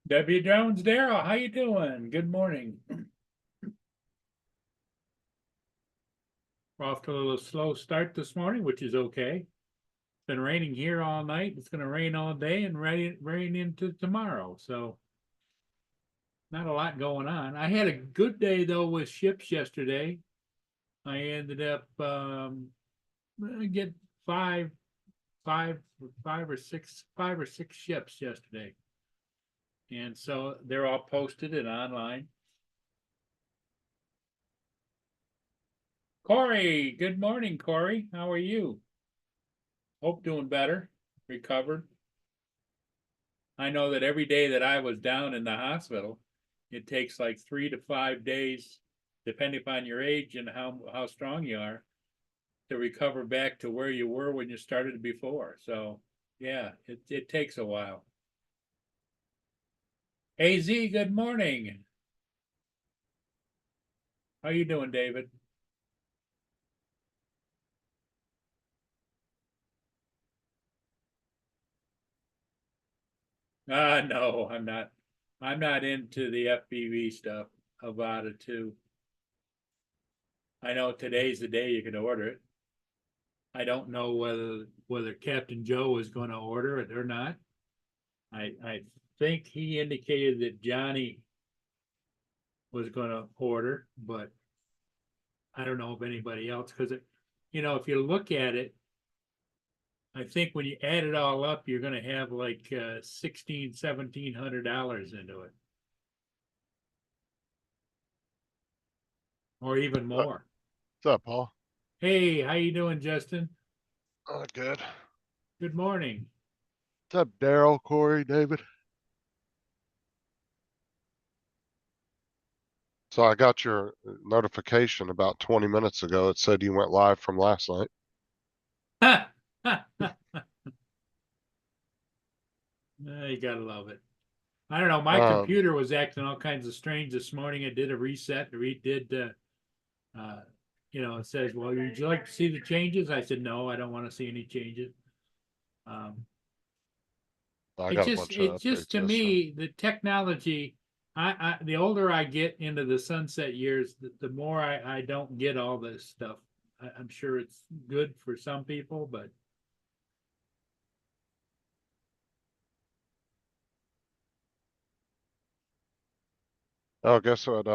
W. Jones, Daryl, how you doing? Good morning. We're off to a little slow start this morning, which is okay. It's been raining here all night. It's going to rain all day and rain into tomorrow. So not a lot going on. I had a good day though with ships yesterday. I ended up I get five, five, five or six ships yesterday, and so they're all posted and online. Corey, good morning, Corey. How are you? Hope doing better, recovered. I know that every day that I was down in the hospital, it takes like 3 to 5 days, depending upon your age and how strong you are, to recover back to where you were when you started before. So yeah, it takes a while. AZ, good morning. How you doing, David? No, I'm not. I'm not into the FPV stuff about it too. I know today's the day you can order it. I don't know whether Captain Joe is going to order it or not. I think he indicated that Johnny was going to order, but I don't know if anybody else, because if you look at it, I think when you add it all up, you're going to have like $1,700 into it, or even more. What's up, Paul? Hey, how you doing, Justin? Good. Good morning. What's up, Daryl, Corey, David? So I got your notification about 20 minutes ago. It said you went live from last night. You gotta love it. I don't know. My Um, computer was acting all kinds of strange this morning. It did a reset. Uh, it says, "Well, would you like to see the changes?" I said, "No, I don't want to see any changes." Um, I it's got a just, bunch of it's just updates to yesterday. me the technology. The older I get into the sunset years, the more I don't get all this stuff. I'm sure it's good for some people, but Oh, guess what?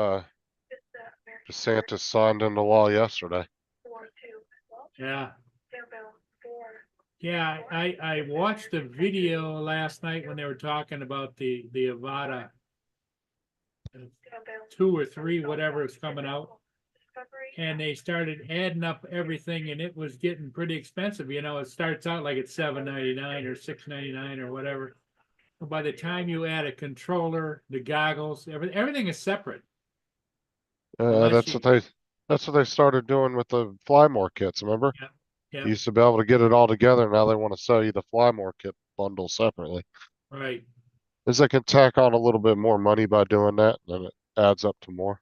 DeSantis signed into law yesterday. yeah. Yeah, I watched a video last night when they were talking about the Avata 2 or 3, whatever is coming out, and they started adding up everything, and it was getting pretty expensive. It starts out like it's $7.99 or $6.99 or whatever. But by the time you add a controller, the goggles, everything is separate. Uh, Unless that's you, what they that's what they started doing with the Flymore kits. Remember? yeah, yeah, You used to be able to get it all together. Now they want to sell you the Flymore kit bundle separately. right. Is they can tack on a little bit more money by doing that, and then it adds up to more.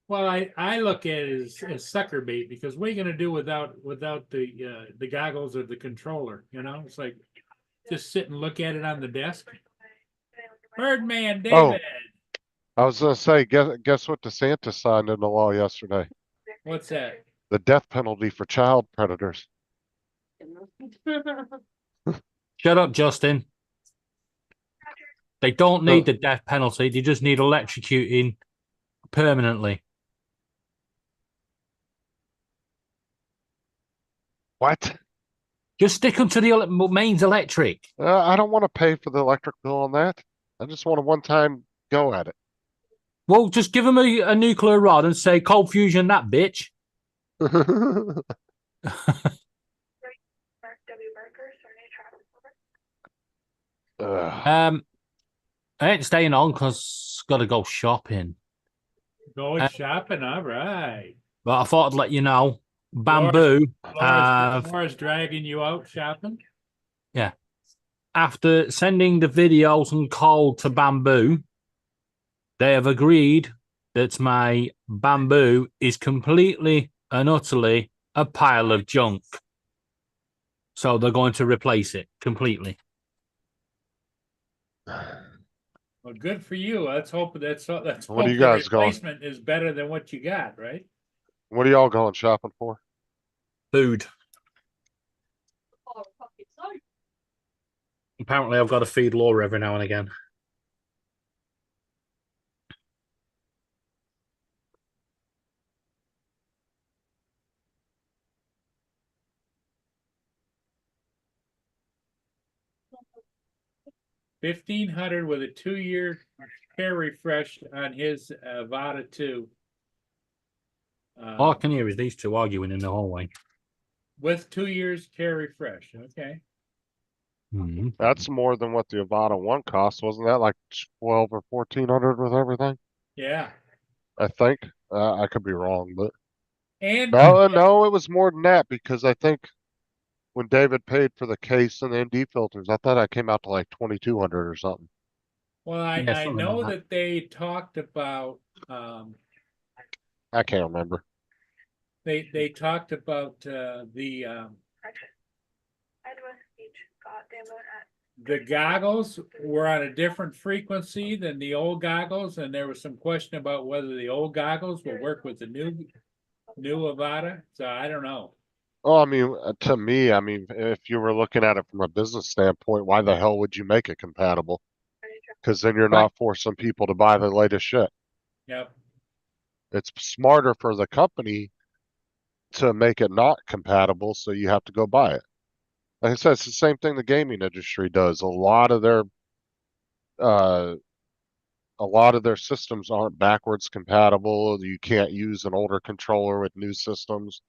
Well, I look at it as sucker bait, because what are you going to do without the goggles or the controller? It's like just sit and look at it on the desk. Birdman Oh, David, I was gonna say, guess what DeSantis signed into law yesterday? what's that? The death penalty for child predators. Shut up, Justin. They don't need So the death penalty. They just need electrocuting permanently. what? Just stick them to the mains electric. I don't want to pay for the electric bill on that. I just want a one-time go at it. Well, just give them a nuclear rod and say cold fusion that bitch. Ugh. um, I ain't staying on because got to go shopping. Going Uh, shopping, all right. but I thought I'd let you know. Laura's Bamboo Laura's have Laura's dragging you out shopping. yeah. After sending the videos and call to Bamboo, they have agreed that my bamboo is completely and utterly a pile of junk. So they're going to replace it completely. Well, good for you. Let's hope What are hope you the guys going? replacement is better than what you got, right? What are y'all going shopping for? Food. Apparently, I've got to feed Laura every now and again. $1,500 with a 2-year care refresh on his Avata 2. All I can hear is these two arguing in the hallway. With 2 years care refresh. Okay. Mhm. That's more than what the Avata 1 cost. Wasn't that like 12 or 1400 with everything? Yeah. I think. I could be wrong, but And no, it was more than that because I think when David paid for the case and the ND filters, I thought I came out to like 2200 or something. well, Yeah, I something know like that. that they talked about I can't remember. they talked about the goggles were on a different frequency than the old goggles, and there was some question about whether the old goggles will work with the new Avata. So I don't know. Oh, I mean, to me, I mean, if you were looking at it from a business standpoint, why the hell would you make it compatible? Because then you're Right. not forcing people to buy the latest shit. Yep. It's smarter for the company to make it not compatible, so you have to go buy it. Like I said, it's the same thing the gaming industry does. Uh, a lot of their systems aren't backwards compatible. You can't use an older controller with new systems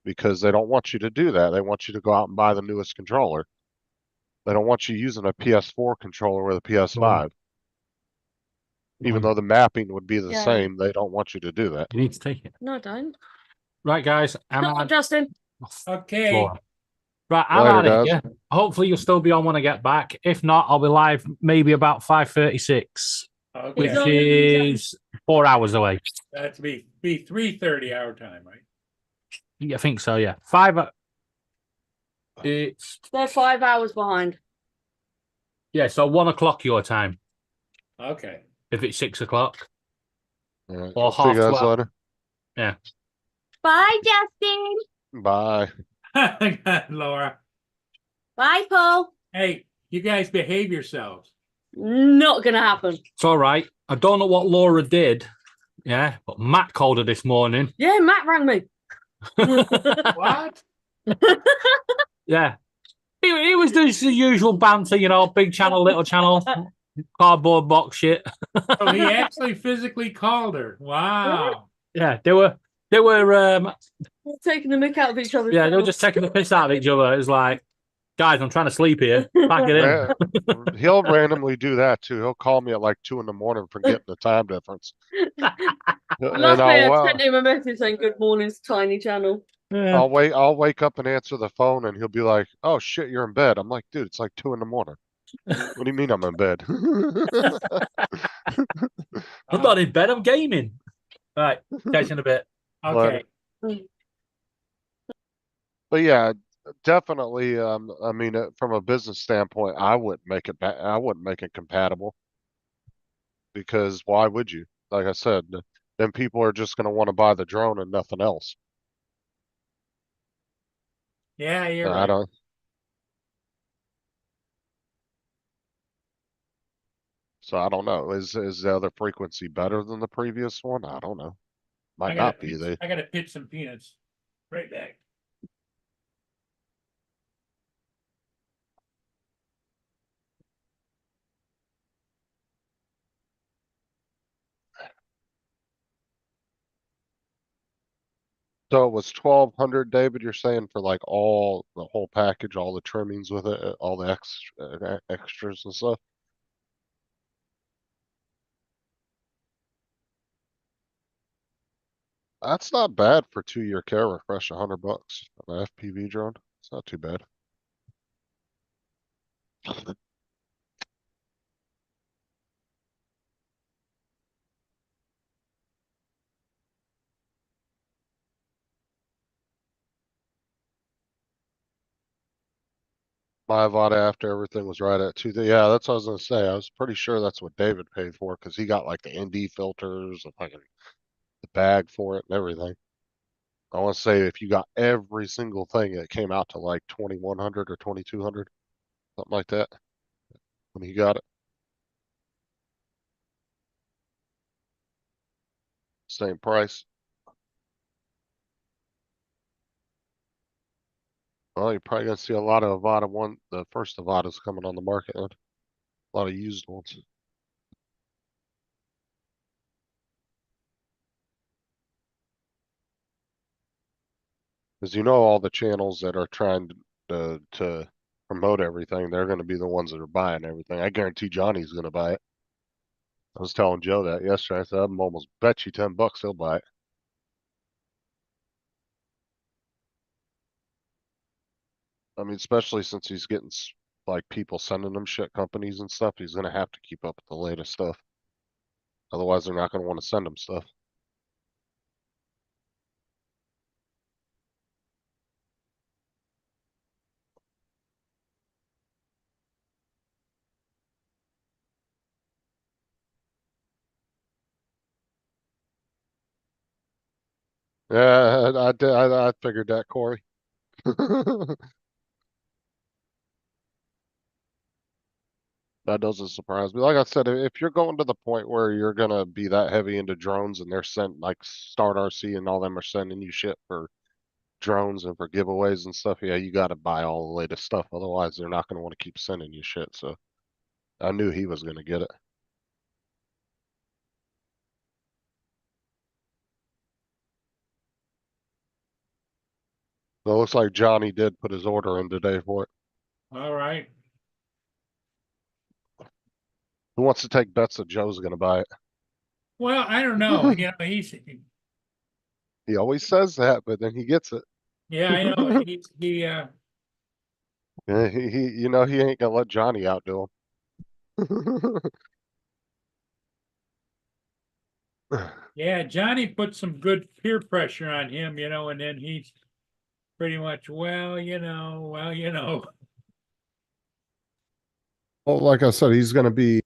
because they don't want you to do that. They want you to go out and buy the newest controller. They don't want you using a PS4 controller with a PS5. Even though the mapping would be the Yeah. same, they don't want you to do that. You need to take it. No, I don't. Right, guys. I'm Not out. Justin. Okay. Laura. Right, I'm Later, out of guys. here. Hopefully, you'll still be on when I get back. If not, I'll be live maybe about 5:36, which Okay. is 4 hours away. That's be 3:30 our time, right? I think so. Yeah, It's They're 5 hours behind. yeah. So 1 o'clock your time. Okay. If it's 6 o'clock All right. or See you guys 12:30. later. Yeah. Bye, Justin. Bye. Laura. Bye, Paul. Hey, you guys behave yourselves. Not gonna happen. It's all right. I don't know what Laura did. Yeah, but Matt called her this morning. Yeah, Matt rang me. What? Yeah. He was doing the usual banter, big channel, little channel, cardboard box shit. So he actually physically called her. Wow. Yeah, they were Taking the mick out of each other. yeah, they were just taking the piss out of each other. It was like, guys, I'm trying to sleep here. Pack it in. He'll randomly do that too. He'll call me at like 2 a.m. forgetting the time difference. Last day I sent him a message saying good morning, Tiny Channel. Yeah. I'll wake up and answer the phone and he'll be like, "Oh shit, you're in bed." I'm like, "Dude, it's like 2 a.m. What do you mean I'm in bed?" I'm not in bed, I'm gaming. Right, catch you in a bit. Okay. But yeah, definitely. I mean, from a business standpoint, I wouldn't make it compatible because why would you? Like I said, then people are just going to want to buy the drone and nothing else. Yeah, you're I right. don't. So I don't know. Is the other frequency better than the previous one? I don't know. Might not be. I gotta pitch some peanuts. Right back. So it was 1200, David. You're saying for like all the whole package, all the trimmings with it, all the extras and stuff. That's not bad for 2-year care refresh. $100 on an FPV drone. It's not too bad. My Avada after everything was right at 2. Yeah, that's what I was gonna say. I was pretty sure that's what David paid for because he got like the ND filters, the fucking the bag for it and everything. I want to say if you got every single thing, it came out to like 2,100 or 2,200, something like that. When he got it, same price. Well, you're probably gonna see a lot of Avada the first Avadas coming on the market, then. A lot of used ones. Because you know all the channels that are trying to promote everything, they're gonna be the ones that are buying everything. I guarantee Johnny's gonna buy it. I was telling Joe that yesterday. I said, I'm almost bet you $10 he'll buy it. I mean, especially since he's getting like people sending him shit, companies and stuff. He's gonna have to keep up with the latest stuff. Otherwise, they're not gonna want to send him stuff. Yeah, I did. I figured that, Corey. That doesn't surprise me. Like I said, if you're going to the point where you're gonna be that heavy into drones and they're sent like Start RC and all them are sending you shit for drones and for giveaways and stuff, yeah, you got to buy all the latest stuff. Otherwise, they're not gonna want to keep sending you shit. So I knew he was gonna get it. So it looks like Johnny did put his order in today for it. All right. Who wants to take bets that Joe's gonna buy it? Well, I don't know. You know, He always says that, but then he gets it. yeah, I know. Yeah, you know, he ain't gonna let Johnny outdo him. Yeah, Johnny put some good peer pressure on him, you know, and then he's pretty much, well, you know. Well, like I said, he's gonna be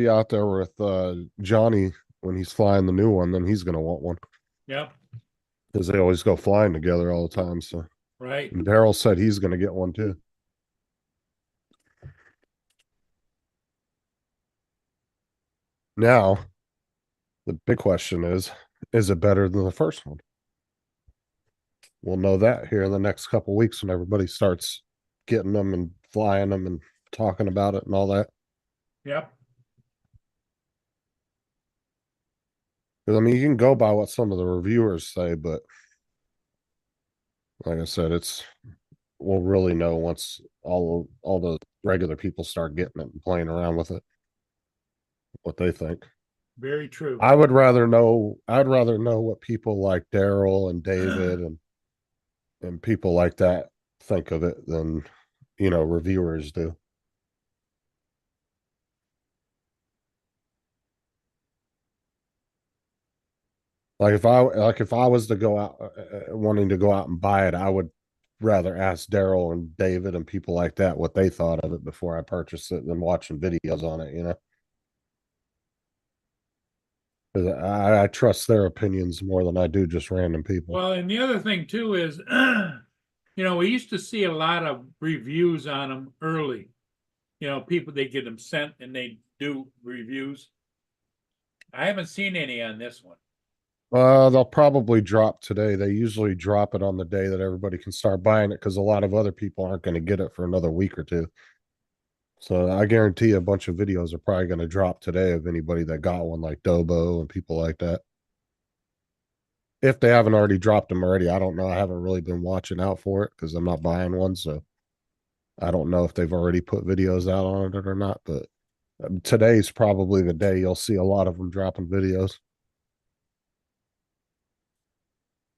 out there with Johnny when he's flying the new one, then he's gonna want one. Yep, Because they always go flying together all the time. So right. and Daryl said he's gonna get one too. Now, the big question is it better than the first one? We'll know that here in the next couple weeks when everybody starts getting them and flying them and talking about it and all that. Yep. Because I mean, you can go by what some of the reviewers say, but like I said, we'll really know once all the regular people start getting it and playing around with it, what they think. Very true. I'd rather know what people like Daryl and David and people like that think of it than reviewers do. Like if I was to go out wanting to go out and buy it, I would rather ask Daryl and David and people like that what they thought of it before I purchased it than watching videos on it, Because I trust their opinions more than I do just random people. Well, and the other thing too is, you know, we used to see a lot of reviews on them early. You know, people, they get them sent and they do reviews. I haven't seen any on this one. They'll probably drop today. They usually drop it on the day that everybody can start buying it because a lot of other people aren't going to get it for another week or two. So I guarantee a bunch of videos are probably going to drop today of anybody that got one, like Dobo and people like that. If they haven't already dropped them already, I don't know. I haven't really been watching out for it because I'm not buying one. So I don't know if they've already put videos out on it or not. But today's probably the day you'll see a lot of them dropping videos.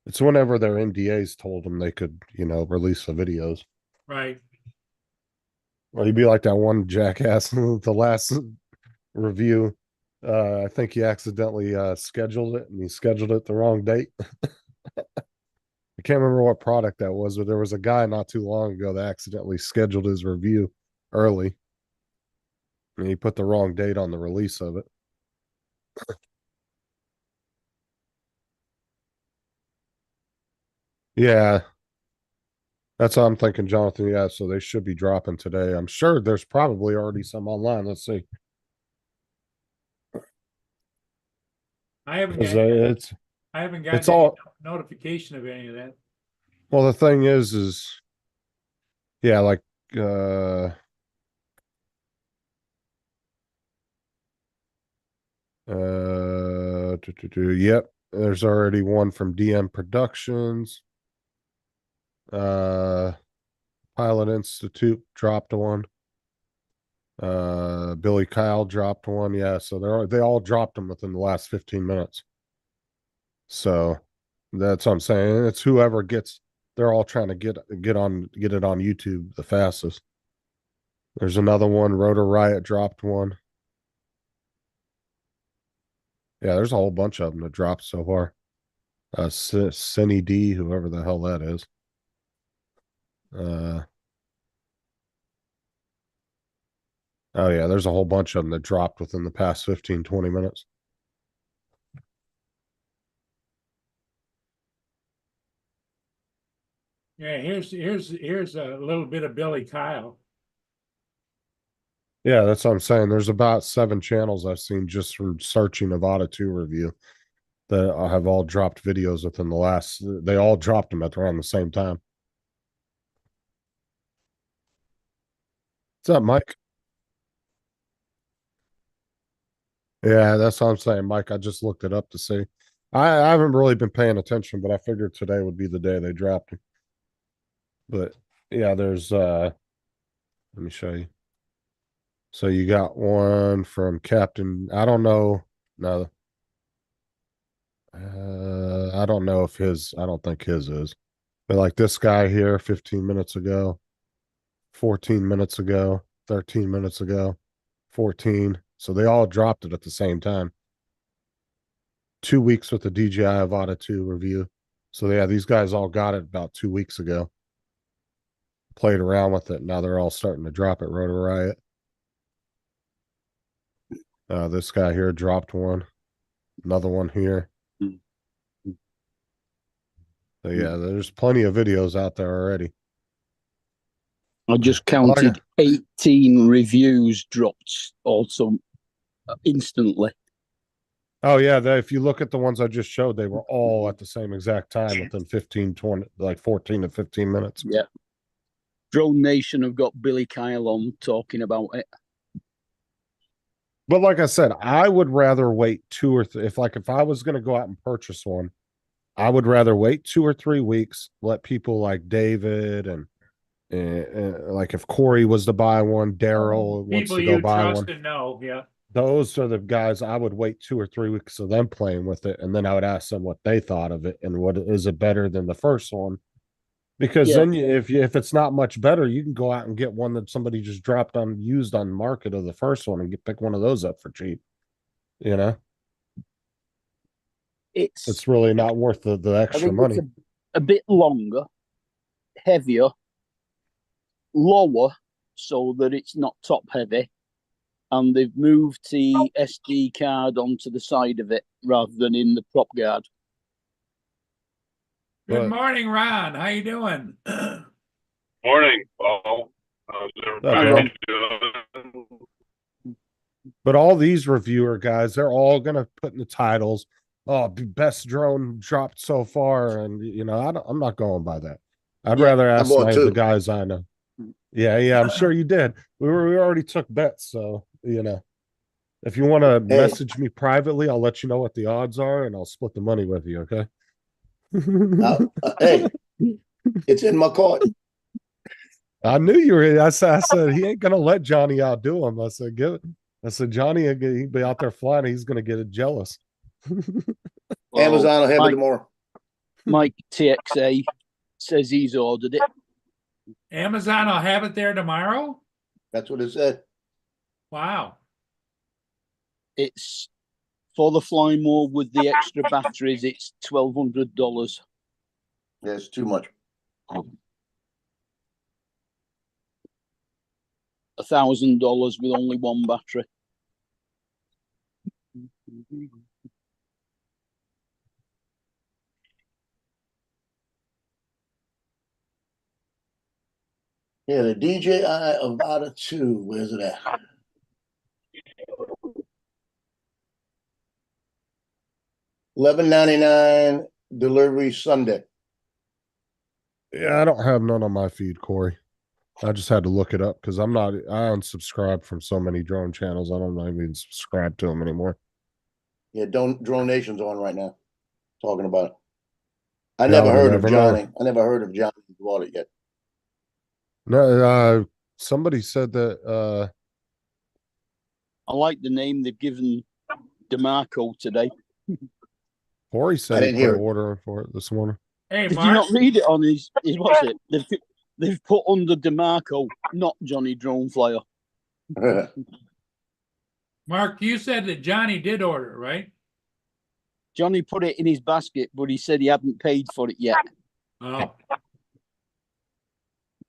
It's whenever their NDAs told them they could, release the videos. Right. Or you'd be like that one jackass the last review. I think he accidentally scheduled it and he scheduled it the wrong date. I can't remember what product that was, but there was a guy not too long ago that accidentally scheduled his review early. And he put the wrong date on the release of it. Yeah. That's what I'm thinking, Jonathan. Yeah, so they should be dropping today. I'm sure there's probably already some online. Let's see. I haven't 'Cause, got, it's I haven't it's gotten any all notification of any of that. well, the thing is yeah, like uh yep, there's already one from DM Productions. Pilot Institute dropped one. Billy Kyle dropped one. Yeah, so they all dropped them within the last 15 minutes. So that's what I'm saying. It's whoever gets, they're all trying to get it on YouTube the fastest. There's another one, Rotor Riot dropped one. Yeah, there's a whole bunch of them that dropped so far. Cine D, whoever the hell that is. Oh yeah, there's a whole bunch of them that dropped within the past 15, 20 minutes. Yeah, here's a little bit of Billy Kyle. Yeah, that's what I'm saying. There's about 7 channels I've seen just from searching Avada 2 review that have all dropped videos within the last, they all dropped them at around the same time. What's up, Mike? Yeah, that's what I'm saying, Mike. I just looked it up to see. I haven't really been paying attention, but I figured today would be the day they dropped them. But yeah, there's let me show you. So you got one from Captain, I don't know. No. I don't know if I don't think his is. But like this guy here 15 minutes ago, 14 minutes ago, 13 minutes ago, 14. So they all dropped it at the same time. 2 weeks with the DJI Avata 2 review. So yeah, these guys all got it about 2 weeks ago. Played around with it. Now they're all starting to drop it. Rotor Riot. This guy here dropped one. Another one here. So yeah, there's plenty of videos out there already. I just counted 18 reviews dropped also instantly. Oh yeah, if you look at the ones I just showed, they were all at the same exact time within 15, 20, like 14 to 15 minutes. Yeah. Drone Nation have got Billy Kyle on talking about it. But like I said, I would rather wait 2 or 3. If I was going to go out and purchase one, I would rather wait 2 or 3 weeks, let people like David and like if Corey was to buy one, Daryl wants to go buy one. Yeah. Those are the guys I would wait 2 or 3 weeks of them playing with it, and then I would ask them what they thought of it and what is it better than the first one. Because then if it's not much better, you can go out and get one that somebody just dropped on used on market of the first one and pick one of those up for cheap. You know, it's really not worth the extra money. It's a bit longer, heavier, lower, so that it's not top heavy, and they've moved the SD card onto the side of it rather than in the prop guard. Good morning, Ron. How you doing? Morning, Paul. How's everybody doing? But all these reviewer guys, they're all gonna put in the titles, "Oh, best drone dropped so far," and you know, I'm not going by that. I'd rather ask the guys I know. Yeah, I'm sure you did. We already took bets, so you know. If you want to message me privately, I'll let you know what the odds are, and I'll split the money with you. Okay. Hey, it's in my card. I knew you were. I said he ain't gonna let Johnny outdo him. I said Johnny, he'd be out there flying. He's gonna get jealous. Amazon will have it tomorrow. Mike TXA says he's ordered it. Amazon will have it there tomorrow? That's what it said. Wow. It's for the fly mode with the extra batteries. It's $1,200. That's too much. $1,000 with only one battery. Yeah, the DJI Avata 2, where's it at? $11.99 delivery Sunday. Yeah, I don't have none on my feed, Corey. I just had to look it up because I unsubscribed from so many drone channels. I don't even subscribe to them anymore. Yeah, Drone Nation's on right now, talking about it. I Yeah, never we heard of never know. Johnny. I never heard of Johnny bought it yet. No, somebody said that I like the name they've given DeMarco today. Corey I said he didn't put hear an it. order in for it this morning. Hey, Did you Mark, not read it on his what's it? They've put under DeMarco, not Johnny Drone Flyer. Mark, you said that Johnny did order, right? Johnny put it in his basket, but he said he hadn't paid for it yet. Oh.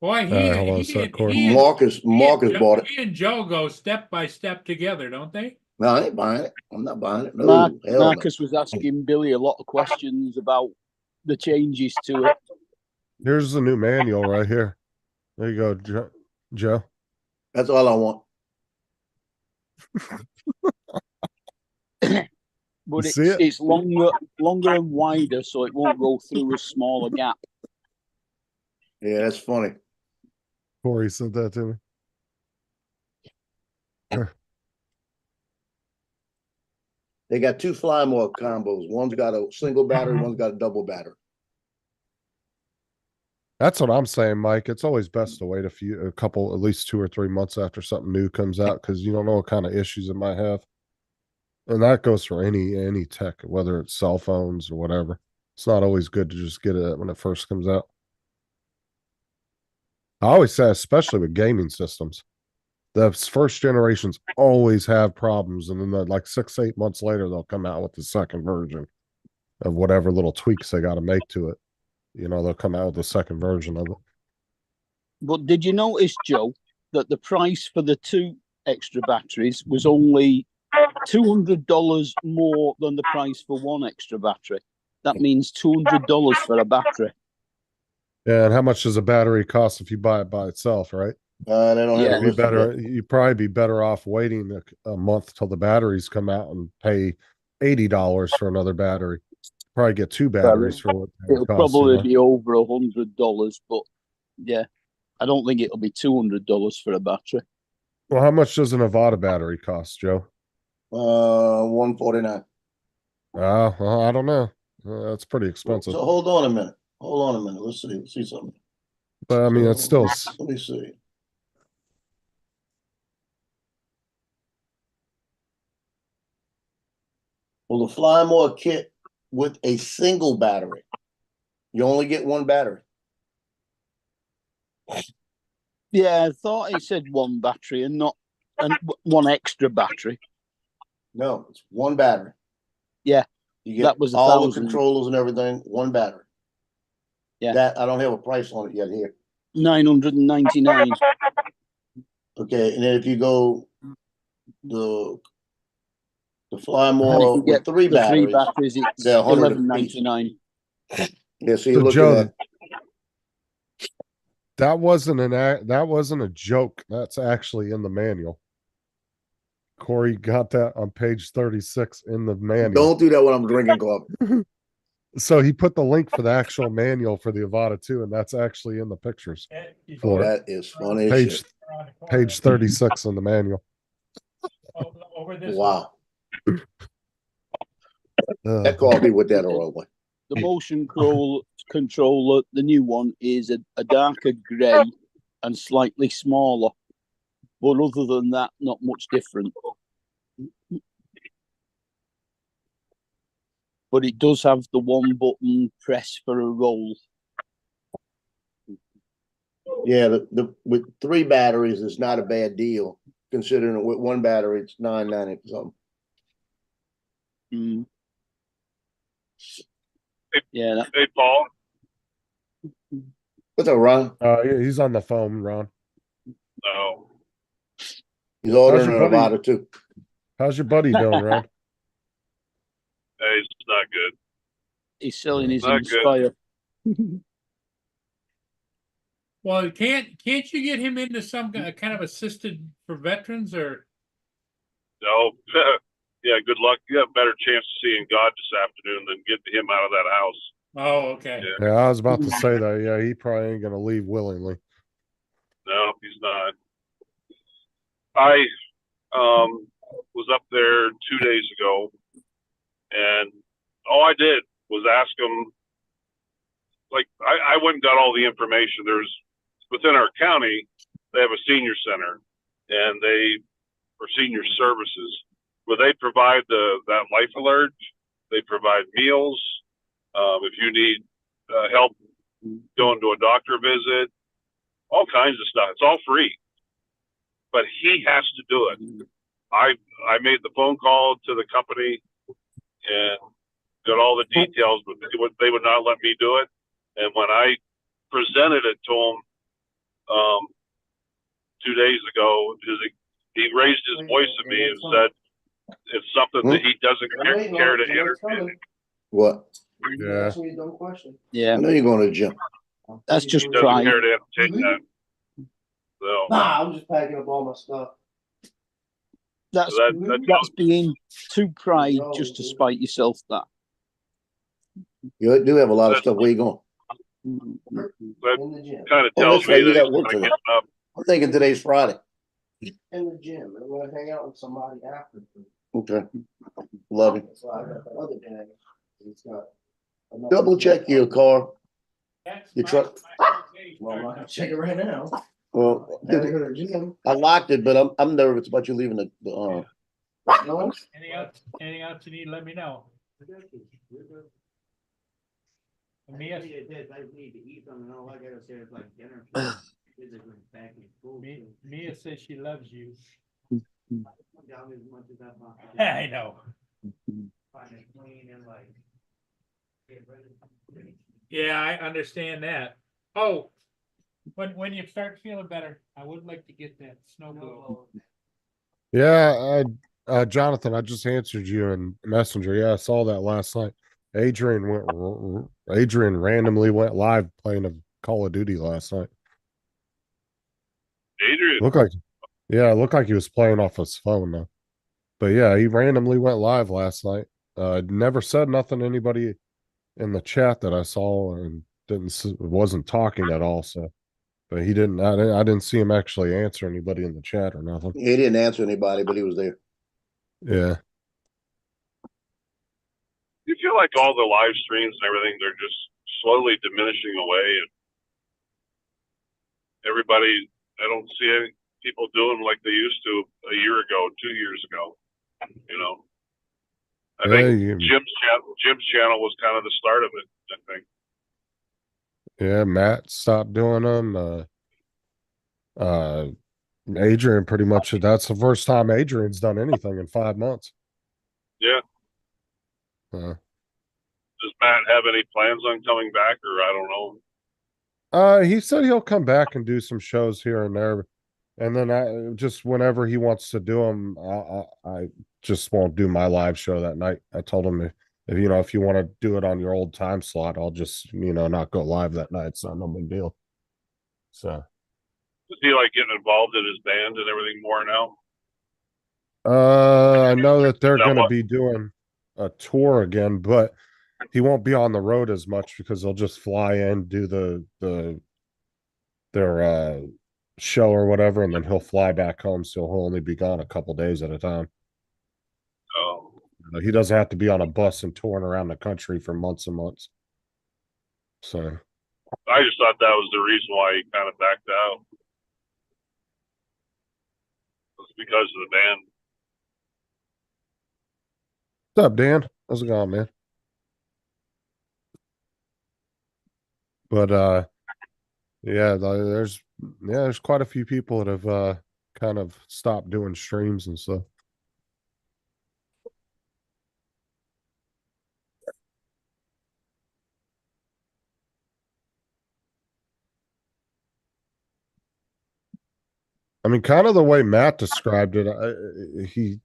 Boy, All right, hold on a sec, Corey. Marcus bought it. He and Joe go step by step together, don't they? No, I ain't buying it. I'm not buying it. No, hell no. Marcus was asking Billy a lot of questions about the changes to it. Here's the new manual right here. There you go, Joe. That's all I want. But You see it? it's longer and wider, so it won't go through a smaller gap. Yeah, that's funny. Corey said that to me. They got two fly more combos. One's got a single battery, one's got a double battery. That's what I'm saying, Mike. It's always best to wait a couple, at least 2 or 3 months after something new comes out because you don't know what kind of issues it might have. And that goes for any tech, whether it's cell phones or whatever. It's not always good to just get it when it first comes out. I always say, especially with gaming systems, the first generations always have problems, and then like 6, 8 months later, they'll come out with the second version of whatever little tweaks they got to make to it. You know, they'll come out with the second version of it. But did you notice, Joe, that the price for the 2 extra batteries was only $200 more than the price for 1 extra battery? That means $200 for a battery. Yeah, and how much does a battery cost if you buy it by itself, right? They don't have You'd probably be better off waiting a month till the batteries come out and pay $80 for another battery. Probably get 2 batteries for what it'll costs, probably be over $100, but yeah, I don't think it'll be $200 for a battery. Well, how much does an Avata battery cost, Joe? $149. Well, I don't know. That's pretty expensive. So hold on a minute. Let's see something. But I mean, it's still. Let me see. Well, the Fly More kit with a single battery, you only get 1 battery. Yeah, I thought it said 1 battery and not 1 extra battery. No, it's 1 battery. Yeah, you get that was all 1,000. the controllers and everything. 1 battery. Yeah, that I don't have a price on it yet here. $999. Okay, and then if you go the Fly More with 3 batteries, 3 batteries, it's they're $11.99. Yeah, so you're So looking Joe, at that wasn't a joke. That's actually in the manual. Corey got that on page 36 in the manual. Don't do that when I'm drinking coffee. So he put the link for the actual manual for the Avata 2, and that's actually in the pictures. For that is funny. Page 36 in the manual. Over this wow. That coffee with that aroma. The motion controller, the new one, is a darker grey and slightly smaller. But other than that, not much different. But it does have the 1 button press for a roll. Yeah, with 3 batteries, it's not a bad deal. Considering with 1 battery, it's $9.90 something. Yeah. Hey, Paul. What's up, Ron? Yeah, he's on the phone, Ron. No. He's ordering your a buddy? Nevada too. How's your buddy doing, Ron? Hey, it's not good. He's selling his Not good. Inspire. Well, can't you get him into some kind of assisted for veterans or? No. Yeah, good luck. You have a better chance of seeing God this afternoon than getting him out of that house. Oh, okay. Yeah. Yeah, I was about to say that. Yeah, he probably ain't gonna leave willingly. No, he's not. I was up there 2 days ago, and all I did was ask him. Like, I went and got all the information. There's within our county, they have a senior center, and for senior services, where they provide that life alert. They provide meals. If you need help going to a doctor visit, all kinds of stuff. It's all free, but he has to do it. I made the phone call to the company and got all the details, but they would not let me do it. And when I presented it to him 2 days ago, he raised his voice at me and said it's something that he doesn't care to entertain. What? Yeah. Yeah. I know you're going to the gym. That's just He doesn't pride. care to entertain that. So Nah, I'm just packing up all my stuff. That's that being too pride just to spite yourself. That. You do have a lot of stuff. Where you going? kind of Oh, tells that's right. me You that got he's work not tonight. getting up. I'm thinking today's Friday. In the gym. I'm gonna hang out with somebody after. Okay. Love you. So I got the other guy. He's got. another- Double check your car. That's Your my- truck. Well, I'm not gonna check it right now. Well, I gotta go to the gym. I locked it, but I'm nervous about you leaving the No? Anything else you need, let me know. Mia, I need to eat something, and all I gotta say is like dinner. Back in school. Mia says she loves you. Down as much as I possibly. I know. Find it clean and like. Get rid of. Yeah, I understand that. Oh, when you start feeling better, I would like to get that snow globe. Yeah, Jonathan, I just answered you in Messenger. Yeah, I saw that last night. Adrian randomly went live playing a Call of Duty last night. Adrian, It looked like he was playing off his phone though. But yeah, he randomly went live last night. Never said nothing to anybody in the chat that I saw, and wasn't talking at all. So, but he didn't. I didn't see him actually answer anybody in the chat or nothing. He didn't answer anybody, but he was there. Yeah. you feel like all the live streams and everything, they're just slowly diminishing away, and everybody, I don't see any people doing like they used to a year ago, 2 years ago. You know, I think Jim's channel was kind of the start of it. I think. Yeah, Matt stopped doing them. Adrian pretty much. That's the first time Adrian's done anything in 5 months. Yeah. Does Matt have any plans on coming back, or I don't know? He said he'll come back and do some shows here and there, and then I just whenever he wants to do them, I just won't do my live show that night. I told him if you want to do it on your old time slot, I'll just not go live that night. It's not no big deal. So. Is he like getting involved in his band and everything more now? I know that they're going to be doing a tour again, but he won't be on the road as much because they'll just fly in, do their show or whatever, and then he'll fly back home. So he'll only be gone a couple days at a time. Oh. He doesn't have to be on a bus and touring around the country for months and months. So I just thought that was the reason why he kind of backed out. It's because of the band. what's up, Dan? How's it going, man? But there's quite a few people that have kind of stopped doing streams and stuff. I mean, kind of the way Matt described it, he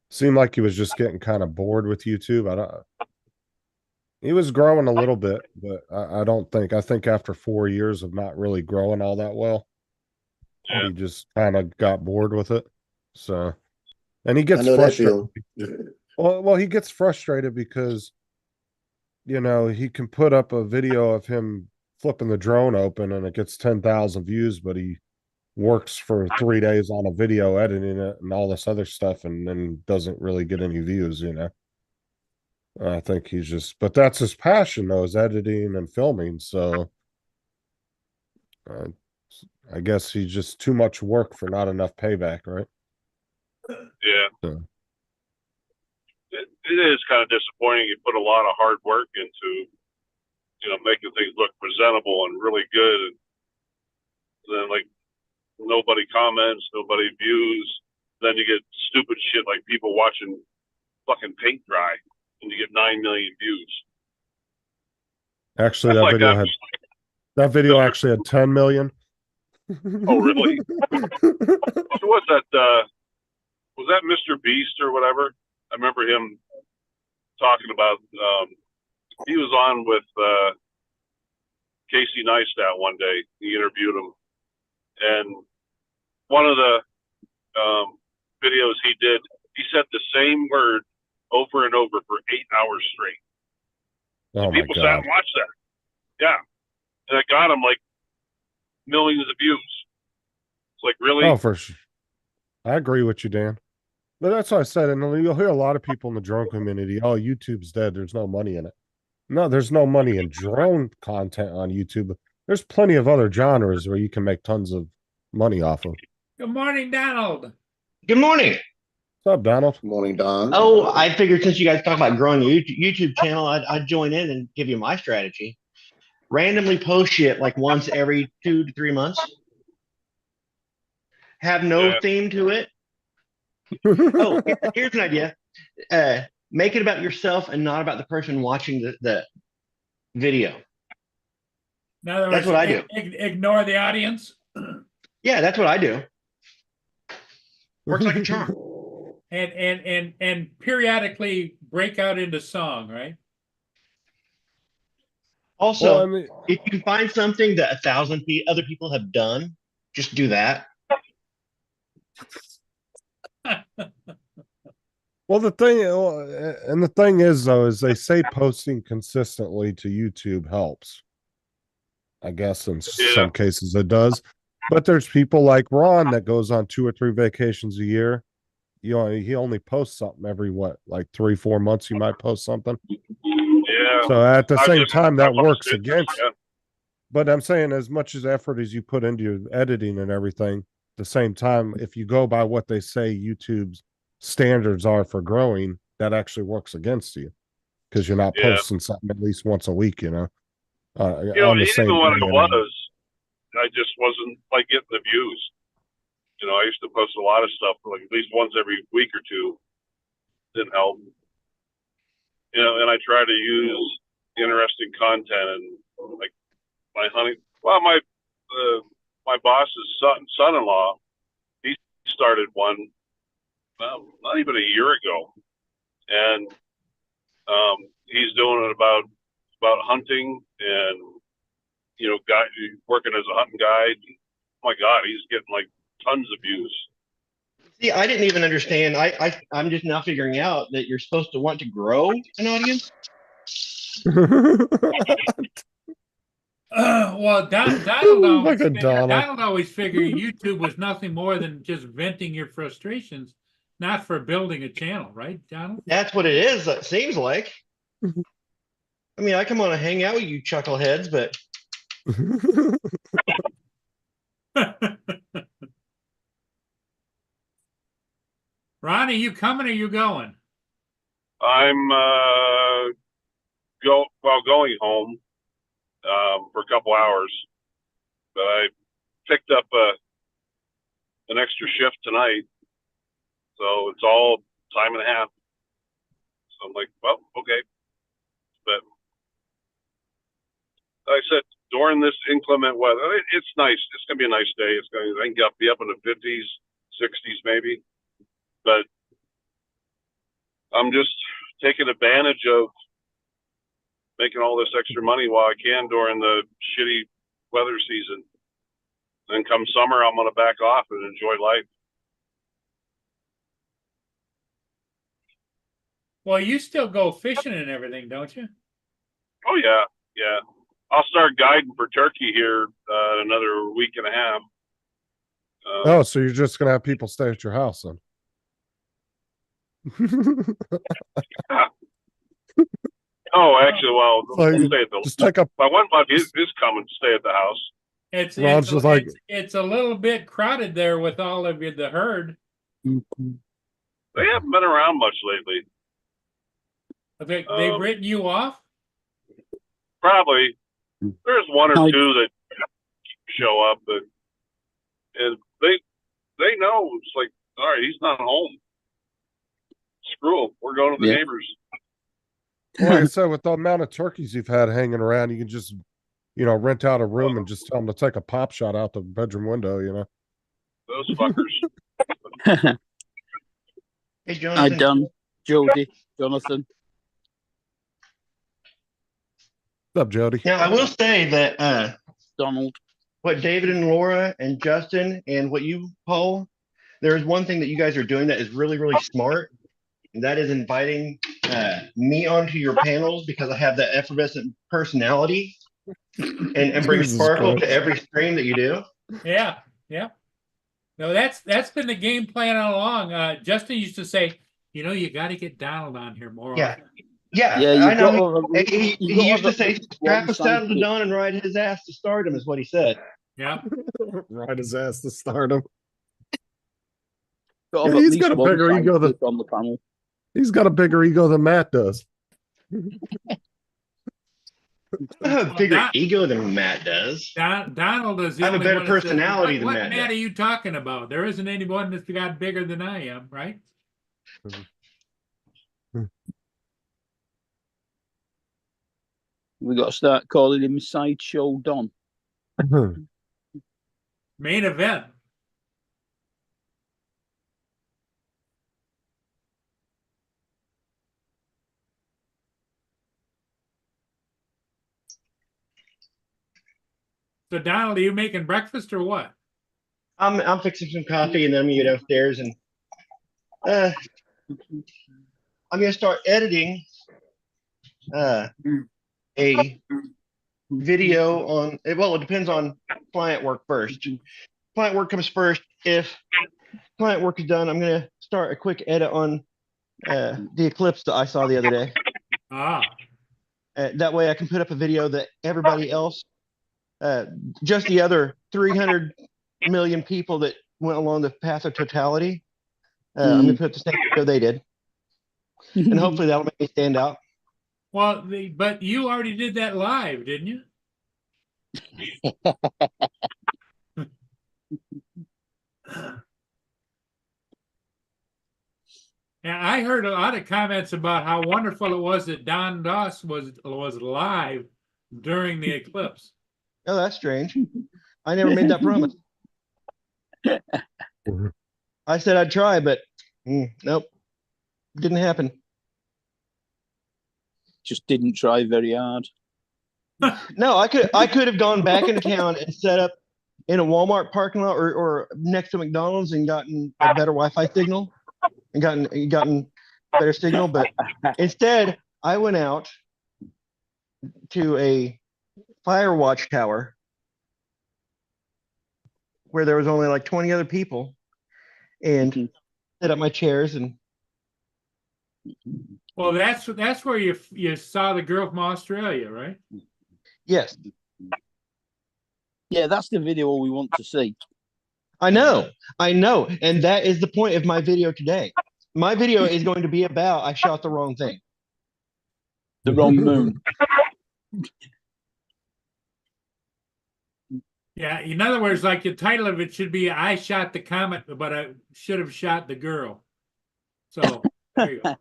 seemed like he was just getting kind of bored with YouTube. He was growing a little bit, but I don't think. I think after 4 years of not really growing all that well, he just kind of got bored with it. So, and he I gets know that frustrated. feel. Well, he gets frustrated because he can put up a video of him flipping the drone open and it gets 10,000 views, but he works for 3 days on a video editing it and all this other stuff and then doesn't really get any views. I think he's just, but that's his passion though, is editing and filming. So uh, I guess he's just too much work for not enough payback, right? Yeah. So. It is kind of disappointing. You put a lot of hard work into, making things look presentable and really good. And then like nobody comments, nobody views. Then you get stupid shit like people watching fucking paint dry and you get 9 million views. Actually, That's that video actually had 10 million. Oh, really? Who was that? Was that Mr. Beast or whatever? I remember him talking about, he was on with Casey Neistat one day. He interviewed him. And one of the videos he did, he said the same word over and over for 8 hours straight. Oh, my people God. sat and watched that. Yeah. And it got him like millions of views. It's like, really? Oh, for sure. I agree with you, Dan. But that's what I said. And you'll hear a lot of people in the drone community, oh, YouTube's dead. There's no money in it. No, there's no money in drone content on YouTube. There's plenty of other genres where you can make tons of money off of. Good morning, Donald. Good morning. What's up, Donald? Good morning, Don. Oh, I figured since you guys talk about growing your YouTube channel, I'd join in and give you my strategy. Randomly post shit like once every 2 to 3 months. Have no theme to it. Oh, here's an idea. Make it about yourself and not about the person watching the video. In other That's words, what I do. Ignore the audience. Yeah, that's what I do. Works like a charm. And periodically break out into song, right? Also, Well, I mean, if you find something that 1,000 other people have done, just do that. well, the thing is, though, is they say posting consistently to YouTube helps. I guess in some cases it does. But there's people like Ron that goes on 2 or 3 vacations a year. He only posts something every, like 3-4 months, he might post something. Yeah. So at the same time, that works against. But I'm saying as much as effort as you put into your editing and everything, at the same time, if you go by what they say YouTube's standards are for growing, that actually works against you because you're not posting something at least once a week, on the same even when day it was, I just wasn't like getting the views. I used to post a lot of stuff like at least once every week or two. Didn't help. And I try to use interesting content and like my boss's son-in-law, he started one, well, not even a year ago. And he's doing it about hunting and, working as a hunting guide. Oh my God, he's getting like tons of views. See, I didn't even understand. I'm just now figuring out that you're supposed to want to grow an audience. Well, Donald always figured YouTube was nothing more than just venting your frustrations, not for building a channel, right, Donald? That's what it is. It seems like. I mean, I come on and hang out with you chuckleheads, but. Ronnie, you coming or you going? I'm going home for a couple hours, but I picked up an extra shift tonight, so it's all time and a half. So I'm like, well, okay. But like I said, during this inclement weather, it's nice. It's gonna be a nice day. It's gonna, I can be up in the 50s, 60s maybe, but I'm just taking advantage of making all this extra money while I can during the shitty weather season. Then come summer, I'm gonna back off and enjoy life. Well, you still go fishing and everything, don't you? Oh yeah, yeah. I'll start guiding for turkey here in another week and a half. Oh, so you're just gonna have people stay at your house then? Oh, actually, well, So we'll you stay at the. just take up. My one buddy is coming to stay at the house. It's Ron's it's, just like- it's a little bit crowded there with all of the herd. They haven't been around much lately. They've written you off. Probably there's one or two that show up, but and they know it's like, all right, he's not home. Screw him. We're going to the neighbors. Like I said, with the amount of turkeys you've had hanging around, you can just, rent out a room and just tell them to take a pop shot out the bedroom window. Those fuckers. Hey, Jonathan. I done. Jody, Jonathan. What's up, Jody? Now, I will say that Donald. what David and Laura and Justin and what you, Paul, there is one thing that you guys are doing that is really, really smart. And that is inviting me onto your panels because I have that effervescent personality and bring Jesus sparkle Christ. to every stream that you do. Yeah, yeah. No, that's been the game plan all along. Justin used to say, you got to get Donald on here more. Yeah. often. Yeah, I know. got to- He you used got to say, strap a saddle to Don and ride his ass to stardom, is what he said. Yeah. Ride his ass to stardom. Got to have Yeah, at he's least got a one bigger ego than- sidekick on the panel. He's got a bigger ego than Matt does. I have a bigger Don- ego than Matt does. Donald is the I have a only better one that says, personality than what Matt Matt does." are you talking about? There isn't anyone that's got bigger than I am, right? We got to start calling him Sideshow Don. Main event. So Donald, are you making breakfast or what? I'm fixing some coffee and then I'm gonna go downstairs and I'm gonna start editing a video on it depends on client work first. Client work comes first. If client work is done, I'm gonna start a quick edit on the eclipse that I saw the other day. That way I can put up a video that everybody else, just the other 300 million people that went along the path of totality, I'm gonna put the same video they did, and hopefully that'll make me stand out. Well, but you already did that live, didn't you? Yeah, I heard a lot of comments about how wonderful it was that Don Doss was live during the eclipse. Oh, that's strange. I never made that promise. I said I'd try, but nope, didn't happen. Just didn't try very hard. No, I could have gone back into town and set up in a Walmart parking lot or next to McDonald's and gotten a better Wi-Fi signal and gotten better signal, but instead I went out to a fire watch tower where there was only like 20 other people and set up my chairs and. Well, that's where you saw the girl from Australia, right? Yes. Yeah, that's the video we want to see. I know. And that is the point of my video today. My video is going to be about I shot the wrong thing. The wrong moon. Yeah, in other words, like the title of it should be I shot the comet, but I should have shot the girl. So there you go.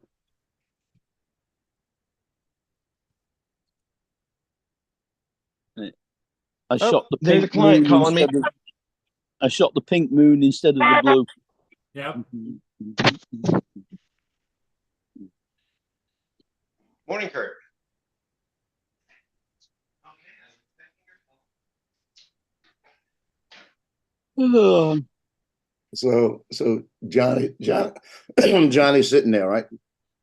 I shot the there's a pink client moon calling me. instead of. I shot the pink moon instead of the blue. Yep. Morning, Kurt. So Johnny's sitting there, right?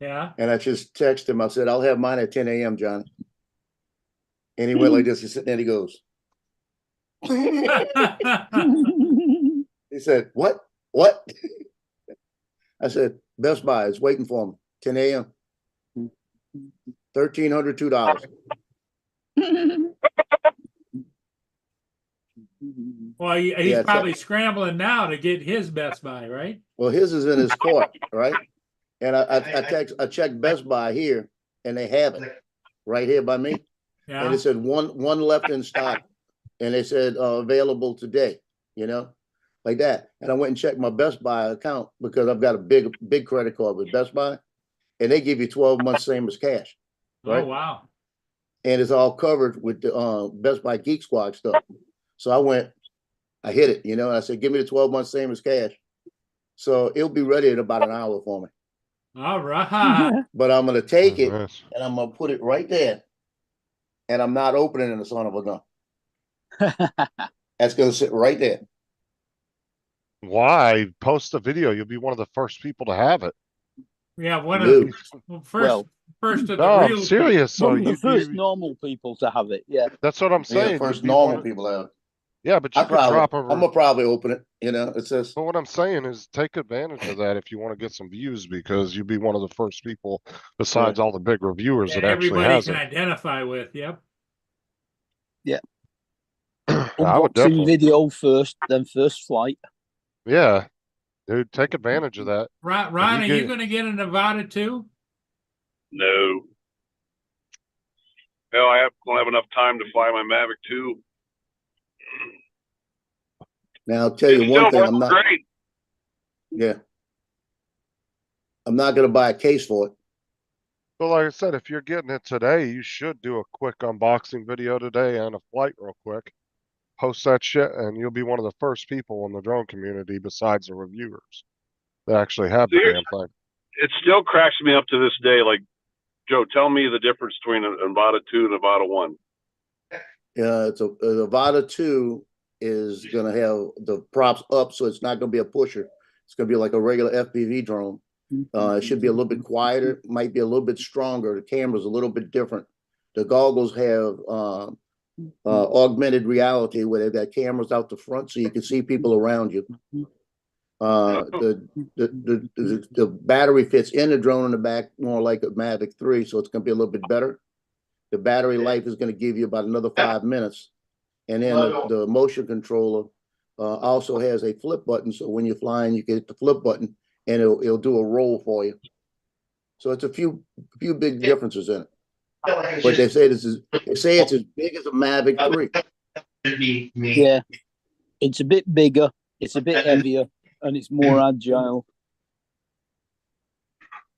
Yeah. And I just texted him. I said, "I'll have mine at 10 a.m., Johnny." And he went like this. He's sitting there. And he goes. He said, "What? What?" I said, "Best Buy is waiting for me. 10 a.m. $1,302. Well, he's Yeah, probably scrambling now to get his Best Buy, right? Well, his is in his court, right? And I checked Best Buy here, and they have it right here by me. Yeah. And it said one left in stock, and they said available today. You know, like that. And I went and checked my Best Buy account because I've got a big credit card with Best Buy, and they give you 12 months same as cash, right? Oh, wow. And it's all covered with the Best Buy Geek Squad stuff. So I hit it, you know, and I said, "Give me the 12 months same as cash." So it'll be ready in about an hour for me. All right. But I'm gonna take it Nice. and I'm gonna put it right there, and I'm not opening the son of a gun. That's gonna sit right there. Why? Post the video. You'll be one of the first people to have it. Yeah, one of Dude. first of the No, I'm real serious. So One of the you, first normal people to have it. Yeah. that's what I'm Yeah, saying. first You'd be one normal of- people have. Yeah, but you I'm could drop over. gonna probably open it. You know, it says. But what I'm saying is take advantage of that if you want to get some views because you'd be one of the first people besides all the big reviewers that that actually everybody has can it. identify with. Yep. I would Unboxing definitely. video first, then first flight. Yeah. Dude, take advantage of that. Ron, are you get- going to get a Nevada too? No. Hell, I don't have enough time to fly my Mavic 2. Now I'll tell you one thing. I'm not. Great. Yeah. I'm not gonna buy a case for it. But like I said, if you're getting it today, you should do a quick unboxing video today and a flight real quick. Post that shit and you'll be one of the first people in the drone community besides the reviewers that actually have the damn thing. It still cracks me up to this day. Like, Joe, tell me the difference between a Nevada 2 and a Nevada 1. It's a Avata 2 is gonna have the props up, so it's not gonna be a pusher. It's gonna be like a regular FPV drone. It should be a little bit quieter, might be a little bit stronger. The camera's a little bit different. The goggles have augmented reality where they've got cameras out the front so you can see people around you. The battery fits in the drone in the back more like a Mavic 3, so it's gonna be a little bit better. The battery life is gonna give you about another 5 minutes. And then the motion controller also has a flip button, so when you're flying, you can hit the flip button and it'll do a roll for you. So it's a few big differences in it. But they say it's as big as a Mavic 3. Yeah. It's a bit bigger, it's a bit heavier, and it's more agile.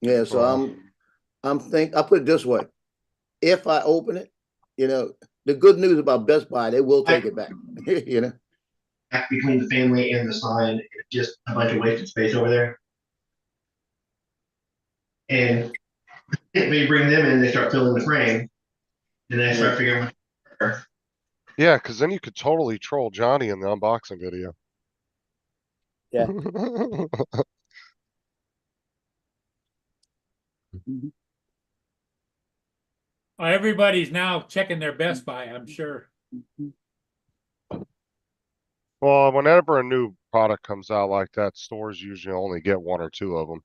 Yeah, so I'll put it this way. If I open it, you know, the good news about Best Buy, they will take it back. You know. Between the family and the sign, it's just a bunch of wasted space over there. And if we bring them in, they start filling the frame, and then I start figuring out. Yeah, because then you could totally troll Johnny in the unboxing video. Yeah. Everybody's now checking their Best Buy, I'm sure. Well, whenever a new product comes out like that, stores usually only get 1 or 2 of them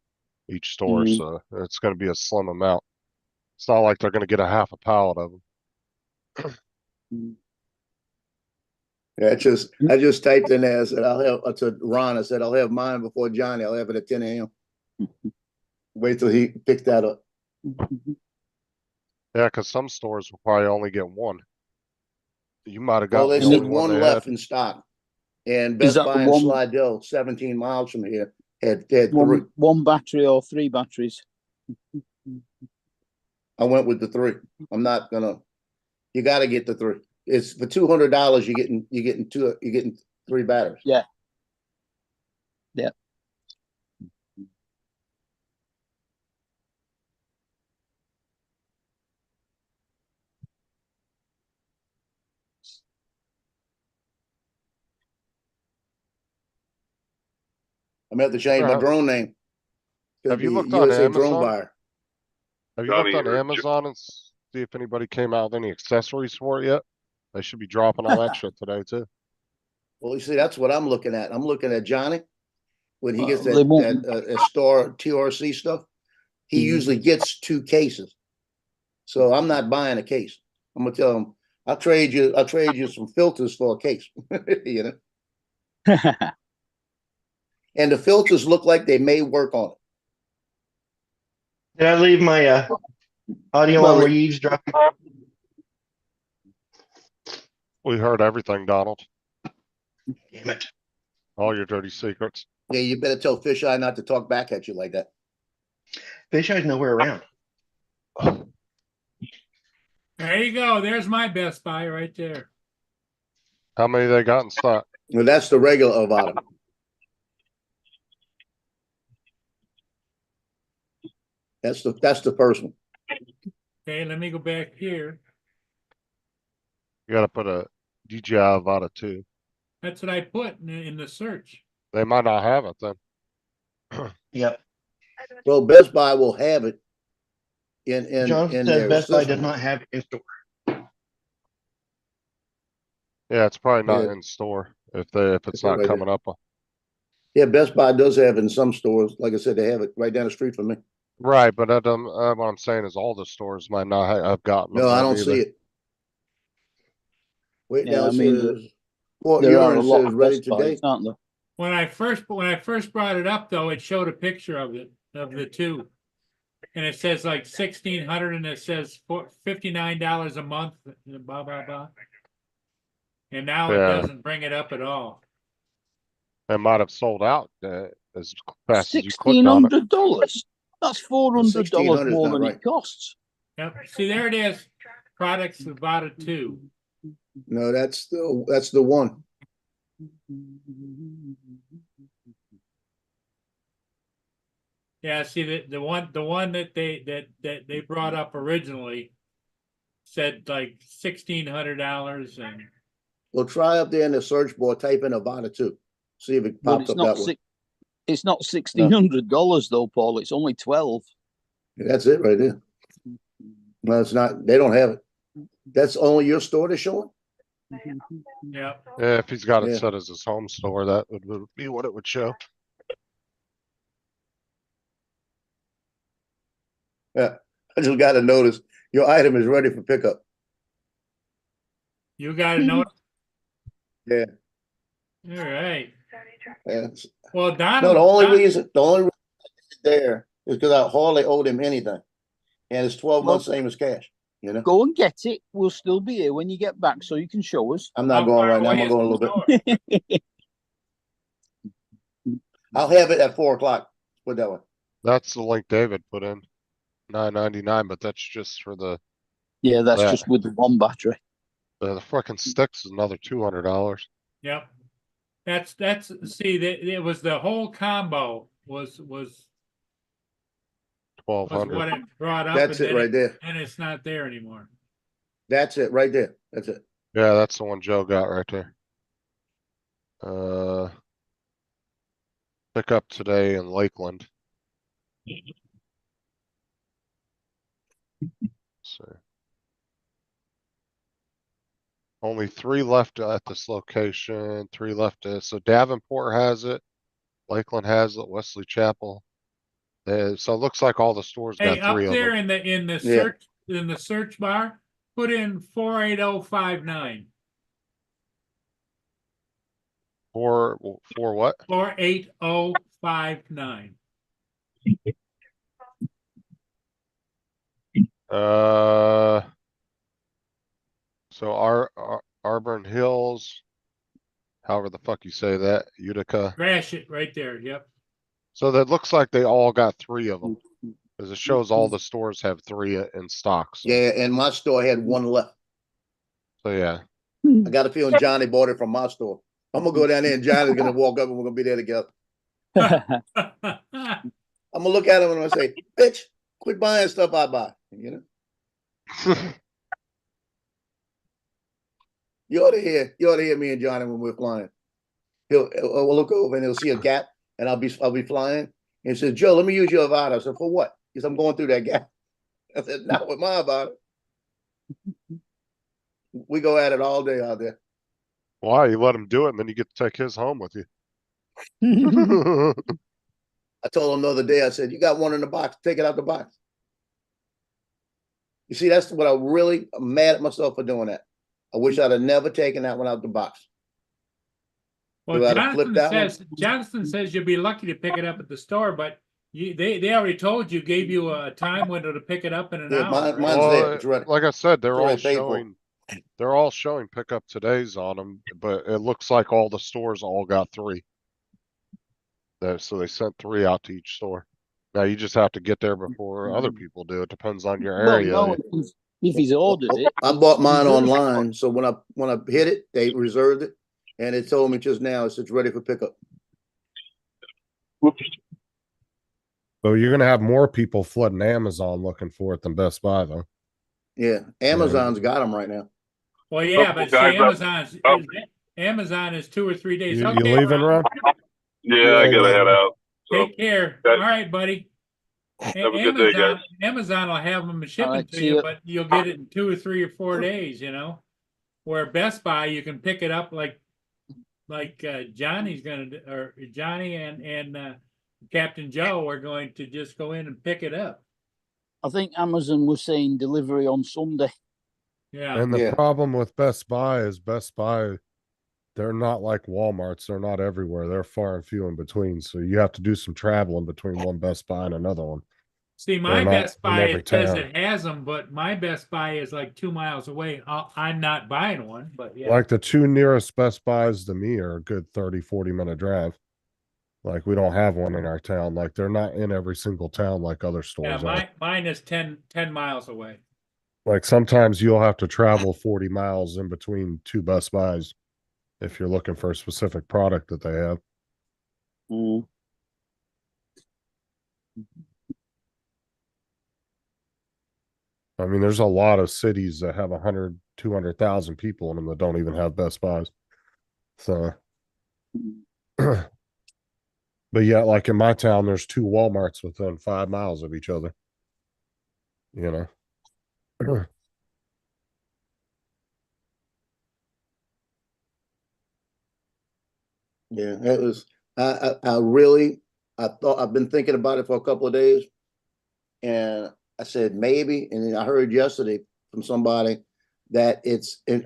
each store, so it's going to be a slim amount. It's not like they're going to get a half a pallet of them. Yeah, I just typed in there. I said to Ron. I said I'll have mine before Johnny. I'll have it at 10 a.m. Wait till he picks that up. Yeah, because some stores will probably only get 1. You might have got Well, they the said only one one they left had. in stock, and Best Buy in Slidell, 17 miles from here, had 3. One battery or 3 batteries. I went with the 3. I'm not gonna. You got to get the 3. It's for $200, you're getting 3 batteries. Yeah. Yeah. I'm gonna have to change my Alright. drone name. Gonna Have you be looked on USA Drone Amazon? Buyer. Have you Johnny, looked on or Amazon and see if anybody came out with any accessories for it yet? They should be dropping all that shit today too. Well, you see, that's what I'm looking at. I'm looking at Johnny. When he gets They that won't- store TRC stuff, he usually gets 2 cases. So I'm not buying a case. I'm gonna tell him, I'll trade you some filters for a case. You know, and the filters look like they may work on it. Did I leave my audio Well, on? Were you eavesdropping? We heard everything, Donald. Damn it. All your dirty secrets. Yeah, you better tell Fisheye not to talk back at you like that. Fisheye's nowhere around. There you go. There's my Best Buy right there. How many they got in stock? Well, that's the regular Avata. That's the first one. Okay, let me go back here. You gotta put a DJI Avata 2. That's what I put in the search. They might not have it then. Yep. Well, Best Buy will have it in Jonathan their says Best Buy does system. not have it in store. Yeah, it's probably not Yeah. in store if it's Right not there. coming up. Yeah, Best Buy does have it in some stores. Like I said, they have it right down the street from me. Right, but what I'm saying is all the stores might not have gotten them No, I yet don't either. see it. Wait, Yeah, now I it mean, says Fort there are a Ewing lot says of ready Best Buys, today. aren't there? When I first brought it up though, it showed a picture of the 2. And it says like 1,600 and it says $59 a month, blah blah blah. And now it Yeah. doesn't bring it up at all. It might have sold out as fast as you clicked on it. $1,600. That's $400 $1,600 is more not than right. it costs. Yep. See, there it is. Products Avata 2. No, that's the one. Yeah, see the one that they brought up originally said like $1,600 and Well, try up there in the search bar, type in Avata 2. See if it But pops up that way. it's not $1,600 though, Paul. It's only 12. That's it right there. No, it's not. They don't have it. That's only your store that's showing? yeah. Yeah, if he's got it Yeah. set as his home store, that would be what it would show. Yeah. I just got to notice your item is ready for pickup. You got to know. Yeah. All right. Yeah. Well, No, Donald. the only reason it's there is because I hardly owed him anything. And it's 12 Well- months, same as cash. You know, Go and get it. We'll still be here when you get back so you can show us. I'm not How going far right now. I'm away going to is go a little the bit. store? I'll have it at 4 o'clock. Put it that way. That's the link David put in. $9.99, but that's just for the Yeah, that's Yeah. just with the one battery. the fucking sticks is another $200. Yep. That's see it was the whole combo was 1,200. what it brought up. That's and it then right there. And it's not there anymore. That's it right there. That's it. Yeah, that's the one Joe got right there. Pick up today in Lakeland. So only 3 left at this location, 3 left so Davenport has it, Lakeland has it, Wesley Chapel. So it looks like all the stores Hey, got up 3 of there them. in the Yeah. search bar, put in 48059. For what? 48059. So Auburn Hills, however the fuck you say that, Utica. Crash it right there. Yep. So that looks like they all got 3 of them. Cause it shows all the stores have 3 in stock. So, Yeah, and my store had one left. so yeah, I got a feeling Johnny bought it from my store. I'm gonna go down there and Johnny's gonna walk up and we're gonna be there together. I'm gonna look at him and I'm gonna say, bitch, quit buying stuff I buy. You know? You ought to hear me and Johnny when we're flying. We'll look over and he'll see a gap and I'll be flying. And he says, Joe, let me use your Avata. I said, for what? He said, I'm going through that gap. I said, not with my Avata. We go at it all day out there. Why? You let him do it and then you get to take his home with you. I told him the other day, I said, you got one in the box, take it out the box. You see, that's what I'm mad at myself for doing that. I wish I'd have never taken that one out the box. Well, Jonathan says you'll be lucky to pick it up at the store, but they already told you, gave you a time window to pick it up in an hour. Mine's there. It's ready. Like I said, they're all showing pickup today's on them, but it looks like all the stores all got 3. So they sent 3 out to each store. Now you just have to get there before other people do. It depends on your area. Well, no, if he's ordered it, I bought mine online, so when I hit it, they reserved it, and it told me just now it's ready for pickup. So you're gonna have more people flooding Amazon looking for it than Best Buy, though. Yeah, Amazon's got them right now. Well, yeah, but see, Amazon is 2 or 3 days. You leaving, Ron? Yeah, I gotta head out. Take care. All right, buddy. Have a good day, guys. Amazon will have them shipping to you, but you'll get it in 2 or 3 or 4 days, you know. Where Best Buy, you can pick it up like Johnny's gonna do, or Johnny and Captain Joe are going to just go in and pick it up. I think Amazon was saying delivery on Sunday. Yeah. And the problem with Best Buy is they're not like Walmart's. They're not everywhere. They're far and few in between. So you have to do some traveling between one Best Buy and another one. See, my Best Buy, it says it has them, but my Best Buy is like 2 miles away. I'm not buying one, but yeah. Like the 2 nearest Best Buys to me are a good 30, 40-minute drive. Like we don't have one in our town. Like they're not in every single town like other stores are. Mine is 10 miles away. Like sometimes you'll have to travel 40 miles in between 2 Best Buys if you're looking for a specific product that they have. I mean, there's a lot of cities that have 100, 200,000 people in them that don't even have Best Buys. So, but yeah, like in my town, there's 2 Walmarts within 5 miles of each other. You know. Yeah, it was. I've been thinking about it for a couple of days, and I said maybe, and then I heard yesterday from somebody that it's. And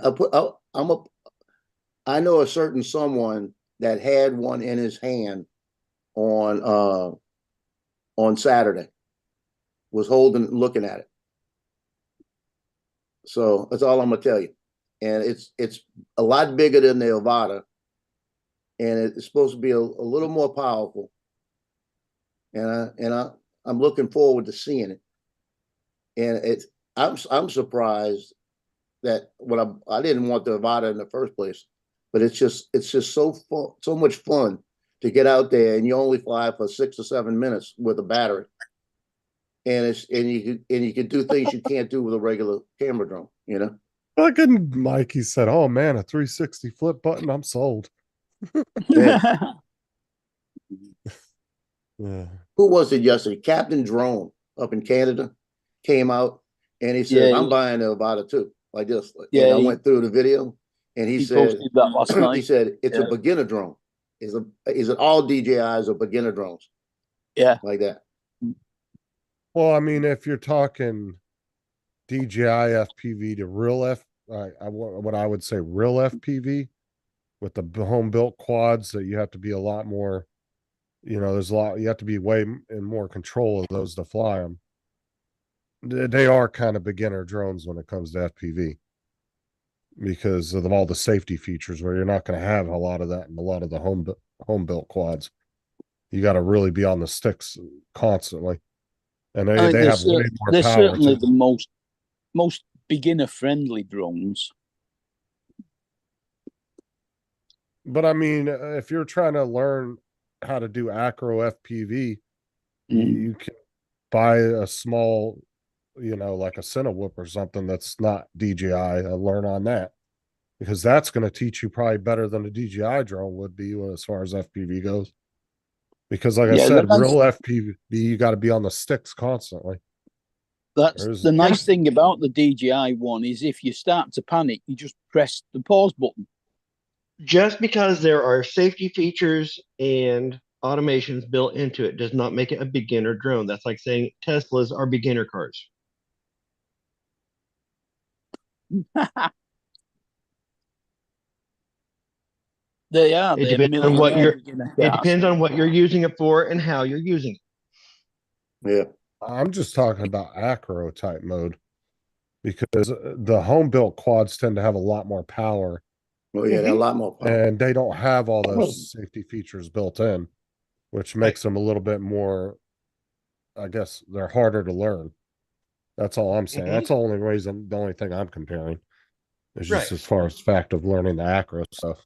I know a certain someone that had one in his hand on Saturday, was looking at it. So that's all I'm gonna tell you, and it's a lot bigger than the Avata. And it's supposed to be a little more powerful, and I'm looking forward to seeing it. And I'm surprised that I didn't want the Avata in the first place, but it's just so fun, so much fun to get out there, and you only fly for 6 or 7 minutes with a battery, and you can do things you can't do with a regular camera drone, you know. Fucking Mikey said, "Oh man, a 360 flip button, I'm sold." Yeah. Yeah. Who was it yesterday? Captain Drone up in Canada came out and he said, "I'm buying the Avata too." Like this. Yeah, and I went through the video and he said posted that last night. He said it's a beginner drone. Is it all DJIs or beginner drones? Yeah, like that. Well, I mean, if you're talking DJI FPV to real what I would say real FPV. With the home built quads, that you have to be a lot more, you have to be way in more control of those to fly them. They are kind of beginner drones when it comes to FPV because of all the safety features where you're not going to have a lot of that in a lot of the home built quads. You got to really be on the sticks constantly. And they have way more power. They're certainly the most beginner friendly drones. But I mean, if you're trying to learn how to do acro FPV, you can buy a small, like a Cinewhoop or something that's not DJI and learn on that, because that's going to teach you probably better than a DJI drone would be as far as FPV goes. Because like I said, real FPV, you got to be on the sticks constantly. That's the nice thing about the DJI one is if you start to panic, you just press the pause button. Just because there are safety features and automations built into it does not make it a beginner drone. That's like saying Teslas are beginner cars. They are. It depends on what it depends on what you're using it for and how you're using it. Yeah. I'm just talking about acro type mode, because the home built quads tend to have a lot more power. Oh yeah, a lot more power. And they don't have all those safety features built in, which makes them a little bit more, I guess they're harder to learn. That's all I'm saying. That's the only reason, the only thing I'm comparing is just as far as fact of learning the acro stuff.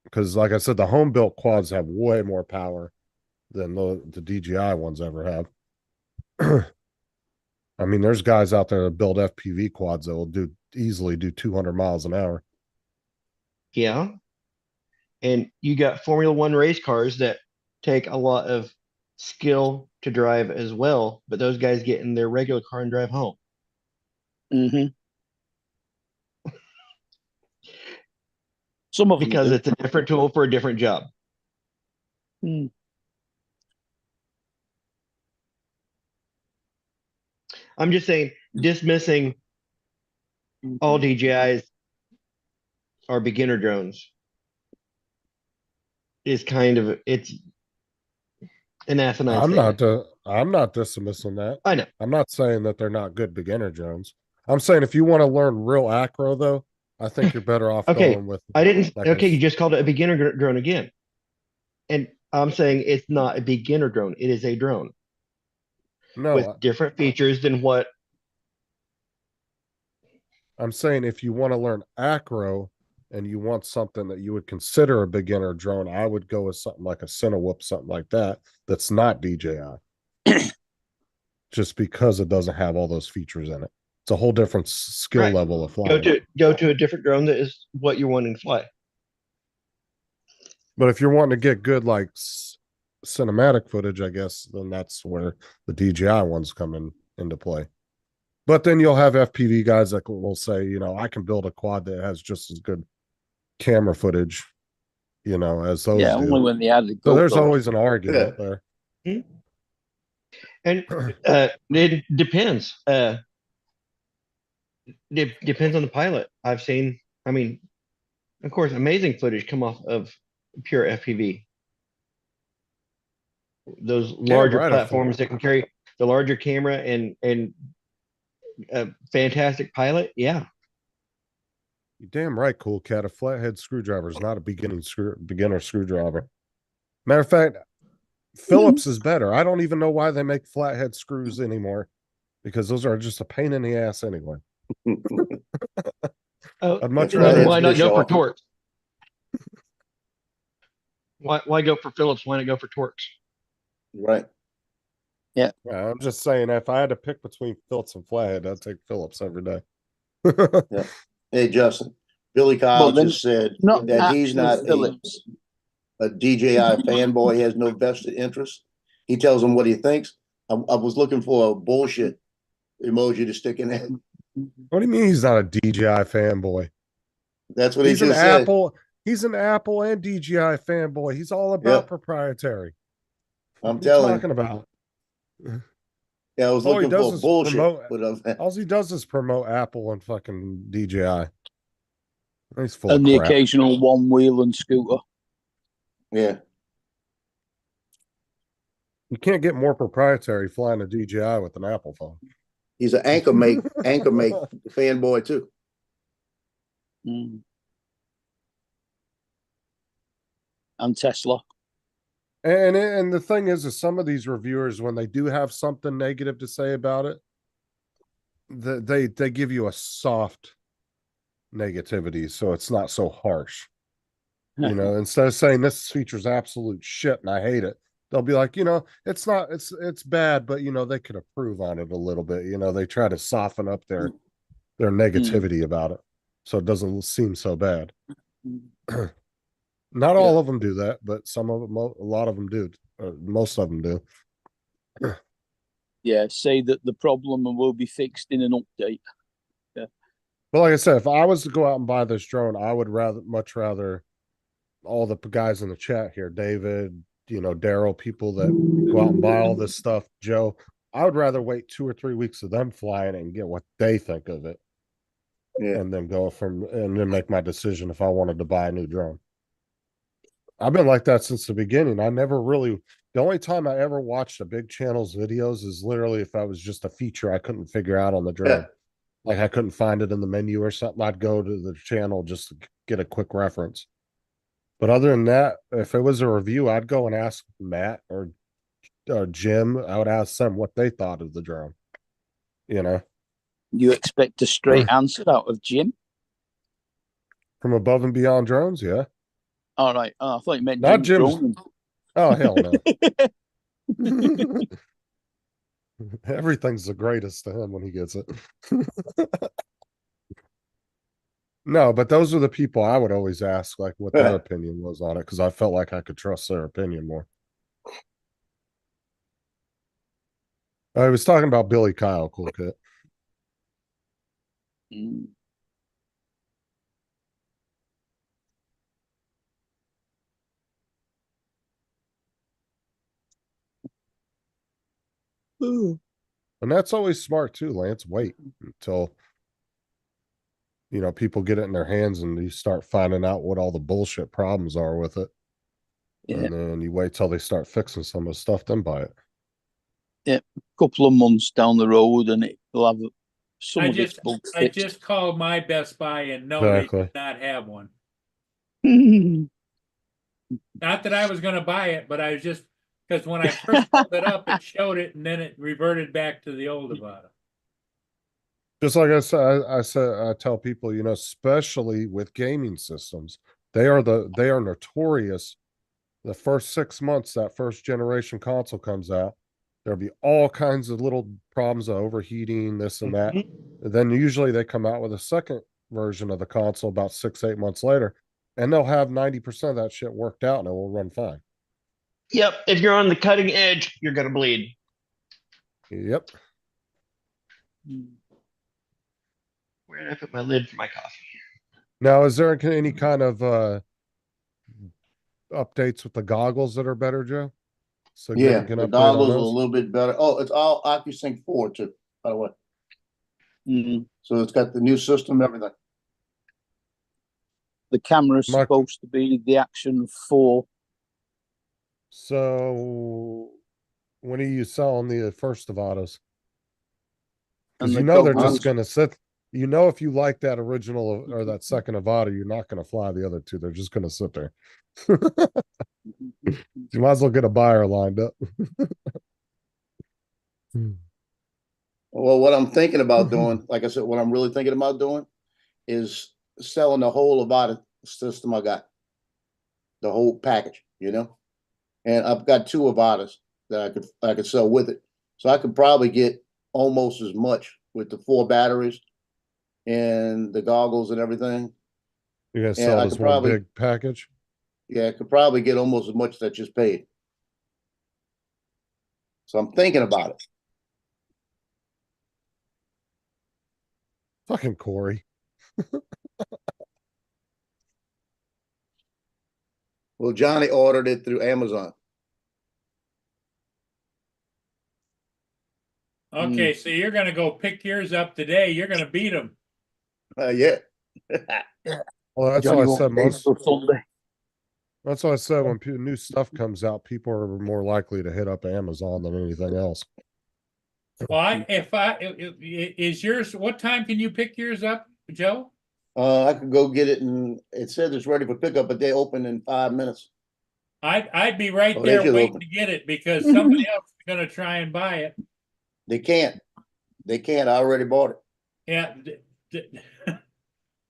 Because like I said, the home built quads have way more power than the DJI ones ever have. I mean, there's guys out there that build FPV quads that will easily do 200 miles an hour. Yeah. And you got Formula One race cars that take a lot of skill to drive as well, but those guys get in their regular car and drive home. Some of them because it's a different tool for a different job. I'm just saying, dismissing all DJIs are beginner drones is kind of, it's an asinine. I'm not dismissing that. I know. I'm not saying that they're not good beginner drones. I'm saying if you want to learn real acro though, I think you're better off going with. You just called it a beginner drone again. And I'm saying it's not a beginner drone. It is a drone. No. With different features than what. I'm saying if you want to learn acro and you want something that you would consider a beginner drone, I would go with something like a Cinewhoop, something like that. That's not DJI. Just because it doesn't have all those features in it. It's a whole different skill level of flying. Go to a different drone that is what you're wanting to fly. But if you're wanting to get good like cinematic footage, I guess then that's where the DJI ones come into play. But then you'll have FPV guys that will say, I can build a quad that has just as good camera footage, as those. Yeah, only when they add the. So there's always an argument there. And it depends. It depends on the pilot. I've seen, of course, amazing footage come off of pure FPV. Those larger platforms that can carry the larger camera and a fantastic pilot. Yeah. You're damn right, Cool Cat. A flathead screwdriver is not a beginner screwdriver. Matter of fact, Phillips is better. I don't even know why they make flathead screws anymore, because those are just a pain in the ass anyway. I'd much rather. Why not go for Torx? Why go for Phillips? Why not go for Torx? Right. Yeah. I'm just saying, if I had to pick between Phillips and flathead, I'd take Phillips every day. Yeah. Hey, Justin. Billy Kyle just said that he's not a DJI fanboy. He has no vested interest. He tells him what he thinks. I was looking for a bullshit emoji to stick in there. What do you mean he's not a DJI fanboy? That's what he just said. He's an Apple and DJI fanboy. He's all about proprietary. I'm telling you. Talking about. Yeah, I was looking for bullshit. All he does is promote Apple and fucking DJI. He's full and of the crap. Occasional one wheel and scooter. Yeah. You can't get more proprietary flying a DJI with an Apple phone. He's an anchor make fanboy too. And Tesla. And the thing is some of these reviewers, when they do have something negative to say about it, they give you a soft negativity, so it's not so harsh. You know, instead of saying this feature's absolute shit and I hate it, they'll be like, you know, it's not, it's bad, but you know, they could improve on it a little bit. You know, they try to soften up their negativity about it, so it doesn't seem so bad. Not all of them do that, but some of them, a lot of them do. Most of them do. Yeah, say that the problem will be fixed in an update. Yeah. But like I said, if I was to go out and buy this drone, I would much rather all the guys in the chat here, David, you know, Daryl, people that go out and buy all this stuff, Joe, I would rather wait 2 or 3 weeks of them flying it and get what they think of it. Yeah. And then and then make my decision if I wanted to buy a new drone. I've been like that since the beginning. I never really, the only time I ever watched a big channel's videos is literally if I was just a feature I couldn't figure out on the drone. Yeah. Like I couldn't find it in the menu or something. I'd go to the channel just to get a quick reference. But other than that, if it was a review, I'd go and ask Matt or Jim. I would ask them what they thought of the drone. You know, You expect a straight answer out of Jim? from Above and Beyond Drones, yeah. All right. Oh, I thought you meant Not Jim's Jim's. drone. Oh hell no! Everything's the greatest to him when he gets it. No, but those are the people I would always ask, like what their opinion was on it, because I felt like I could trust their opinion more. I was talking about Billy Kyle, Cool Kit. And that's always smart too, Lance. Wait until you know people get it in their hands and you start finding out what all the bullshit problems are with it. Yeah. And then you wait till they start fixing some of the stuff, then buy it. Yeah, a couple of months down the road and it'll have some I of just, its bugs I fixed. just called my Best Buy and no, Exactly. they did not have one. Not that I was going to buy it, but I was just, because when I first pulled it up, it showed it and then it reverted back to the old Avata. Just like I said, I tell people, you know, especially with gaming systems, they are notorious. The first 6 months that first generation console comes out, there'll be all kinds of little problems of overheating, this and that. And then usually they come out with a second version of the console about 6-8 months later, and they'll have 90% of that shit worked out and it will run fine. Yep. If you're on the cutting edge, you're gonna bleed. Yep. Where did I put my lid for my coffee? Now, is there any kind of updates with the goggles that are better, Joe? So yeah, get an the update goggles on are a those? little bit better. Oh, it's all OcuSync 4 too, by the way. So it's got the new system, everything. The camera's supposed to be the Action 4. So when are you selling the first Avatas? Because And you the know they're goggles- just going to sit. You know, if you like that original or that second Avata, you're not going to fly the other two. They're just going to sit there. You might as well get a buyer lined up. Well, what I'm thinking about doing, like I said, what I'm really thinking about doing is selling the whole Avata system I got. The whole package, you know? And I've got 2 Avatas that I could sell with it. So I could probably get almost as much with the 4 batteries and the goggles and everything. You guys sell this one big package? Yeah, I could probably get almost as much as I just paid. So I'm thinking about it. Fucking Corey. Well, Johnny ordered it through Amazon. Okay, so you're going to go pick yours up today. You're going to beat them. Yeah. Well, that's Johnny why I won't said pay most. till Sunday. That's why I said when new stuff comes out, people are more likely to hit up Amazon than anything else. Well, is yours, what time can you pick yours up, Joe? I could go get it, and it says it's ready for pickup, but they open in 5 minutes. I'd be right Oh, there they just waiting open. to get it because somebody else is going to try and buy it. They can't. They can't. I already bought it. Yeah.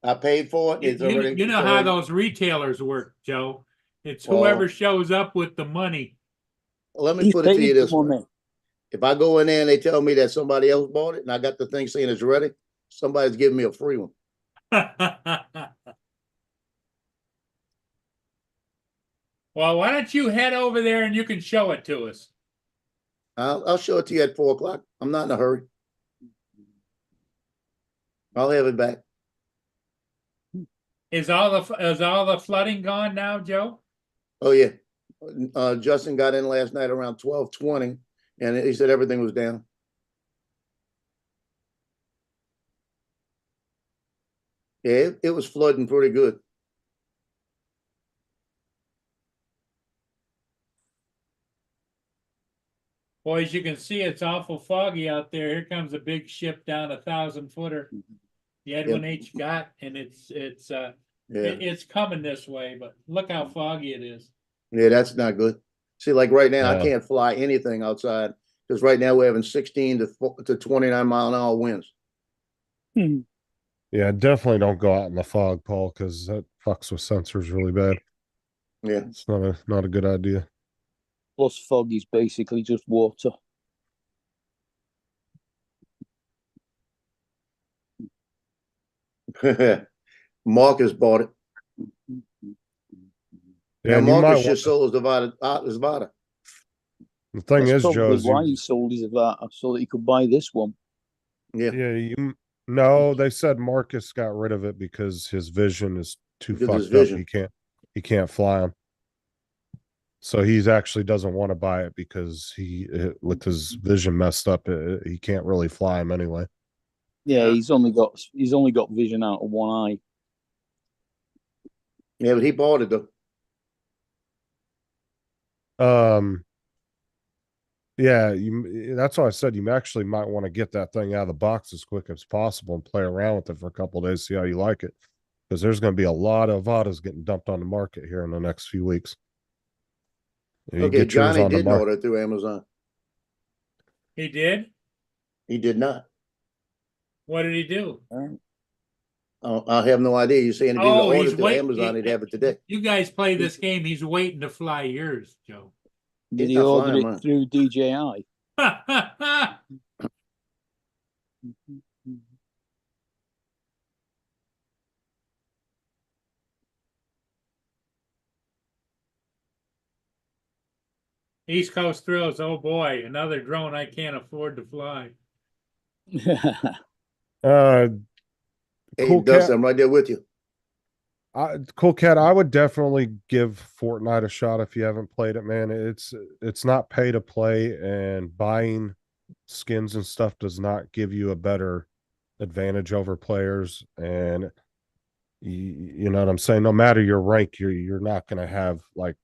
I paid for it. It's already. You know it's how already- those retailers work, Joe. It's Well- whoever shows up with the money. Let me He's put it to paid you the this way. money. If I go in there and they tell me that somebody else bought it and I got the thing saying it's ready, somebody's giving me a free one. Well, why don't you head over there and you can show it to us? I'll show it to you at 4 o'clock. I'm not in a hurry. I'll have it back. Is all the flooding gone now, Joe? Oh yeah. Justin got in last night around 12:20 and he said everything was down. Yeah, it was flooding pretty good. Boy, as you can see, it's awful foggy out there. Here comes a big ship down 1,000-footer. The Edwin H. Scott, and it's coming this way, but look how foggy it is. Yeah, that's not good. See, like right now, Yeah. I can't fly anything outside because right now we're having 16 to 29 mile an hour winds. Yeah, definitely don't go out in the fog, Paul, because that fucks with sensors really bad. Yeah. It's not a good idea. Plus, fog is basically just water. Marcus bought it. Yeah, Now and you might Marcus want, just sold his Vada. the thing That's is, Joe, probably is why you, he sold his Avata, so that he could buy this one. Yeah. yeah, no, they said Marcus got rid of it because his vision is too Because of his fucked up. vision. He can't fly them. So he's actually doesn't want to buy it because with his vision messed up, he can't really fly him anyway. Yeah, he's only got vision out of one eye. Yeah, but he bought it though. Yeah, that's why I said you actually might want to get that thing out of the box as quick as possible and play around with it for a couple of days, see how you like it. Because there's going to be a lot of Avatas getting dumped on the market here in the next few weeks. You Okay, get yours Johnny on the didn't market. order through Amazon. He did? He did not. What did he do? I have no idea. You're saying if he Oh, ordered he's through waiting. Amazon, he'd have it today. You guys play this game. He's waiting to fly yours, Joe. Did He's he not order flying it mine. through DJI? East Coast Thrills. Oh boy, another drone I can't afford to fly. Hey, Cool Dustin, Cat. I'm right there with you. Cool Cat, I would definitely give Fortnite a shot if you haven't played it, man. It's not pay to play, and buying skins and stuff does not give you a better advantage over players. And you know what I'm saying? No matter your rank, you're not going to have like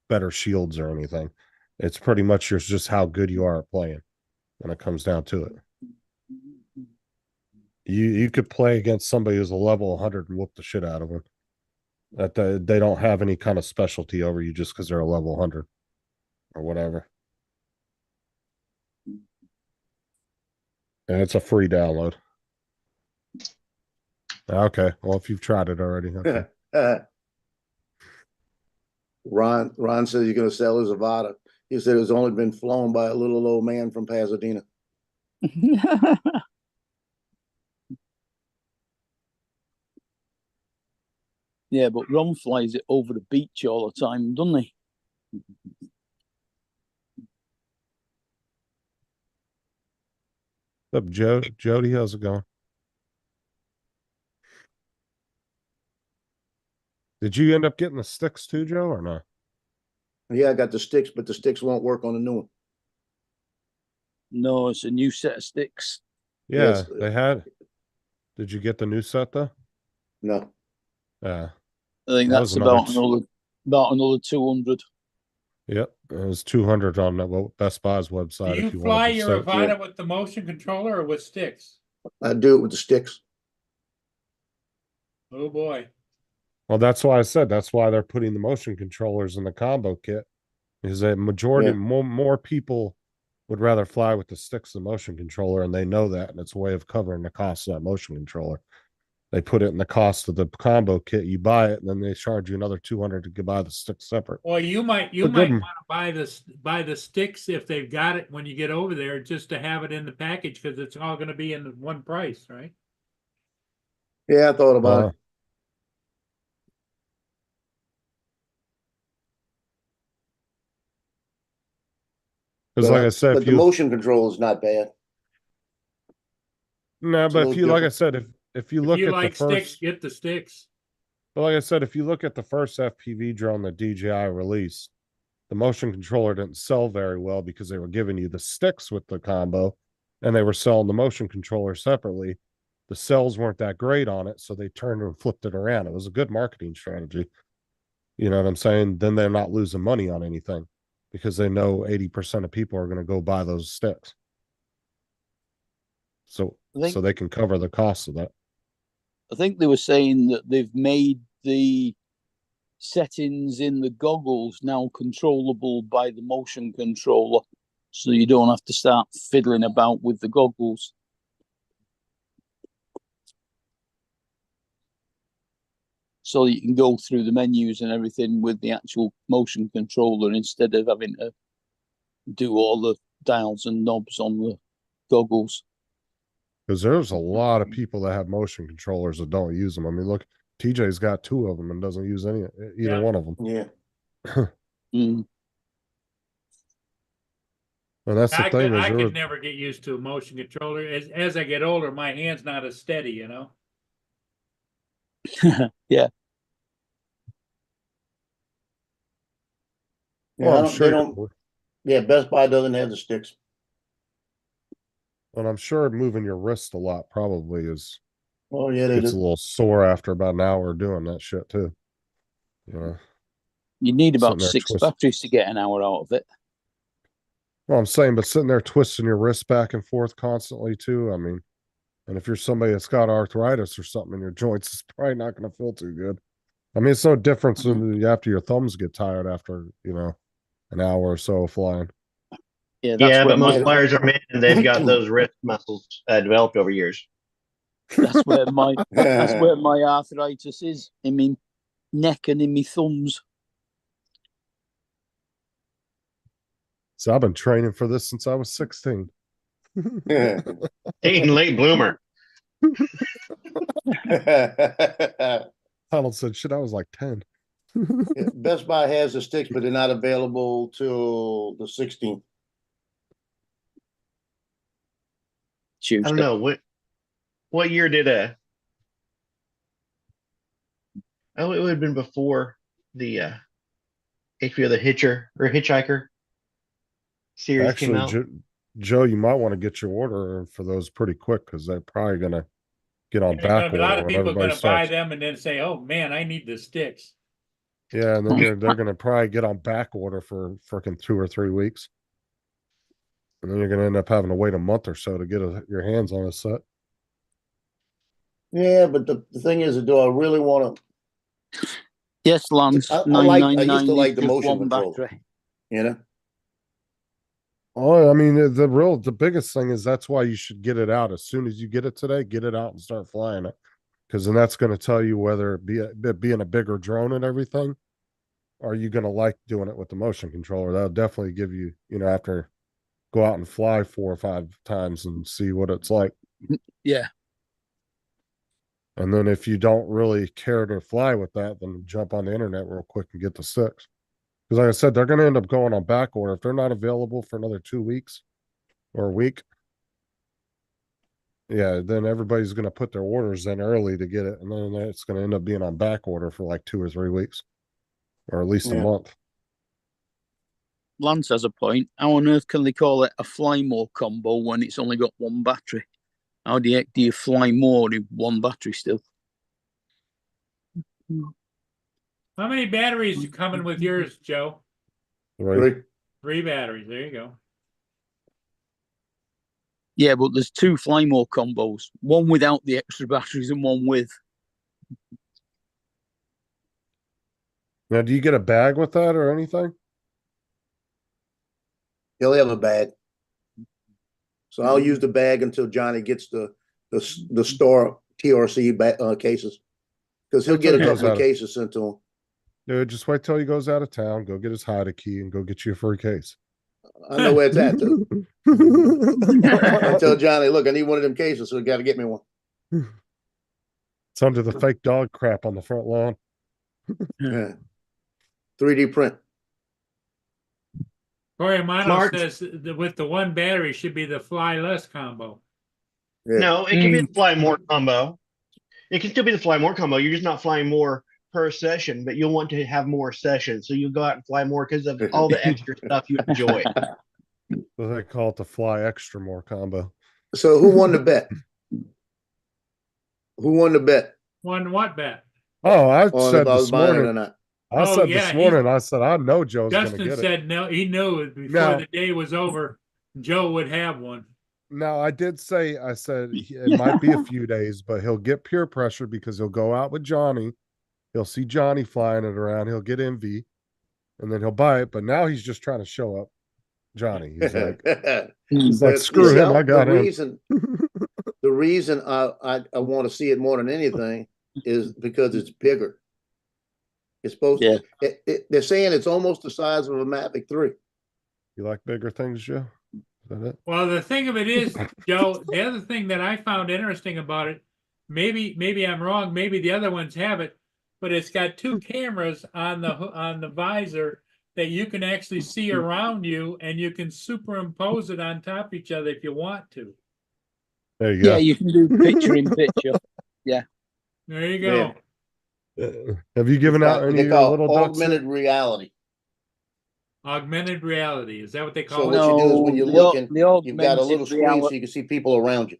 better shields or anything. It's pretty much just how good you are at playing when it comes down to it. You could play against somebody who's a level 100 and whoop the shit out of them. That they don't have any kind of specialty over you just because they're a level 100 or whatever. And it's a free download. Okay, well if you've tried it already, okay. Ron says he's going to sell his Avata. He said it's only been flown by a little old man from Pasadena. Yeah, but Ron flies it over the beach all the time, doesn't he? What's up, Jody? How's it going? Did you end up getting the sticks too, Joe, or not? Yeah, I got the sticks, but the sticks won't work on the new one. No, it's a new set of sticks. Yeah, Yes. they had. Did you get the new set though? No. Yeah. I think That that's was another about another 200. Yep, it was 200 on the Best Buy's website. Do if you you fly wanted to your start- Avata with the motion controller or with sticks? I do it with the sticks. Oh boy. Well, that's why I said that's why they're putting the motion controllers in the combo kit. Is a majority Yeah. more people would rather fly with the sticks than motion controller, and they know that, and it's a way of covering the cost of that motion controller. They put it in the cost of the combo kit. You buy it, and then they charge you another 200 to buy the stick separate. Or you might But good. want to buy the sticks if they've got it when you get over there, just to have it in the package, because it's all going to be in one price, right? Yeah, I thought about it. Because like I said, but the motion control is not bad. No, It's a but little if you, like I different. said, if you look If you at like the first, sticks, get the sticks. but like I said, if you look at the first FPV drone that DJI released, the motion controller didn't sell very well because they were giving you the sticks with the combo, and they were selling the motion controller separately. The sales weren't that great on it, so they turned and flipped it around. It was a good marketing strategy. You know what I'm saying? Then they're not losing money on anything because they know 80% of people are going to go buy those sticks. So they can cover the cost of that. I think they were saying that they've made the settings in the goggles now controllable by the motion controller, so you don't have to start fiddling about with the goggles. So you can go through the menus and everything with the actual motion controller instead of having to do all the dials and knobs on the goggles. Because there's a lot of people that have motion controllers that don't use them. I mean, look, TJ's got 2 of them and doesn't use either one of them. Yeah. Mm. And that's the thing. I could never get used to a motion controller. As I get older, my hand's not as steady, you know. Yeah. Yeah, they don't. Yeah, Best Buy doesn't have the sticks. And I'm sure moving your wrist a lot probably is. Oh yeah, it's a little sore after about an hour doing that shit too. Yeah. You need about 6 batteries to get an hour out of it. Well, I'm saying, but sitting there twisting your wrist back and forth constantly too. I mean, and if you're somebody that's got arthritis or something in your joints, it's probably not going to feel too good. I mean, it's no difference than after your thumbs get tired after, an hour or so of flying. Yeah, but most flyers are men and they've got those wrist muscles developed over years. That's where my arthritis is, in my neck and in my thumbs. So I've been training for this since I was 16. Late bloomer. Donald said, shit, I was like 10. Best Buy has the sticks, but they're not available till the 16th. Tuesday. I don't know what year did it would have been before the HBO the Hitchhiker series came out. Joe, you might want to get your order for those pretty quick because they're probably gonna get on back order. A lot of people are gonna buy them and then say, "Oh man, I need the sticks." Yeah, and then they're gonna probably get on back order for freaking 2 or 3 weeks. And then you're going to end up having to wait a month or so to get your hands on a set. Yeah, but the thing is, do I really want to? Yes, Lance. I used to like the motion control. Battery. You know. Oh, I mean, the biggest thing is that's why you should get it out as soon as you get it today. Get it out and start flying it, because then that's going to tell you whether being a bigger drone and everything, are you going to like doing it with the motion controller? That'll definitely give you, after. Go out and fly 4 or 5 times and see what it's like. Yeah. And then if you don't really care to fly with that, then jump on the internet real quick and get the sticks. Because like I said, they're going to end up going on back order. If they're not available for another 2 weeks or a week, yeah, then everybody's going to put their orders in early to get it. And then it's going to end up being on back order for like 2 or 3 weeks, or at least a month. Lance has a point. How on earth can they call it a fly more combo when it's only got 1 battery? How the heck do you fly more with 1 battery still? How many batteries are coming with yours, Joe? 3. 3 batteries. There you go. Yeah, but there's 2 fly more combos. 1 without the extra batteries and 1 with. Now, do you get a bag with that or anything? He'll have a bag. So I'll use the bag until Johnny gets the store TRC cases. Cause he'll get a Goes couple of out of- cases sent to him. Dude, just wait till he goes out of town. Go get his HIDA key and go get you a free case. I know where it's at too. I tell Johnny, look, I need one of them cases, so you gotta get me one. It's under the fake dog crap on the front lawn. Yeah. 3D print. Corey Mano Mark. says that with the one battery should be the fly less combo. Yeah. No, it can be the fly more combo. It can still be the fly more combo. You're just not flying more per session, but you'll want to have more sessions. So you'll go out and fly more because of all the extra stuff you enjoy. So they call it the fly extra more combo. So who won the bet? Who won the bet? One what bet? Oh, I On said if I was this buying it or morning. not. I Oh, said yeah, this morning. I said I know Joe's going to Justin get it. said no, he knew it before No. the day was over. Joe would have one. No, I did say, I said it might be a few days, but he'll get peer pressure because he'll go out with Johnny. He'll see Johnny flying it around. He'll get envy and then he'll buy it. But now he's just trying to show up Johnny. He's like, But, screw him. I got him. The reason I want to see it more than anything is because it's bigger. It's supposed Yeah. to, they're saying it's almost the size of a Mavic 3. You like bigger things, Joe? Is that it? Well, the thing of it is, Joe, the other thing that I found interesting about it, maybe I'm wrong, maybe the other ones have it, but it's got two cameras on the visor that you can actually see around you, and you can superimpose it on top of each other if you want to. There you go. Yeah, you can do picture in picture. There you go. Have you given out any They of your call little ducks? augmented reality. Augmented reality. Is that what they So call what it? you do is when you're the looking, aug- the you've got a little augmented screen so reality- you can see people around you.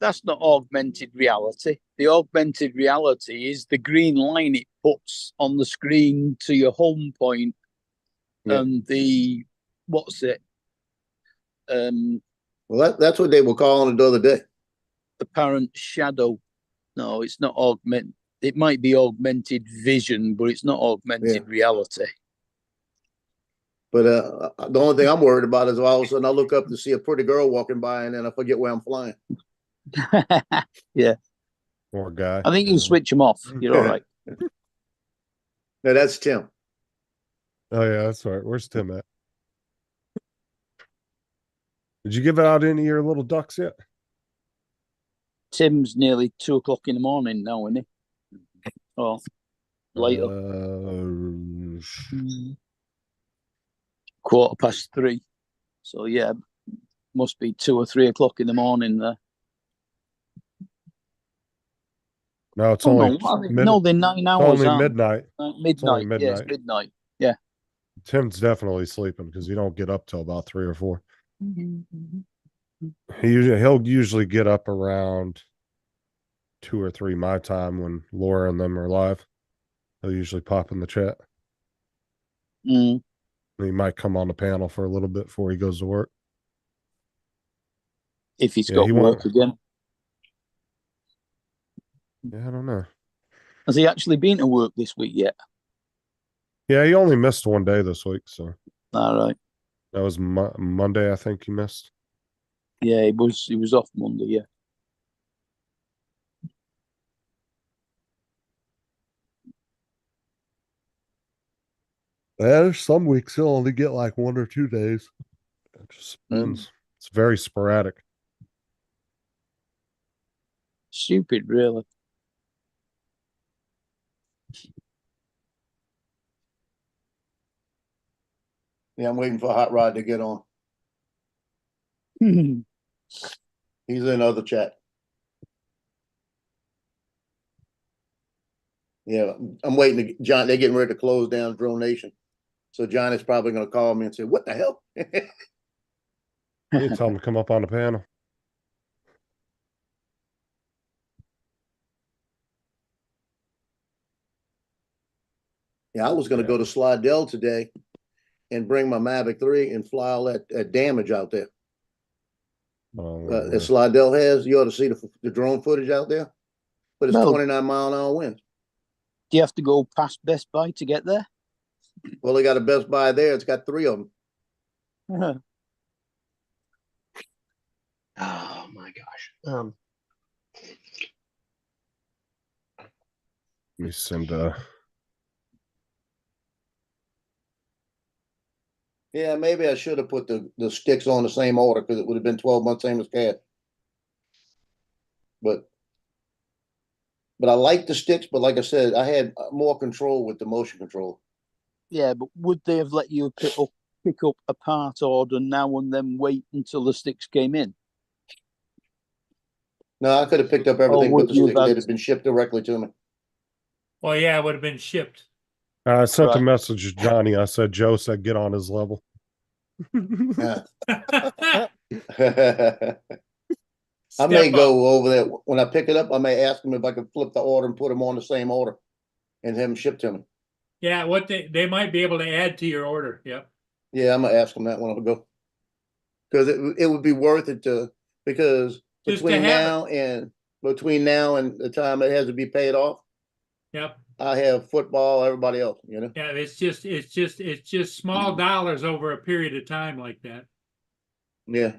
That's not augmented reality. The augmented reality is the green line it puts on the screen to your home point, Yeah. and the what's it? Well, that's what they were calling it the other day. Apparent shadow. No, it's not augment. It might be augmented vision, but it's not augmented reality. But the only thing I'm worried about is all of a sudden I look up to see a pretty girl walking by and then I forget where I'm flying. Yeah, Poor guy. I think you switch them off. You're all right. No, that's Tim. Oh yeah, that's right. Where's Tim at? Did you give out any of your little ducks yet? Tim's nearly 2:00 in the morning now, isn't he? Oh, later. 3:15. So yeah, must be 2 or 3 o'clock in the morning there. No, it's Oh, only no, they're 9 hours. only aren't they? midnight. Midnight. Yeah, it's midnight. midnight. Yeah. Tim's definitely sleeping because you don't get up till about 3 or 4. He'll usually get up around 2 or 3 my time when Laura and them are live. He'll usually pop in the chat. Mm. He might come on the panel for a little bit before he goes to work. If he's Yeah, got he work won't- again. Yeah, I don't know. Has he actually been to work this week yet? Yeah, he only missed 1 day this week, so All right. that was Monday. I think he missed. Yeah, he was off Monday. Yeah. There's some weeks he'll only get like 1 or 2 days. It just depends. It's very sporadic. Stupid, really. Yeah, I'm waiting for Hot Rod to get on. He's in other chat. Yeah, I'm waiting to John. They're getting ready to close down Drone Nation. So John is probably going to call me and say, "What the hell?" You tell him to come up on the panel. Yeah, I was going to go to Slidell today and bring my Mavic 3 and fly all that damage out there. That Slidell has, you ought to see the drone footage out there. But it's No. 29-mile-an-hour winds. Do you have to go past Best Buy to get there? Well, they got a Best Buy there. It's got 3 of them. Oh my gosh. Let me send Yeah, maybe I should have put the sticks on the same order because it would have been 12 months, same as CAD. But I like the sticks, but like I said, I had more control with the motion control. Yeah, but would they have let you pick up a part order now and then wait until the sticks came in? No, I could have picked up everything would but the you sticks. have- They'd have been shipped directly to me. Well, yeah, it would have been shipped. I sent a Right. message to Johnny. I said, Joe said, get on his level. Yeah. Step I may up. go over there when I pick it up. I may ask him if I could flip the order and put them on the same order and have them shipped to me. Yeah, what they might be able to add to your order. Yep. Yeah, I'm gonna ask him that when I go, because it would be worth it because Just to between have now and the time it has to be paid off, Yep. I have football, everybody else, Yeah, it's just small dollars over a period of time like that. Yeah.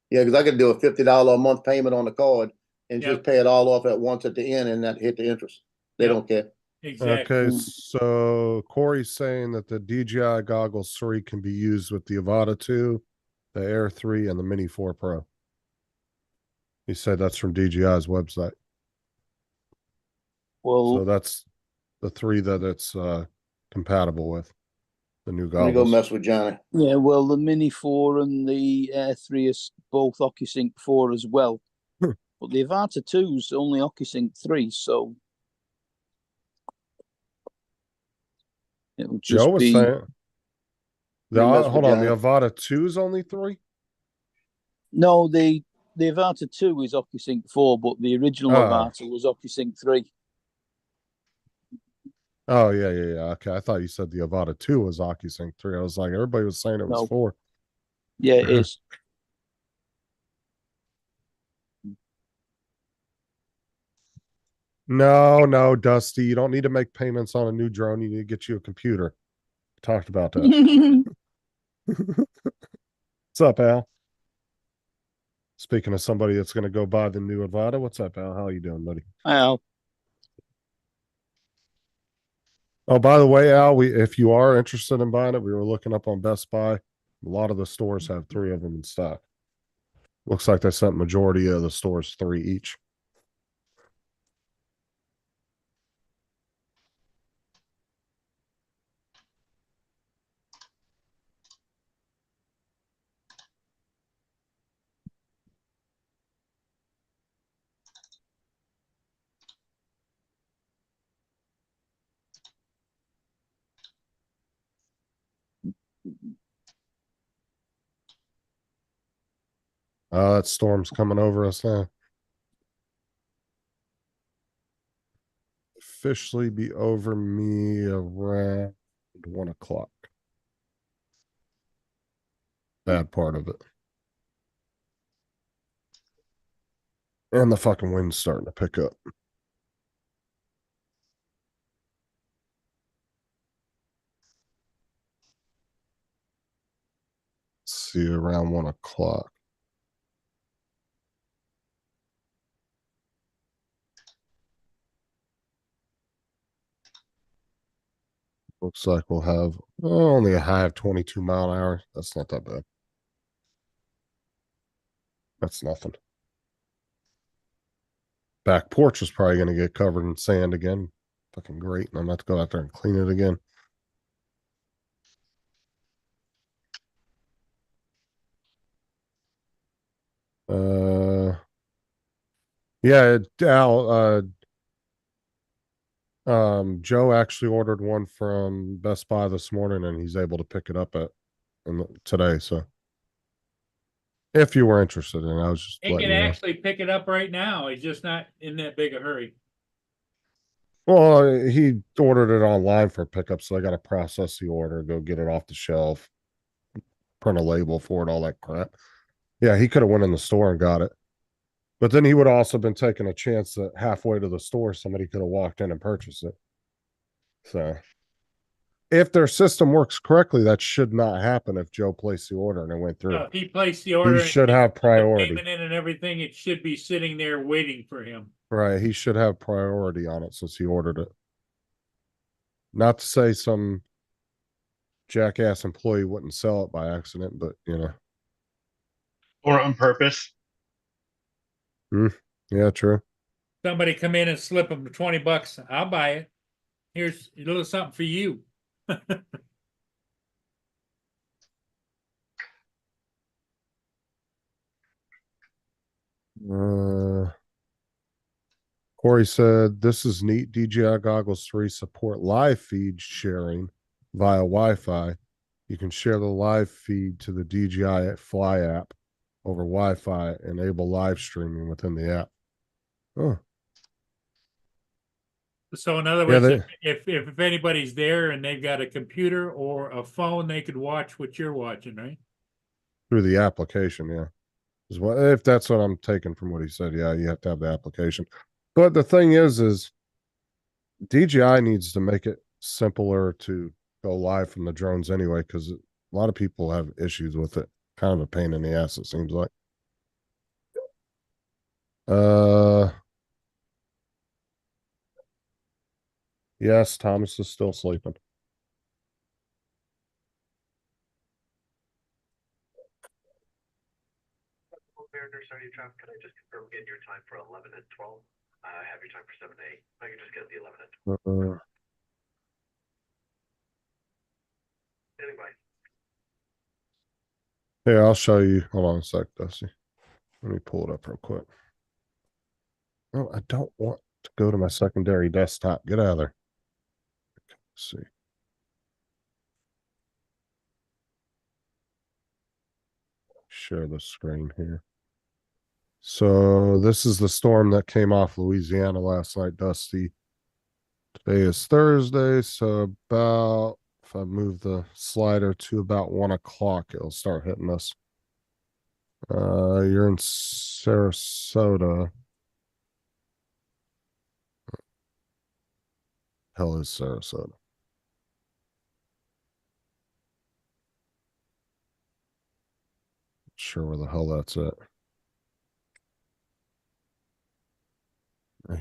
Yeah, because I could do a $50 a month payment on the card and Yep. just pay it all off at once at the end and not hit the interest. They Yep. don't care. Exactly. Okay, so Corey's saying that the DJI Goggles 3 can be used with the Avata 2, the Air 3, and the Mini 4 Pro. He said that's from DJI's website. Well, So that's the 3 that it's compatible with, the new Let me go goggles. mess with Johnny. yeah, well, the Mini 4 and the Air 3 are both OcuSync 4 as well. But the Avata 2 is only OcuSync 3, so it would just Joe was be... saying, mess with hold on, the Johnny. Avata 2 is only 3? No, the Avata 2 is OcuSync 4, but the original Avata was OcuSync 3. Oh, yeah. Okay, I thought you said the Avata 2 was OcuSync 3. I was like, everybody was saying it was No. 4. Yeah, it is. No, Dusty, you don't need to make payments on a new drone. You need to get you a computer. Talked about that. What's up, Al? Speaking of somebody that's going to go buy the new Avata, what's up, Al? How you doing, buddy? Hi, Al. Oh, by the way, Al, if you are interested in buying it, we were looking up on Best Buy. A lot of the stores have 3 of them in stock. Looks like they sent majority of the stores 3 each. That storm's coming over us now. Officially be over me around 1 o'clock. Bad part of it. And the fucking wind's starting to pick up. Let's see, around 1 o'clock. Looks like we'll have only a high of 22 mile an hour. That's not that bad. That's nothing. Back porch is probably going to get covered in sand again. Fucking great. And I'm about to go out there and clean it again. Yeah, Al, Joe actually ordered one from Best Buy this morning and he's able to pick it up today. So if you were interested in it, I was just He letting can you know. actually pick it up right now. He's just not in that big a hurry. Well, he ordered it online for pickup, so I got to process the order, go get it off the shelf, print a label for it, all that crap. Yeah, he could have went in the store and got it. But then he would have also been taking a chance that halfway to the store, somebody could have walked in and purchased it. So if their system works correctly, that should not happen if Joe placed the order and it went through. So if he placed the order, He should have the priority. payment in and everything, it should be sitting there waiting for him. Right, he should have priority on it since he ordered it. Not to say some jackass employee wouldn't sell it by accident, but you know. Or on purpose. Yeah, true. Somebody come in and slip them $20, I'll buy it. Here's a little something for you. Corey said, "This is neat. DJI Goggles 3 support live feed sharing via Wi-Fi. You can share the live feed to the DJI Fly app over Wi-Fi, enable live streaming within the app." Oh, So in other Yeah, words, if anybody's there and they've got a computer or a phone, they could watch what you're watching, right? through the application, yeah. Is what if that's what I'm taking from what he said? Yeah, you have to have the application. But the thing is DJI needs to make it simpler to go live from the drones anyway, because a lot of people have issues with it. Kind of a pain in the ass, it seems like. Yes, Thomas is still sleeping. Sorry, Trav, can I just confirm again your time for 11 and 12? I have your time for 7 to 8. I can just get the 11 and 12. Anyway. Here, I'll show you. Hold on a sec, Dusty. Let me pull it up real quick. Oh, I don't want to go to my secondary desktop. Get out of there. Let's see. Share the screen here. So this is the storm that came off Louisiana last night, Dusty. Today is Thursday, so about, if I move the slider to about 1 o'clock, it'll start hitting us. You're in Sarasota. Hell is Sarasota? Not sure where the hell that's at.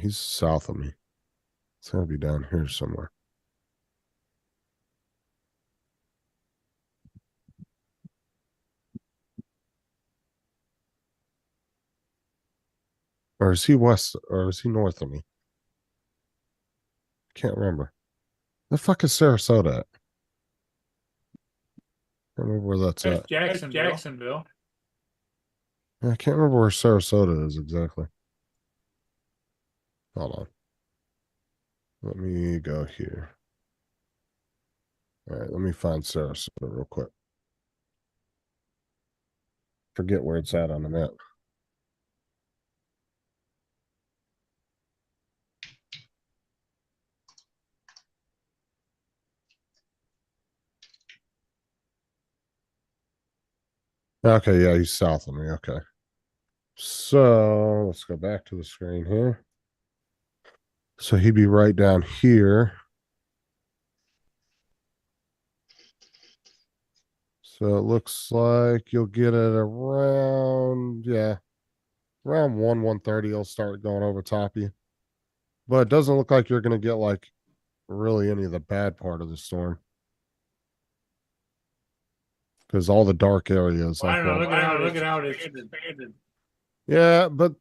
He's south of me. It's gonna be down here somewhere. Or is he west, or is he north of me? Can't remember. The fuck is Sarasota at? Can't remember where that's at. Jacksonville. I can't remember where Sarasota is exactly. Hold on. Let me go here. All right, let me find Sarasota real quick. Forget where it's at on the map. Okay, yeah, he's south of me. Okay. So let's go back to the screen here. So he'd be right down here. So it looks like you'll get it around, yeah, around 1:30. He'll start going over top of you. But it doesn't look like you're going to get like really any of the bad part of the storm. Because all the dark areas. I Like don't know, look at how it's expanded. Yeah, but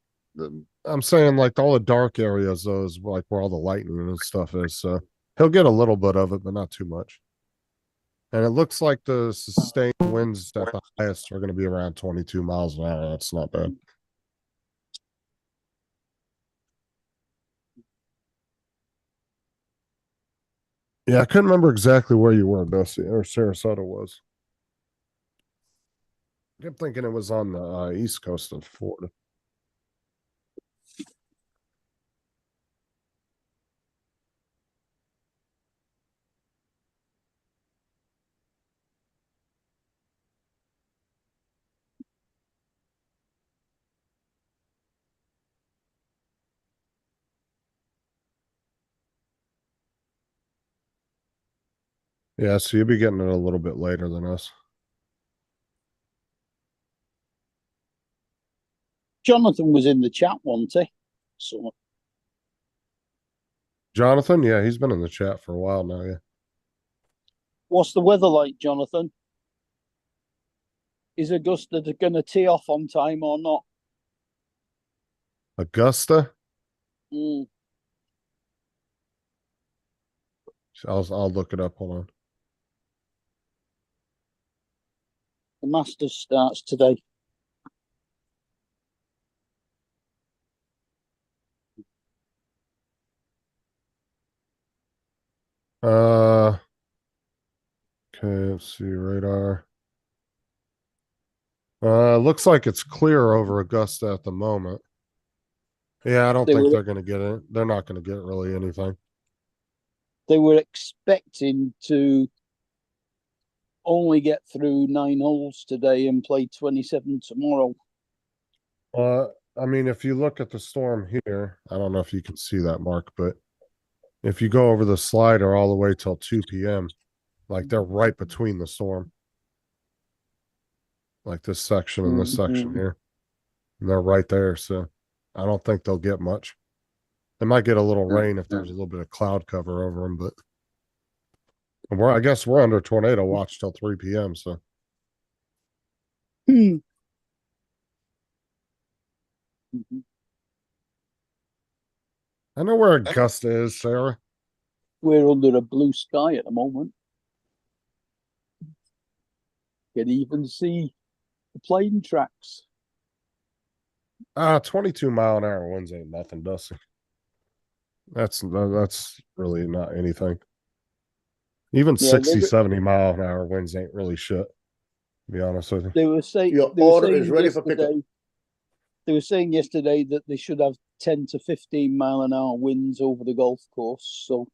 I'm saying like all the dark areas, though, is like where all the lightning and stuff is. So he'll get a little bit of it, but not too much. And it looks like the sustained winds at the highest are going to be around 22 miles an hour. That's not bad. Yeah, I couldn't remember exactly where you were, Dusty, or Sarasota was. I kept thinking it was on the east coast of Florida. Yeah, so you'll be getting it a little bit later than us. Jonathan was in the chat, wasn't he? So Jonathan, yeah, he's been in the chat for a while now. Yeah. What's the weather like, Jonathan? Is Augusta going to tee off on time or not? Augusta. Mm. I'll look it up. Hold The Masters starts today. on. Okay, let's see, radar. Looks like it's clear over Augusta at the moment. Yeah, I don't think they're going to get it. They're not going to get really anything. They were expecting to only get through 9 holes today and play 27 tomorrow. I mean, if you look at the storm here, I don't know if you can see that, Mark, but if you go over the slider all the way till 2 p.m., like they're right between the storm. Like this section and this section here. And they're right there, so I don't think they'll get much. They might get a little rain if there's a little bit of cloud cover over them, but I guess we're under tornado watch till 3 p.m., so. I know where Augusta is, Sarah. We're under a blue sky at the moment. Can even see the plane tracks. 22-mile-an-hour winds ain't nothing, Dusty. That's really not anything. Even 60-70-mile-an-hour winds ain't really shit, to be honest with you. They were saying your order is ready for pickup. They were saying yesterday that they should have 10 to 15-mile-an-hour winds over the golf course, so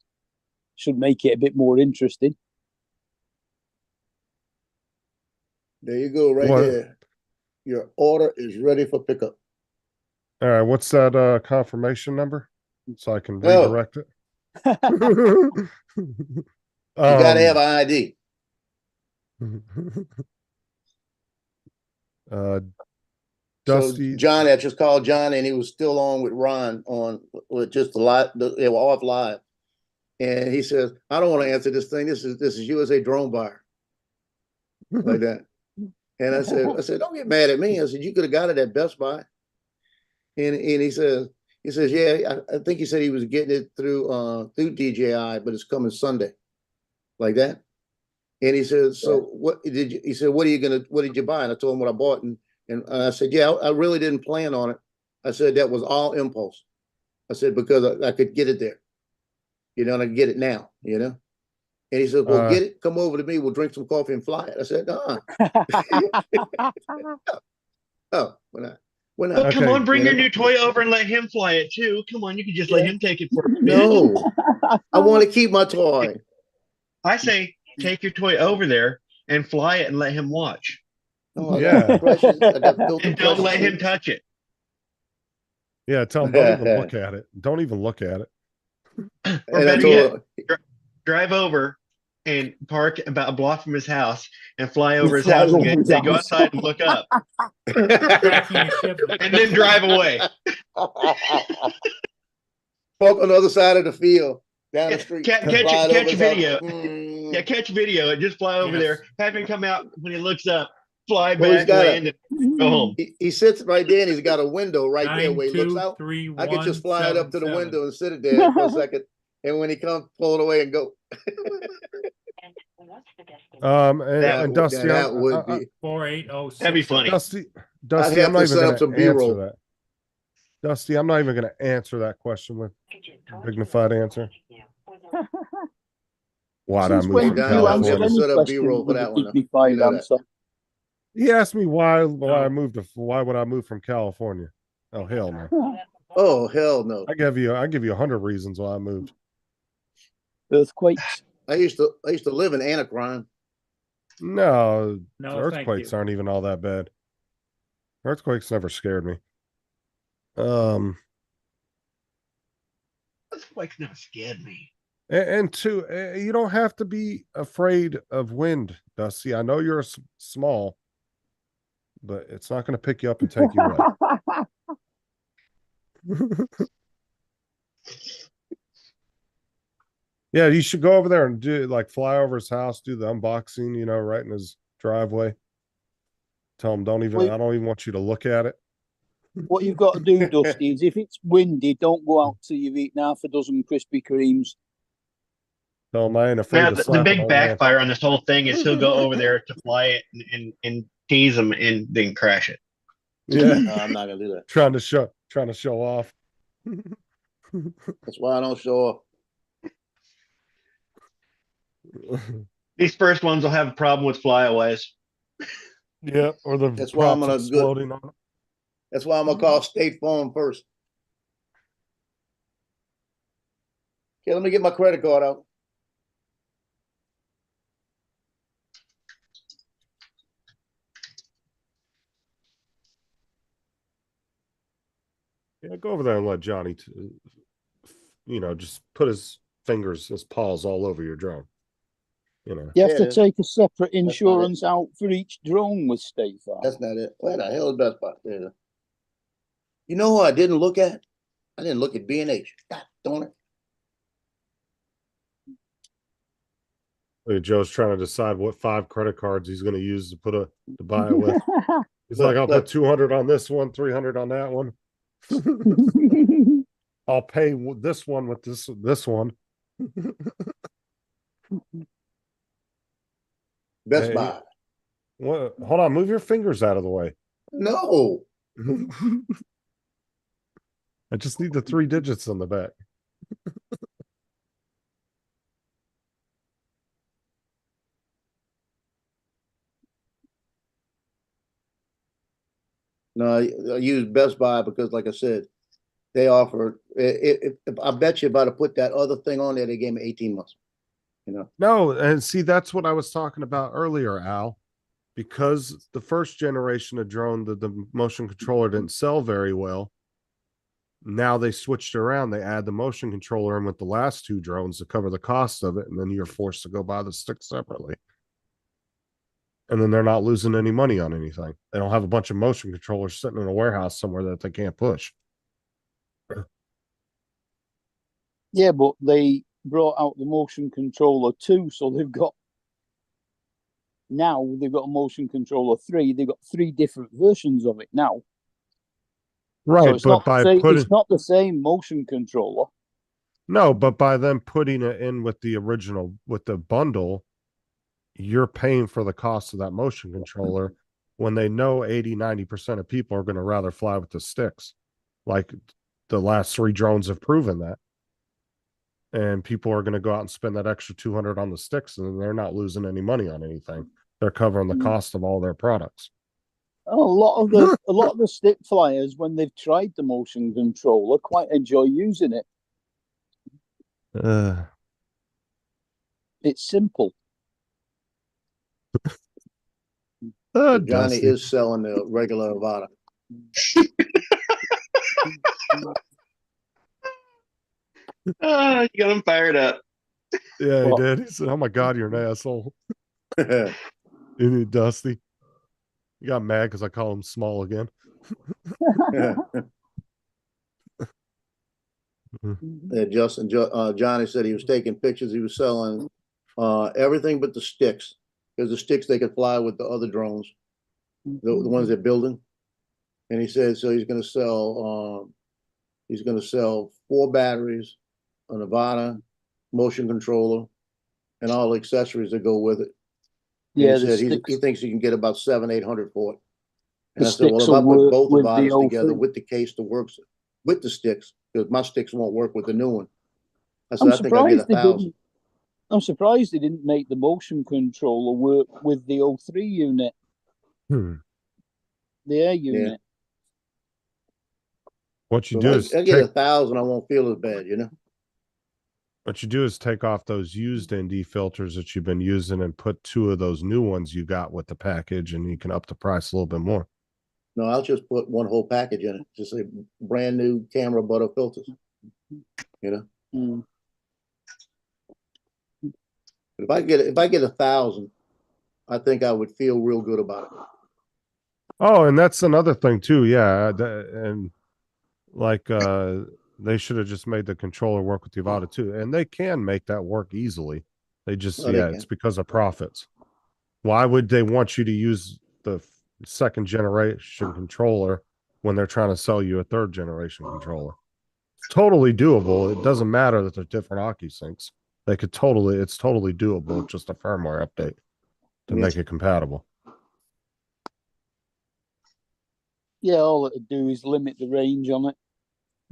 should make it a bit more interesting. There you go, right there. Your order is ready for pickup. All right, what's that confirmation number? So I can redirect it. You gotta have an ID. Dusty. So John, I just called John, and he was still on with Ron with just they were off live, and he says, "I don't want to answer this thing. This is USA Drone Buyer," like that. And I said, "Don't get mad at me." I said, "You could have got it at Best Buy." And he says, "Yeah, I think he said he was getting it through DJI, but it's coming Sunday," like that. And he says, "So what did you?" He said, "What did you buy?" And I told him what I bought, and I said, "Yeah, I really didn't plan on it." I said that was all impulse. I said because I could get it there, and I can get it now, And he said, "Well, get it. Come over to me. We'll drink some coffee and fly it." I said, "No." Oh, we're not. Well, come on, bring your new toy over and let him fly it too. Come on, you can just let him take it for a minute. No, I want to keep my toy. I say take your toy over there and fly it and let him watch. Oh, yeah. And don't let him touch it. Yeah, tell him don't even look at it. Don't even look at it. Or better yet, drive over and park about a block from his house and fly over his house and say, go outside and look up. And then drive away. Park on the other side of the field, down the street. Catch video. Yeah, catch video and just fly over there. Have him come out when he looks up, fly back, land, and go home. He sits right there and he's got a window right there where he 9, 2, looks out. 3, I could just fly it up to the 7. window and sit it there for a second. And when he comes, pull it away and go. And Dusty, that would be 4806. That'd be funny. Dusty, I'd I'm have not to even set going up some to answer B-roll. that. Dusty, I'm not even going to answer that question with a dignified answer. Why'd I move from California? B-roll for that one. Dignified answer. He asked me why I moved to why would I move from California? Oh hell no. Oh hell no. I give you 100 reasons why I moved. Earthquakes. I used to live in Anacron. No, No, earthquakes aren't even all that bad. Earthquakes never scared me. Earthquakes never scared me. And two, you don't have to be afraid of wind, Dusty. I know you're small, but it's not going to pick you up and take you away. Yeah, you should go over there and do like fly over his house, do the unboxing, you know, right in his driveway. Tell him I don't even want you to look at it. What you've got to do, Dusty, is if it's windy, don't go out till you've eaten half a dozen Krispy Kremes. Tell him I ain't afraid Now, to the slap an big old man. backfire on this whole thing is he'll go over there to fly it and tease him and then crash it. Yeah, No, I'm not gonna do that. trying to show off. That's why I don't show up. These first ones will have a problem with flyaways. Yeah, or the That's why I'm props gonna exploding on it. That's why I'm gonna call State Farm first. Okay, let me get my credit card out. Yeah, go over there and let Johnny, just put his paws all over your drone. You know, You have to Yeah, take a separate not it. insurance out for each drone with State Farm. That's not it. Where the hell is Best Buy? There. You know who I didn't look at? I didn't look at B&H. God darn it. Joe's trying to decide what 5 credit cards he's going to use to buy it with. He's like, I'll put 200 on this one, 300 on that one. I'll pay this one with this one. Best Hey. Buy. What? Hold on, move your fingers out of the way. No. I just need the 3 digits on the back. No, I use Best Buy because, like I said, they offer. If I bet you if I'd have put that other thing on there, they gave me 18 months. You know. No, and see, that's what I was talking about earlier, Al. Because the first generation of drone, the motion controller didn't sell very well. Now they switched around. They add the motion controller in with the last 2 drones to cover the cost of it, and then you're forced to go buy the stick separately. And then they're not losing any money on anything. They don't have a bunch of motion controllers sitting in a warehouse somewhere that they can't push. Yeah, but they brought out the motion controller 2, so they've got a motion controller 3. They've got 3 different versions of it now. Right, So it's but it's not the same motion controller. No, but by them putting it in with the original, with the bundle, you're paying for the cost of that motion controller when they know 80-90% of people are going to rather fly with the sticks. Like the last 3 drones have proven that. And people are going to go out and spend that extra 200 on the sticks, and they're not losing any money on anything. They're covering the cost of all their products. A lot of the stick flyers, when they've tried the motion controller, quite enjoy using it. It's simple. Johnny Dusty. is selling the regular Avata. You got him fired up. Yeah, he did. He said, "Oh my God, you're an asshole." Isn't it, Dusty? He got mad because I call him small again. Johnny said he was taking pictures. He was selling everything but the sticks, because the sticks they could fly with the other drones, the ones they're building. And he said so he's going to sell 4 batteries, a Avata, motion controller, and all the accessories that go with it. And Yeah, he said he thinks he can get about $700-800 for it. And The I said, well, if sticks I will put both work with the Avatas together O3. with the case that works with the sticks, because my sticks won't work with the new one. I said, I think I'll get 1,000. I'm surprised they didn't make the motion controller work with the O3 unit, the air unit. What you So do if is I get 1,000, I won't feel as bad, you know. what you do is take off those used ND filters that you've been using and put 2 of those new ones you got with the package, and you can up the price a little bit more. No, I'll just put one whole package in it. Just a brand new camera butter filters. You know. If I get 1,000, I think I would feel real good about it. Oh, and that's another thing too. Yeah, and like They should have just made the controller work with the Avata 2, and they can make that work easily. They just, Oh, they yeah, can. it's because of profits. Why would they want you to use the second generation controller when they're trying to sell you a third generation controller? It's totally doable. It doesn't matter that they're different OcuSyncs. It's totally doable. Just a firmware update to make it compatible. Yeah, all it would do is limit the range on it.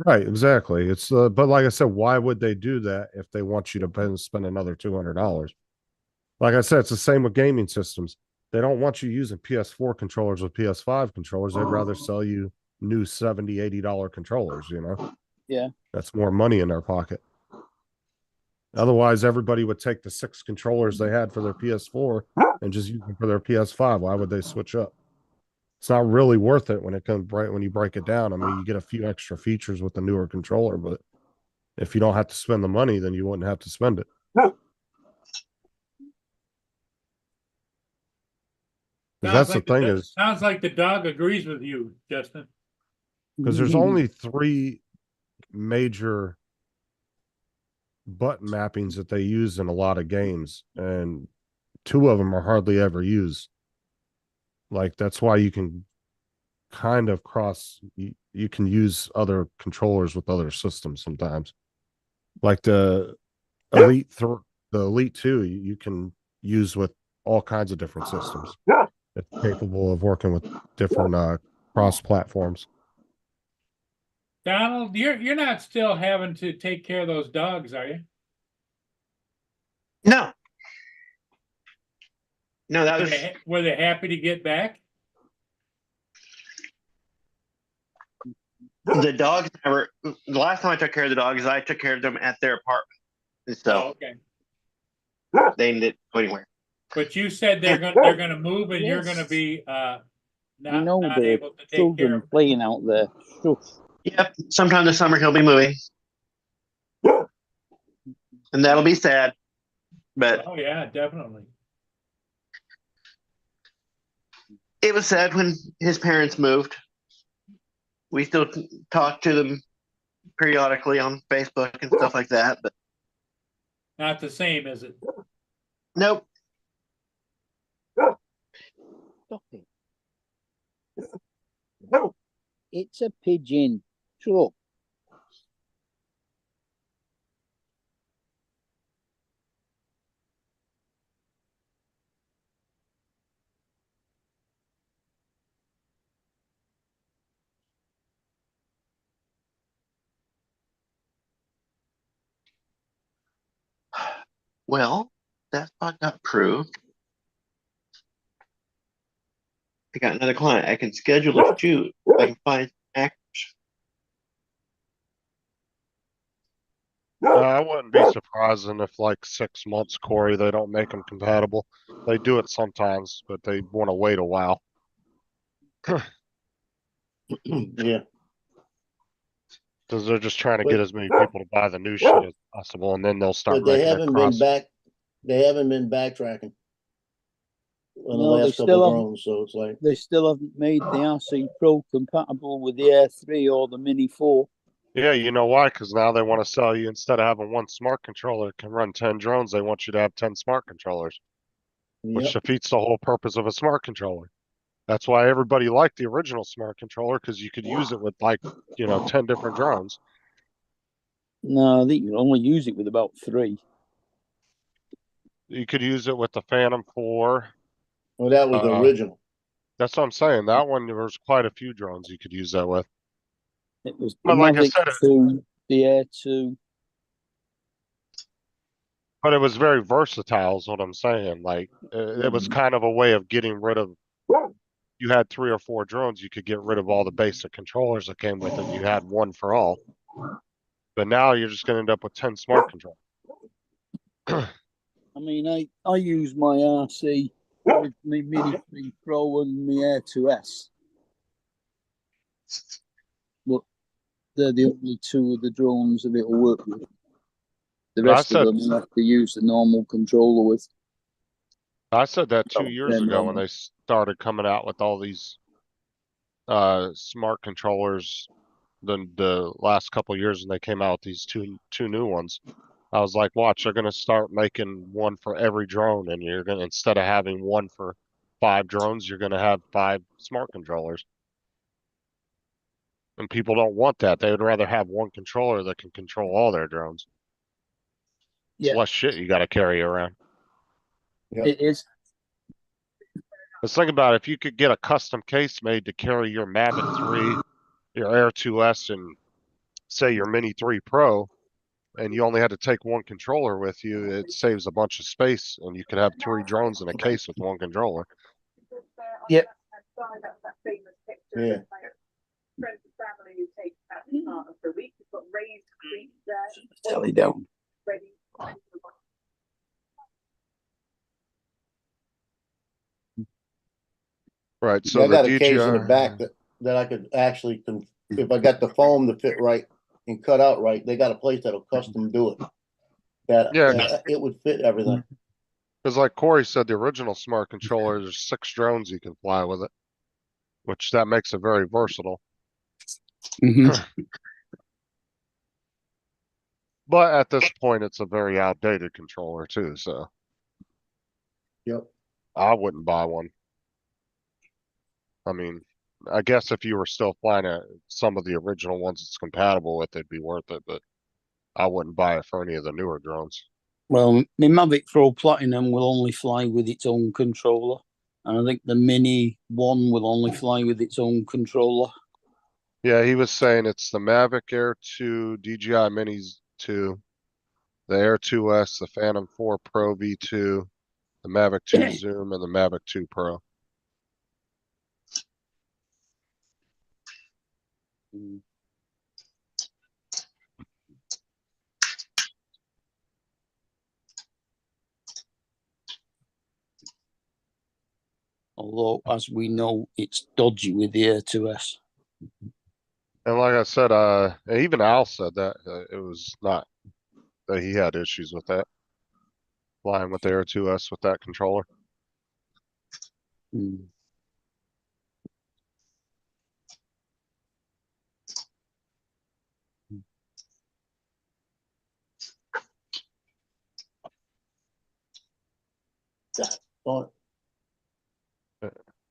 Right, exactly. It's but like I said, why would they do that if they want you to spend another $200? Like I said, it's the same with gaming systems. They don't want you using PS4 controllers with PS5 controllers. They'd rather sell you new $70, $80 controllers, you know? Yeah. That's more money in their pocket. Otherwise, everybody would take the 6 controllers they had for their PS4 and just use them for their PS5. Why would they switch up? It's not really worth it when it comes when you break it down. I mean, you get a few extra features with the newer controller, but if you don't have to spend the money, then you wouldn't have to spend it. That's the thing is, sounds like the dog agrees with you, Justin. because there's only 3 major button mappings that they use in a lot of games, and 2 of them are hardly ever used. Like, that's why you can kind of you can use other controllers with other systems sometimes. Like the Elite 2, you can use with all kinds of different systems. It's capable of working with different cross platforms. Donald, you're not still having to take care of those dogs, are you? No. No, that was. Were they happy to get back? The dogs never. The last time I took care of the dogs, I took care of them at their apartment, and so okay. They didn't go anywhere. But you said they're gonna move, and you're gonna be not able to take care of playing out there. Yep. Sometime this summer he'll be moving, and that'll be sad. But oh yeah, definitely. It was sad when his parents moved. We still talk to them periodically on Facebook and stuff like that, but not the same, is it? Nope. Stop it. It's a pigeon. Shut up. Well, that spot got approved. I got another client. I can schedule a shoot if I can find actors. I wouldn't be surprising if like 6 months, Corey, they don't make them compatible. They do it sometimes, but they want to wait a while. Yeah. Because they're just trying to get as many people to buy the new shit as possible, and then they'll start. But they making haven't been back. They haven't been backtracking on the last couple of drones, so it's like they still haven't made the RC Pro compatible with the Air 3 or the Mini 4. Yeah, you know why? Because now they want to sell you, instead of having one smart controller that can run 10 drones, they want you to have 10 smart controllers, which defeats the whole purpose of a smart controller. That's why everybody liked the original smart controller, because you could use it with 10 different drones. No, I think you can only use it with about 3. You could use it with the Phantom 4. Well, that was the original. That's what I'm saying. That one, there was quite a few drones you could use that with. It was the Mavic 2, the Air 2. But it was very versatile, is what I'm saying. Like, it was kind of a way of getting rid of. You had 3 or 4 drones, you could get rid of all the basic controllers that came with it. You had one for all. But now you're just going to end up with 10 smart controllers. I mean, I use my RC with my Mini 3 Pro and my Air 2S. But they're the only 2 of the drones that it'll work with. The rest of them you have to use the normal controller with. I said that 2 years ago when they started coming out with all these smart controllers the last couple of years when they came out with these two new ones. I was like, watch, they're gonna start making one for every drone, and you're gonna, instead of having one for 5 drones, you're gonna have 5 smart controllers. And people don't want that. They would rather have one controller that can control all their drones. It's Yeah, less shit you gotta carry around. it is. Let's think about it. If you could get a custom case made to carry your Mavic 3, your Air 2S, and say your Mini 3 Pro, and you only had to take one controller with you, it saves a bunch of space, and you could have 3 drones in a case with one controller. Yep. Yeah. Tally down. Right. Yeah, So I the got a case in the DJI, back that I could actually, if I got the foam to fit right and cut out right, they got a place that'll custom do it. Yeah. That it would fit everything. because like Corey said, the original smart controller, there's 6 drones you can fly with it, which that makes it very versatile. But at this point, it's a very outdated controller too, so Yep. I wouldn't buy one. I mean, I guess if you were still flying some of the original ones it's compatible with, it'd be worth it, but I wouldn't buy it for any of the newer drones. Well, the Mavic Pro Platinum will only fly with its own controller, and I think the Mini 1 will only fly with its own controller. Yeah, he was saying it's the Mavic Air 2, DJI Minis 2, the Air 2S, the Phantom 4 Pro V2, the Mavic 2 Zoom, and the Mavic 2 Pro. Although, as we know, it's dodgy with the Air 2S. And like I said, even Al said that it was not that he had issues with that flying with the Air 2S with that controller.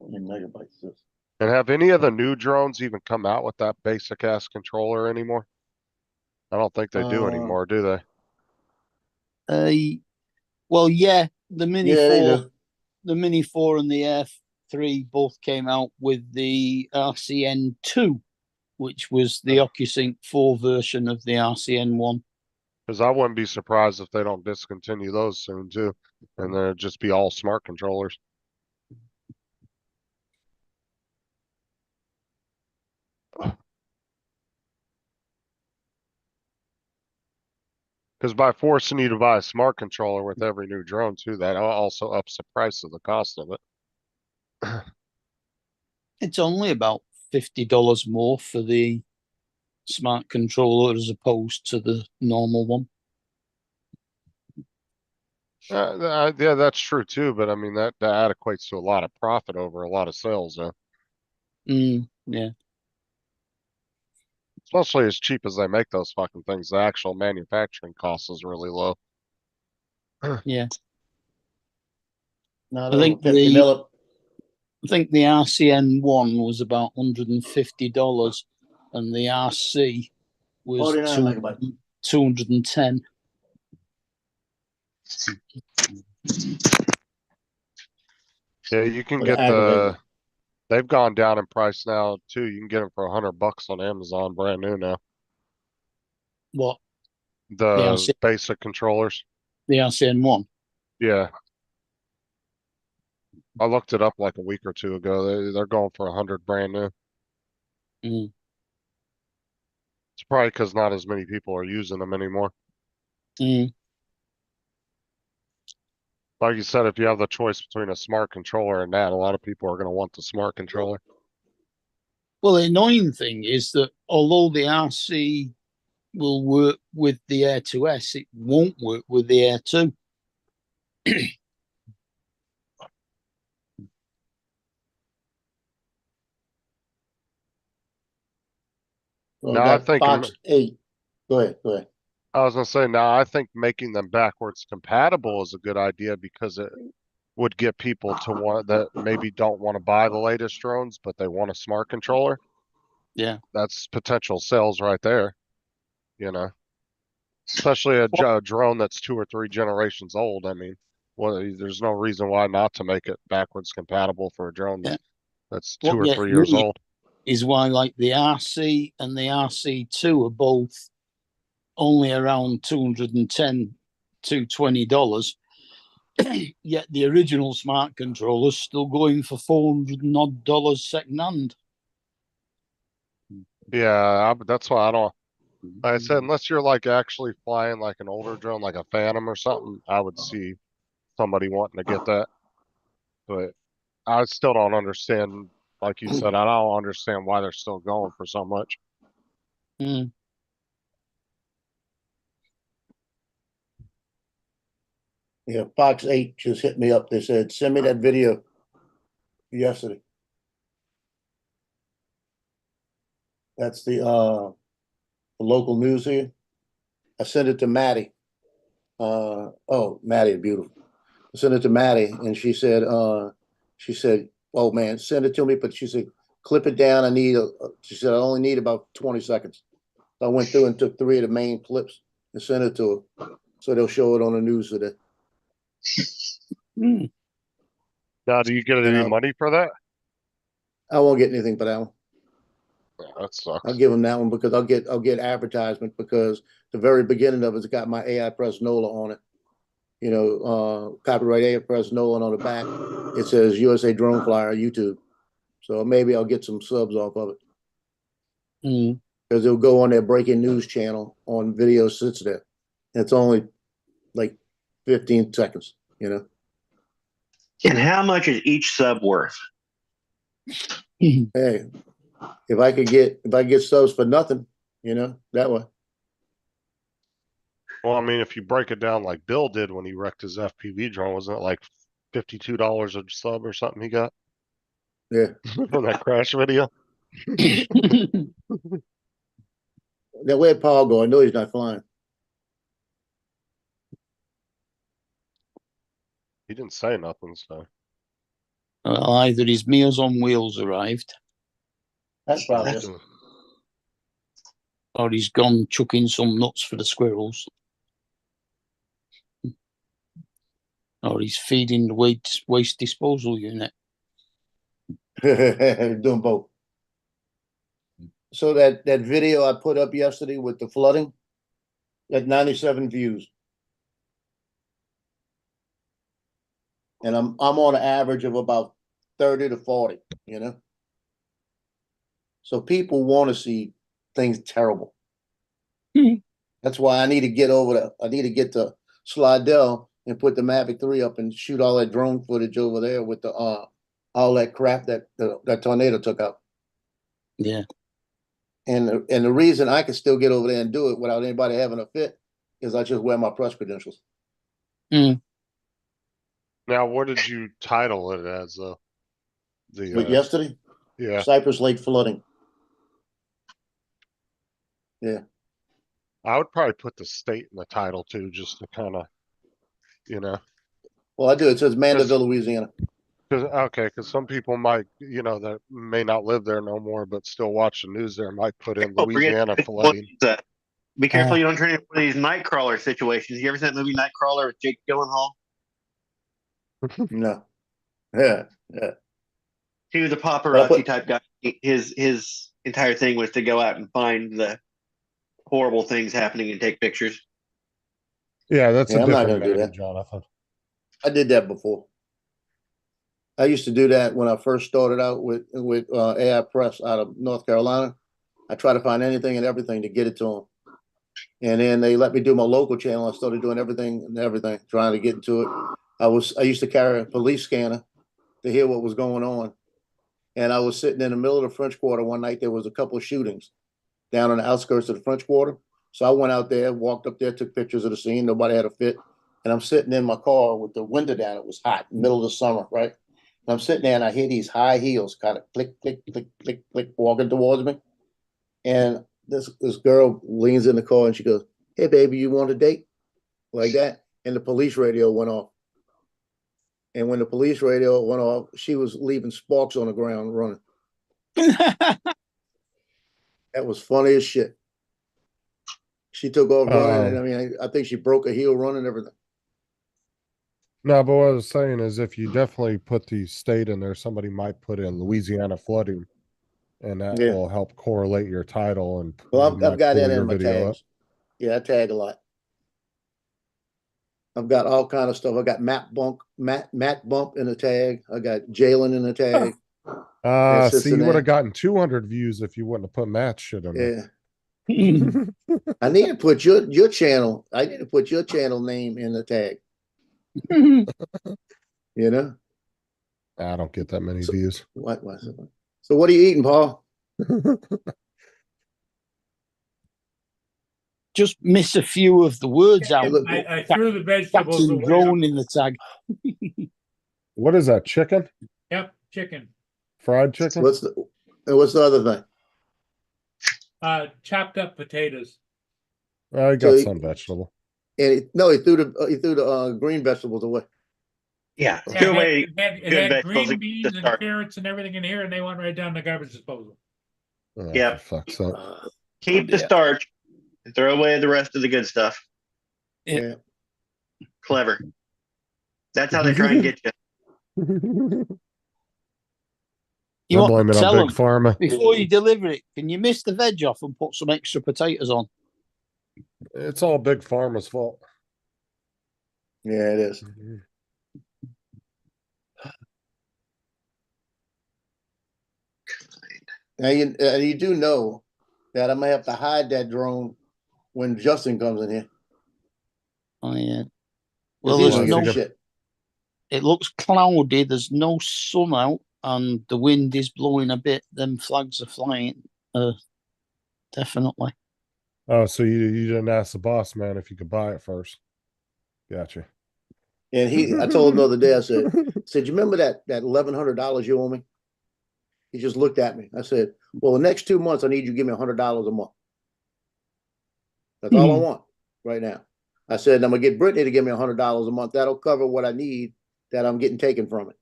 How many megabytes is this? And have any of the new drones even come out with that basic ass controller anymore? I don't think they do anymore, do they? Well, yeah, the Mini Yeah, they 4, do. the Mini 4 and the F3 both came out with the RCN2, which was the OcuSync 4 version of the RCN1. Because I wouldn't be surprised if they don't discontinue those soon too, and then it'd just be all smart controllers. Because by forcing you to buy a smart controller with every new drone too, that also ups the price of the cost of it. It's only about $50 more for the smart controller as opposed to the normal one. Yeah, that's true too, but I mean that equates to a lot of profit over a lot of sales though. Yeah. Especially as cheap as they make those fucking things, the actual manufacturing cost is really low. Yeah. No, I think $50. I think the RCN1 was about $150 and the RC was 49 megabytes. 210. Yeah, you can For get the aggravated. they've gone down in price now too. You can get them for $100 on Amazon, brand new now. What? The basic controllers. The RCN1. Yeah. I looked it up like a week or two ago. They're going for 100 brand new. It's probably because not as many people are using them anymore. Like you said, if you have the choice between a smart controller and that, a lot of people are going to want the smart controller. Well, the annoying thing is that although the RC will work with the Air 2S, it won't work with the Air 2. So No, I that think Fox 8. Go ahead. I was gonna say now I think making them backwards compatible is a good idea because it would get people to want that maybe don't want to buy the latest drones, but they want a smart controller. Yeah. That's potential sales right there, you know. Especially a drone that's 2 or 3 generations old. I mean, well, there's no reason why not to make it backwards compatible for a drone that's 2 What or gets 3 years me old. is why, like, the RC and the RC2 are both only around $210 to $220. Yet the original smart controller's still going for $400 and odd second hand. Yeah, that's why I don't. Like I said, unless you're like actually flying like an older drone, like a Phantom or something, I would see somebody wanting to get that. But I still don't understand. Like you said, I don't understand why they're still going for so much. Mm. Yeah, Fox 8 just hit me up. They said, send me that video yesterday. That's the local news here. I sent it to Maddie. Oh, Maddie, beautiful. I sent it to Maddie, and she said, oh man, send it to me. But she said, clip it down. She said, I only need about 20 seconds. So I went through and took 3 of the main clips and sent it to her. So they'll show it on the news today. Now, do you get any money for that? I won't get anything for that one. Yeah, that sucks. I'll give them that one because I'll get advertisement because the very beginning of it's got my AI Press NOLA on it. You know, copyright AI Press NOLA, and on the back it says USA Drone Flyer YouTube. So maybe I'll get some subs off of it. Because it'll go on their breaking news channel on video sits there. It's only like 15 seconds, you know. And how much is each sub worth? Hey, if I get subs for nothing, you know, that way. Well, I mean, if you break it down like Bill did when he wrecked his FPV drone, wasn't it like $52 a sub or something he got? Yeah. From that crash video. Now, where'd Paul go? I know he's not flying. He didn't say nothing, so. Either his Meals on Wheels arrived, That's probably it. or he's gone chucking some nuts for the squirrels, or he's feeding the waste disposal unit. Doing both. So that video I put up yesterday with the flooding, got 97 views. And I'm on an average of about 30 to 40, you know. So people want to see things terrible. That's why I need to get over there. I need to get to Slidell and put the Mavic 3 up and shoot all that drone footage over there with the all that crap that that tornado took out. Yeah. And the reason I can still get over there and do it without anybody having a fit is I just wear my press credentials. Now, what did you title it as, though? Yesterday? Yeah. Cypress Lake flooding. Yeah. I would probably put the state in the title, too, just to kind of, you know. Well, I do. It says Mandeville, Louisiana. Because some people might, you know, that may not live there no more, but still watch the news there, might put in Louisiana flooding. Be careful you don't turn into one of these Nightcrawler situations. You ever seen that movie Nightcrawler with Jake Gyllenhaal? No. Yeah. He was a paparazzi type guy. His entire thing was to go out and find the horrible things happening and take pictures. Yeah, that's a I'm not different gonna do matter, that. Jonathan. I did that before. I used to do that when I first started out with AI Press out of North Carolina. I try to find anything and everything to get it to them. And then they let me do my local channel. I started doing everything, trying to get into it. I used to carry a police scanner to hear what was going on. And I was sitting in the middle of the French Quarter one night. There was a couple of shootings down on the outskirts of the French Quarter. So I went out there, walked up there, took pictures of the scene. Nobody had a fit. And I'm sitting in my car with the window down. It was hot, middle of the summer, right? And I'm sitting there and I hear these high heels kind of click, click, click, click, click, walking towards me. And this girl leans in the car and she goes, "Hey baby, you want a date?" Like that. And the police radio went off. And when the police radio went off, she was leaving sparks on the ground running. That was funny as shit. She took off running, and I mean, I think she broke a heel running, everything. No, but what I was saying is if you definitely put the state in there, somebody might put in Louisiana flooding, and that Yeah. will help correlate your title. And Well, it might I've got pull that your in my video up. tags. Yeah, I tag a lot. I've got all kind of stuff. I got Matt Bump in the tag. I got Jalen in the tag. See, you would have gotten 200 views if you wouldn't have put Matt's shit in there. Yeah. I need to put your channel. I need to put your channel name in the tag. You know? I don't get that many views. What? So what are you eating, Paul? Just miss a few of the words out. I threw the vegetables Captain away. Drone in the tag. What is that? Chicken? Yep, chicken. Fried chicken? What's the other thing? Chopped up potatoes. I got some vegetable. And he threw the green vegetables away. Yeah, Yeah, threw away it good had vegetables green beans to and start. carrots and everything in here, and they went right down the garbage disposal. Oh, Yeah. for fuck's sake. Keep the starch and throw away the rest of the good stuff. Yeah. Clever. That's how they try and get you. You I want blame to it tell on them Big Pharma. before you deliver it, can you miss the veg off and put some extra potatoes on? It's all Big Pharma's fault. Yeah, it is. Now you do know that I may have to hide that drone when Justin comes in here. Oh yeah. Well, He's there's gonna no get shit. It looks cloudy. There's no sun out, and the wind is blowing a bit. Them flags are flying. Definitely. Oh, so you didn't ask the boss man if you could buy it first. Gotcha. And I told him the other day, I said, you remember that $1,100 you owe me? He just looked at me. I said, well, the next 2 months, I need you to give me $100 a month. That's all I want right now. I said, I'm gonna get Brittany to give me $100 a month. That'll cover what I need that I'm getting taken from it.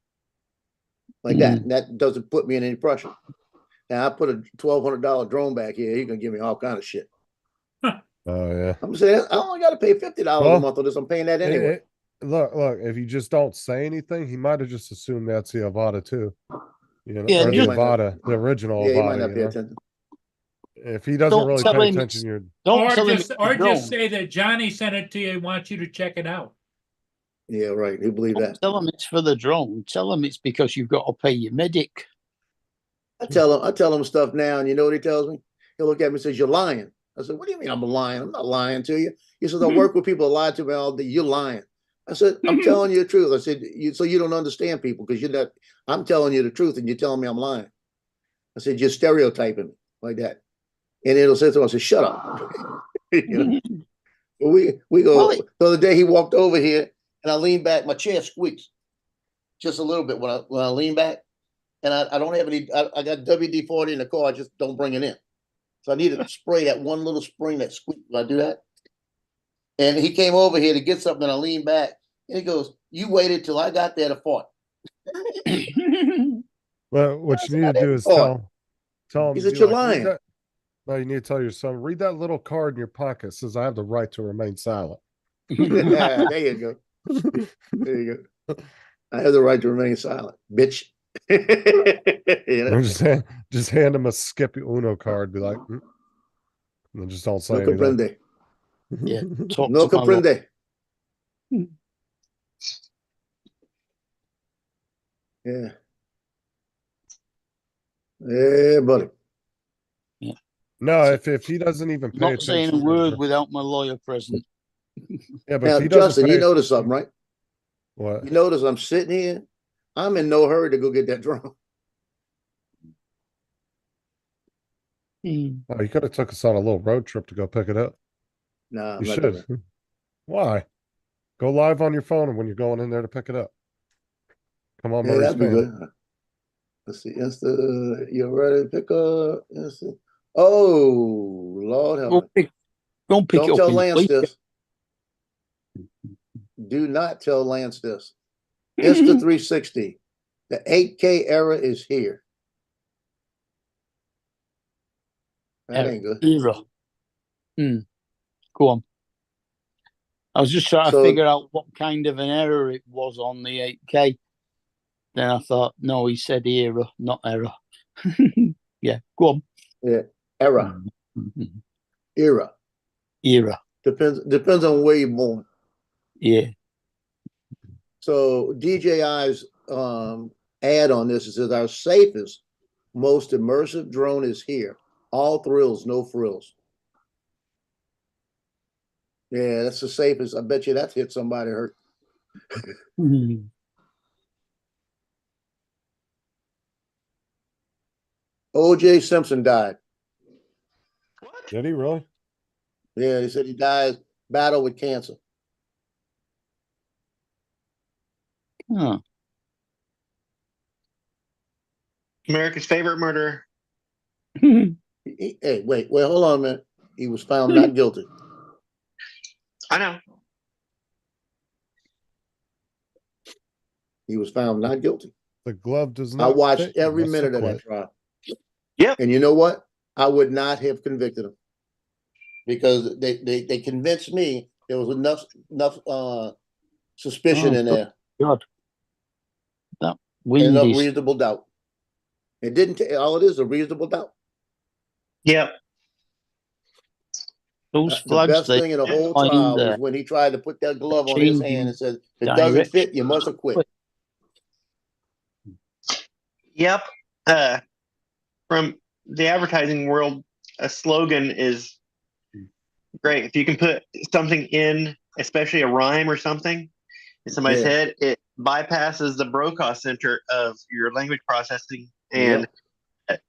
Like that. And that doesn't put me in any pressure. Now I put a $1,200 drone back here. He's gonna give me all kind of shit. Oh yeah. I'm saying I only got to pay $50 a month on this. I'm paying that anyway. Look, if you just don't say anything, he might have just assumed that's the Avada too. You know, Yeah, or the just- Avada, the original Yeah, he might Avada. not You pay know? attention. If he doesn't Don't really tell pay him attention, it's- you're Don't tell him just it's or drone. just say that Johnny sent it to you and wants you to check it out. Yeah, right. He believe Don't that. tell him it's for the drone. Tell him it's because you've got to pay your medic. I tell him stuff now, and you know what he tells me? He'll look at me and says, "You're lying." I said, "What do you mean I'm lying? I'm not lying to you." He says, "I work with people that lie to me all day. You're lying." I said, "I'm telling you the truth." I said, so you don't understand people because you're not. I'm telling you the truth, and you're telling me I'm lying. I said, "You're stereotyping me like that," and it'll say to him, "I said, shut up." You know? But we go. Well, The other day he walked over here, and I leaned back. My chair squeaks just a little bit when I lean back. And I don't have any, I got WD-40 in the car, I just don't bring it in. So I need to spray that one little spring that squeaks. Will I do that? And he came over here to get something, and I leaned back, and he goes, "You waited till I got there to fart." Well, what That's you need to not do it. is tell him. He said, be "You're like, "Read lying." that-" No, you need to tell your son, read that little card in your pocket. It says, I have the right to remain silent. There you go. There you go. I have the right to remain silent, bitch. You know? Or just hand him a skip Uno card. Be like, and then just don't say No anything. comprende. Yeah, talk No to my lot. comprende. Yeah. Yeah, buddy. No, if he doesn't even pay Not saying a attention. word without my lawyer present. Yeah, but Now, if he doesn't Justin, pay you notice something, right? What? You notice I'm sitting here. I'm in no hurry to go get that drone. Oh, you could have took us on a little road trip to go pick it up. Nah, I'm You not doing should. Why? Go live on your phone when you're going in there to pick it up. Come on, Yeah, Murray's that'd be Panda. good. Let's see. You're ready to pick up. Let's see. Oh, Lord help me. Don't pick Don't it up tell in your Lance sleep. this. Do not tell Lance this. Insta360. The 8K era is here. That ain't good. Era. Go on. I was just trying to figure out what kind of an error it was on the 8K. Then I thought, no, he said era, not error. Yeah, go on. Yeah, era. Era. Era. Depends on where you're born. Yeah. So DJI's ad on this, it says our safest, most immersive drone is here. All thrills, no frills. Yeah, that's the safest. I bet you that hit somebody hurt. O.J. Simpson died. Did he really? Yeah, he said he died battle with cancer. Huh. America's favorite murderer. Hey, wait, hold on a minute. He was found not guilty. I know. He was found not guilty. The glove does not. I watched fit. You every must minute of that acquit. trial. Yep. And you know what? I would not have convicted him because they convinced me there was enough suspicion in there. God. That Enough wind is reasonable doubt. It didn't all it is a reasonable doubt. Yep. those The flags. best thing in the whole trial was when he tried to put that glove on his hand and said, if it doesn't fit, you must acquit. Yep. From the advertising world, a slogan is great. If you can put something in, especially a rhyme or something, in somebody's head, it bypasses the Brocaw center of your language processing, and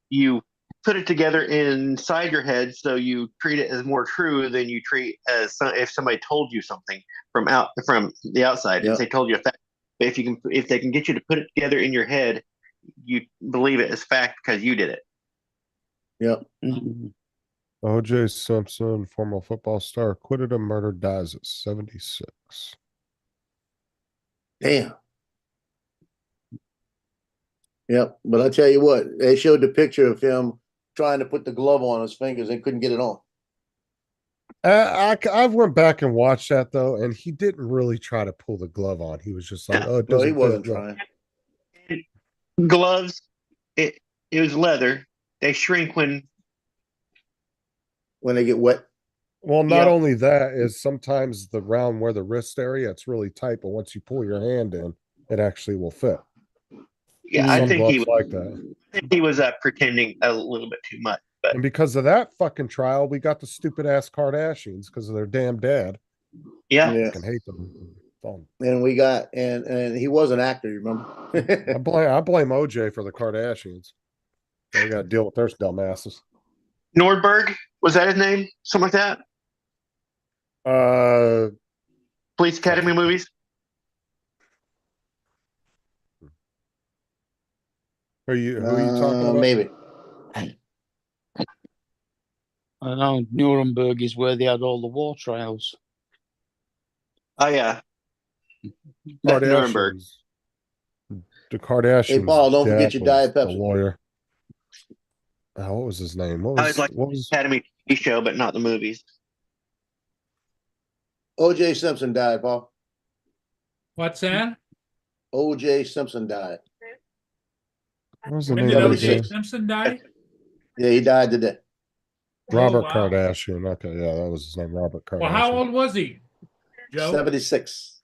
you put it together inside your head, so you treat it as more true than you treat as if somebody told you something from the outside. If they told you a fact, but if they can get you to put it together in your head, you believe it as fact because you did it. Yep. O.J. Simpson, former football star, acquitted of murder, dies at 76. Damn. Yep. But I tell you what, they showed the picture of him trying to put the glove on his fingers and couldn't get it on. I went back and watched that though, and he didn't really try to pull the glove on. He was just like, "Oh, it doesn't." No, he wasn't fit. trying. Gloves, it was leather. They shrink when they get wet. Well, not only that is sometimes the round where the wrist area, it's really tight, but once you pull your hand in, it actually will fit. Yeah, I think he was like that. I think he was pretending a little bit too much. But And because of that fucking trial, we got the stupid ass Kardashians because of their damn dad. Yeah. I fucking hate them. And we got and he was an actor, you remember? I blame OJ for the Kardashians. They got to deal with their dumbasses. Nordberg, was that his name? Something like that? Police Academy movies. Who are you talking about? Maybe. I know Nuremberg is where they had all the war trials. Oh yeah. Nuremberg. The Kardashians. Hey Paul, don't forget your Diet Pepsi. The lawyer. What was his name? What I was like Academy TV show, but not the movies. O.J. Simpson died, Paul. What's that? O.J. Simpson died. What was the When name did of O.J. his Simpson die? Yeah, he died today. Robert wow. Kardashian. Okay, yeah, that was his name, Robert Kardashian. Well, how old was he, Joe? 76.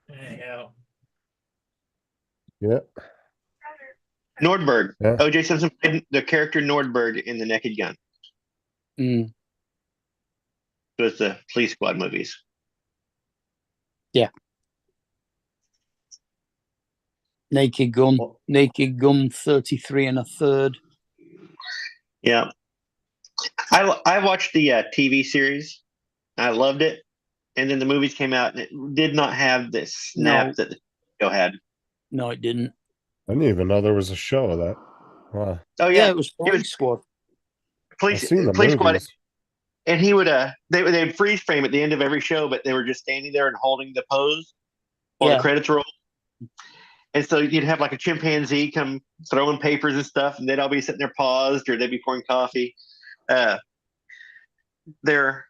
Hell. Yeah. Nordberg. Yeah. O.J. Simpson played the character Nordberg in The Naked Gun. Mm. So it's the Police Squad movies. Yeah. Naked Gun 33 1/3. Yeah. I watched the TV series. I loved it. And then the movies came out and it did not have this snap that the show had. No, it didn't. I didn't even know there was a show of that. Wow. Oh yeah, it was Police Squad. I've seen the police squad, movies. and he would they'd freeze frame at the end of every show, but they were just standing there and holding the pose while the credits roll. And so you'd have like a chimpanzee come throwing papers and stuff, and they'd all be sitting there paused, or they'd be pouring coffee. Their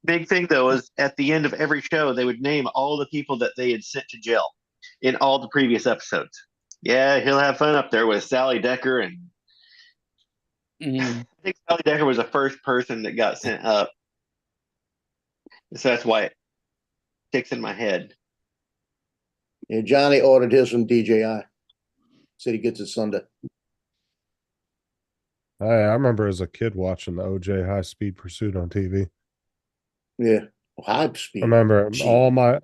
big thing though is at the end of every show they would name all the people that they had sent to jail in all the previous episodes. Yeah, he'll have fun up there with Sally Decker, and I think Sally Decker was the first person that got sent up, so that's why it sticks in my head. Yeah, Johnny ordered his from DJI. Said he gets it Sunday. I remember as a kid watching the OJ High Speed Pursuit on TV. Yeah, high speed. I remember all my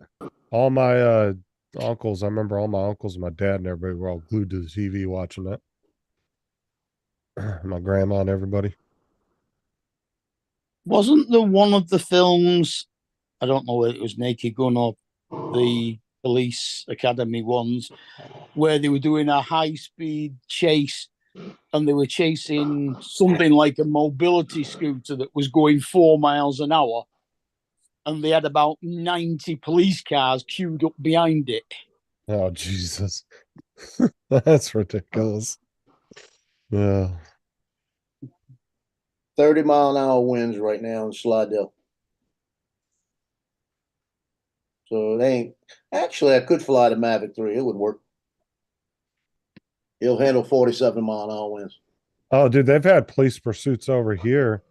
uncles. I remember all my uncles and my dad and everybody were all glued to the TV watching that. My grandma and everybody. Wasn't there one of the films? I don't know whether it was Naked Gun or the Police Academy ones, where they were doing a high-speed chase, and they were chasing something like a mobility scooter that was going 4 miles an hour, and they had about 90 police cars queued up behind it. Oh, Jesus. That's ridiculous. Yeah. 30-mile-an-hour winds right now in Slidell. So they ain't. Actually, I could fly the Mavic 3. It would work. It'll handle 47-mile-an-hour winds. Oh, dude, they've had police pursuits over here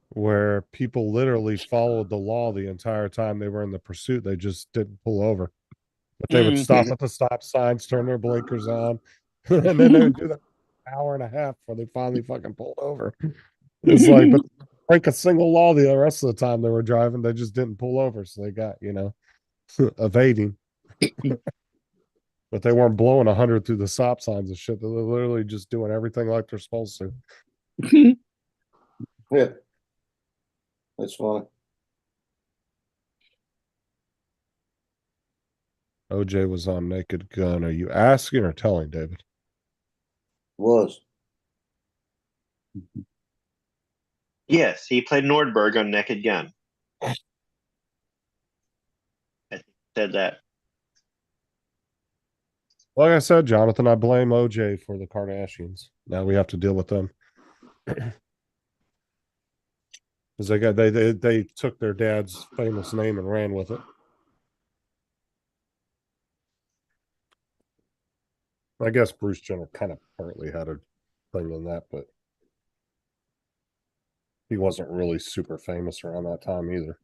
where people literally followed the law the entire time they were in the pursuit. They just didn't pull over. But they would stop at the stop signs, turn their blinkers on, and then they would do that an hour and a half before they finally fucking pulled over. It's like, but break a single law the rest of the time they were driving, they just didn't pull over. So they got, evading. But they weren't blowing 100 through the stop signs and shit. They were literally just doing everything like they're supposed to. Yeah. That's funny. OJ was on Naked Gun. Are you asking or telling, David? Was. Yes, he played Nordberg on Naked Gun. I said that. Like I said, Jonathan, I blame OJ for the Kardashians. Now we have to deal with them. Because they took their dad's famous name and ran with it. I guess Bruce Jenner kind of partly had a thing in that, but he wasn't really super famous around that time either.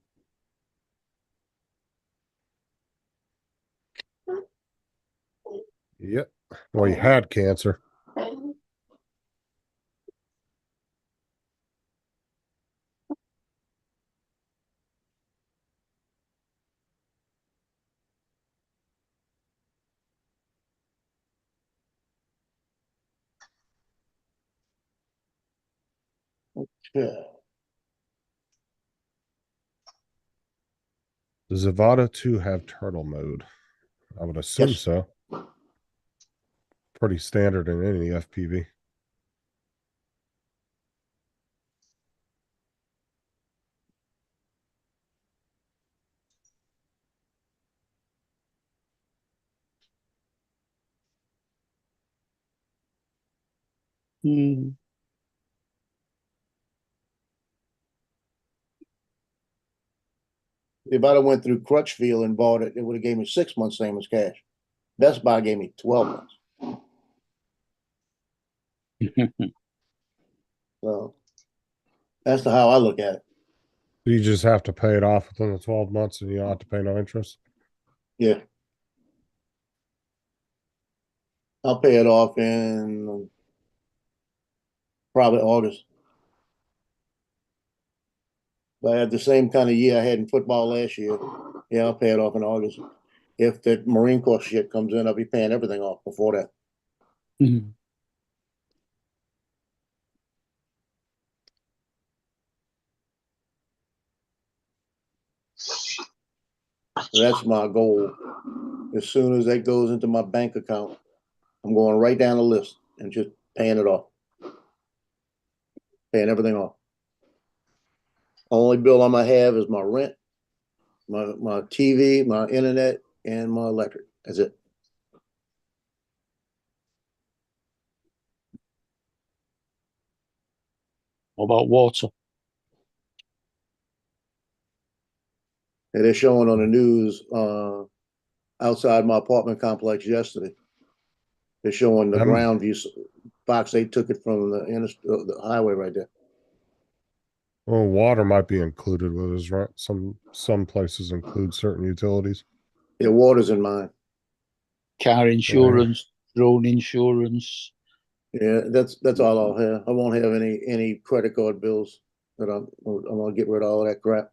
Yep. Well, he had cancer. Yeah. Does Avada 2 have turtle mode? I would assume so. Pretty standard in any FPV. If I'd have went through Crutchfield and bought it, it would have gave me 6 months same as cash. Best Buy gave me 12 months. So that's how I look at it. You just have to pay it off within the 12 months and you don't have to pay no interest. Yeah. I'll pay it off in probably August. But I had the same kind of year I had in football last year. Yeah, I'll pay it off in August. If the Marine Corps shit comes in, I'll be paying everything off before that. That's my goal. As soon as that goes into my bank account, I'm going right down the list and just paying it off. paying everything off. Only bill I might have is my rent, my TV, my internet, and my electric. That's it. What about water? And they're showing on the news outside my apartment complex yesterday. They're showing the ground view. Fox 8 took it from the highway right there. Well, water might be included with his rent. Some places include certain utilities. Yeah, water's in mine. Car insurance, drone insurance. Yeah, that's all I'll have. I won't have any credit card bills that I'm gonna get rid of all of that crap.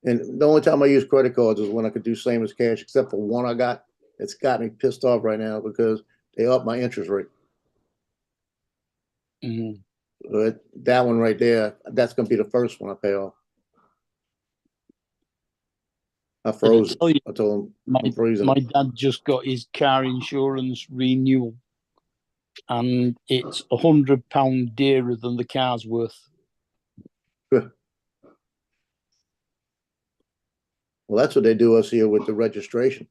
And the only time I use credit cards is when I could do same as cash, except for one I got. It's got me pissed off right now because they upped my interest rate. Mm-hmm. But that one right there, that's gonna be the first one I pay off. I froze it. I told him I'm freezing. My dad just got his car insurance renewal, and it's £100 dearer than the car's worth. Well, that's what they do us here with the registration.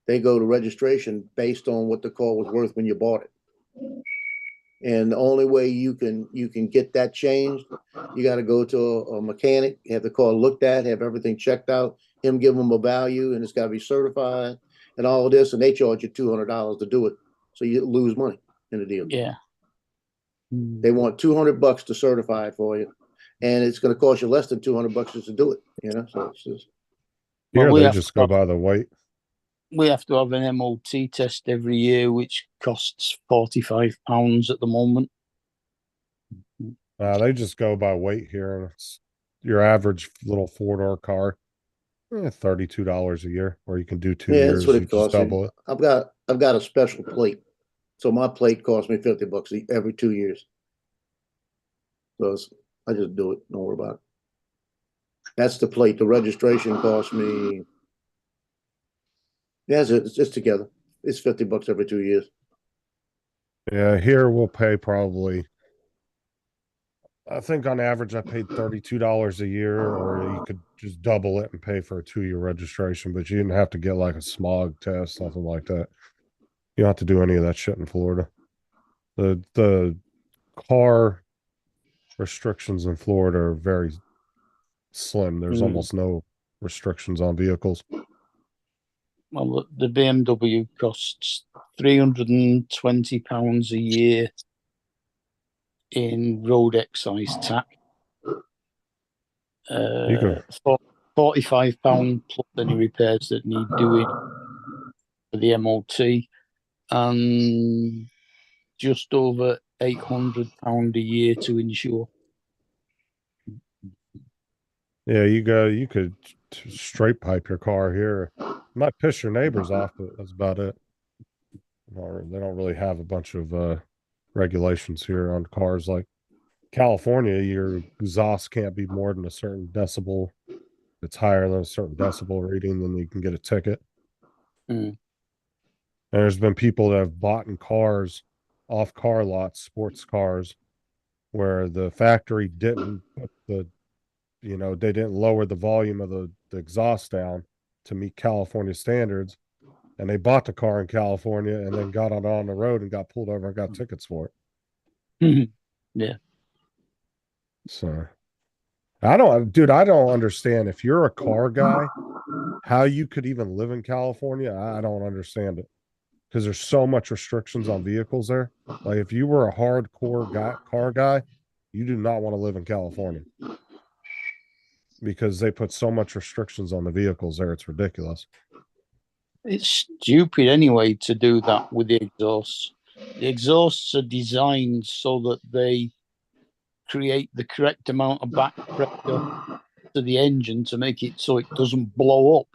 They go to registration based on what the car was worth when you bought it. And the only way you can get that changed, you got to go to a mechanic, have the car looked at, have everything checked out, him give them a value, and it's got to be certified and all of this, and they charge you $200 to do it, so you lose money in the deal. Yeah, they want $200 to certify it for you, and it's going to cost you less than $200 just to do it. You know, so it's just here they just go by the weight. We have to have an MOT test every year, which costs £45 at the moment. They just go by weight here, and it's your average little 4-door car, $32 a year, or you can do 2 years. That's what it costs. Double it. I've got a special plate, so my plate costs me $50 every 2 years. So I just do it. Don't worry about it. That's the plate. The registration costs me. Yeah, it's together. It's $50 every 2 years. Yeah, here we'll pay probably. I think on average I paid $32 a year, or you could just double it and pay for a 2-year registration, but you didn't have to get like a smog test, nothing like that. You don't have to do any of that shit in Florida. The car restrictions in Florida are very slim. There's almost no restrictions on vehicles. Well, the BMW costs £320 a year in road excise tax. £45 plus any repairs that need doing for the MOT, and just over £800 a year to insure. Yeah, you could straight pipe your car here. You might piss your neighbors off, but that's about it. They don't really have a bunch of regulations here on cars. Like California, your exhaust can't be more than a certain decibel. If it's higher than a certain decibel reading, then you can get a ticket. And there's been people that have bought in cars off car lots, sports cars, where the factory didn't put they didn't lower the volume of the exhaust down to meet California standards. And they bought the car in California and then got it on the road and got pulled over and got tickets for it. Yeah. So I don't understand. If you're a car guy, how you could even live in California, I don't understand it. Because there's so much restrictions on vehicles there. Like if you were a hardcore car guy, you do not want to live in California. Because they put so much restrictions on the vehicles there, it's ridiculous. It's stupid anyway to do that with the exhausts. The exhausts are designed so that they create the correct amount of back pressure to the engine to make it so it doesn't blow up.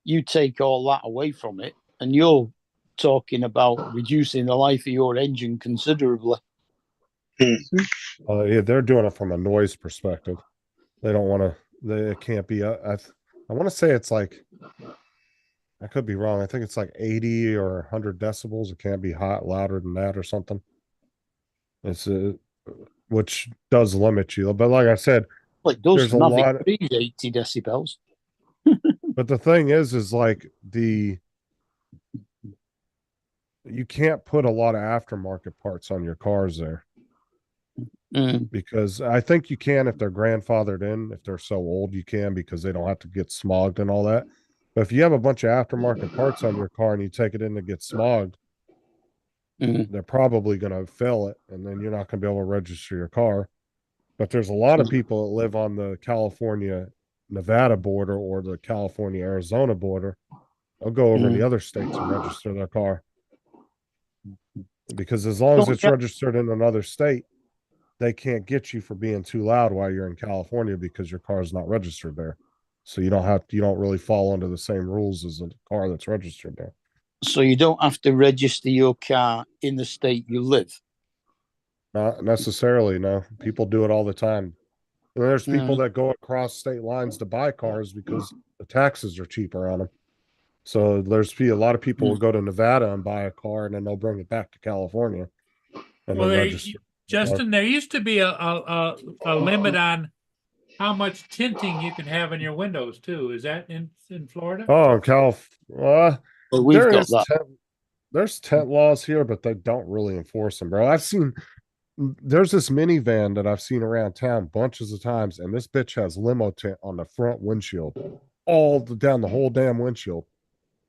You take all that away from it, and you're talking about reducing the life of your engine considerably. Yeah, they're doing it from a noise perspective. They don't want to. It can't be. I want to say it's like. I could be wrong. I think it's like 80 or 100 decibels. It can't be louder than that or something. It's which does limit you. But like I said, Well, it does. there's a Mavic lot. 3 is 80 decibels. But the thing is like you can't put a lot of aftermarket parts on your cars there. Because I think you can if they're grandfathered in, if they're so old, you can because they don't have to get smogged and all that. But if you have a bunch of aftermarket parts on your car and you take it in to get smogged, they're probably going to fail it, and then you're not going to be able to register your car. But there's a lot of people that live on the California Nevada border or the California Arizona border. They'll go over in the other states and register their car. Because as long as it's registered in another state, they can't get you for being too loud while you're in California because your car is not registered there. So you don't really fall under the same rules as a car that's registered there. So you don't have to register your car in the state you live. Not necessarily, no. People do it all the time. And there's people that go across state lines to buy cars because the taxes are cheaper on them. So there's a lot of people will go to Nevada and buy a car and then they'll bring it back to California. And Well, then register. Justin, there used to be a limit on how much tinting you can have in your windows too. Is that in Florida? Oh, well, we've got that. There's tint laws here, but they don't really enforce them, bro. There's this minivan that I've seen around town bunches of times, and this bitch has limo tint on the front windshield, down the whole damn windshield.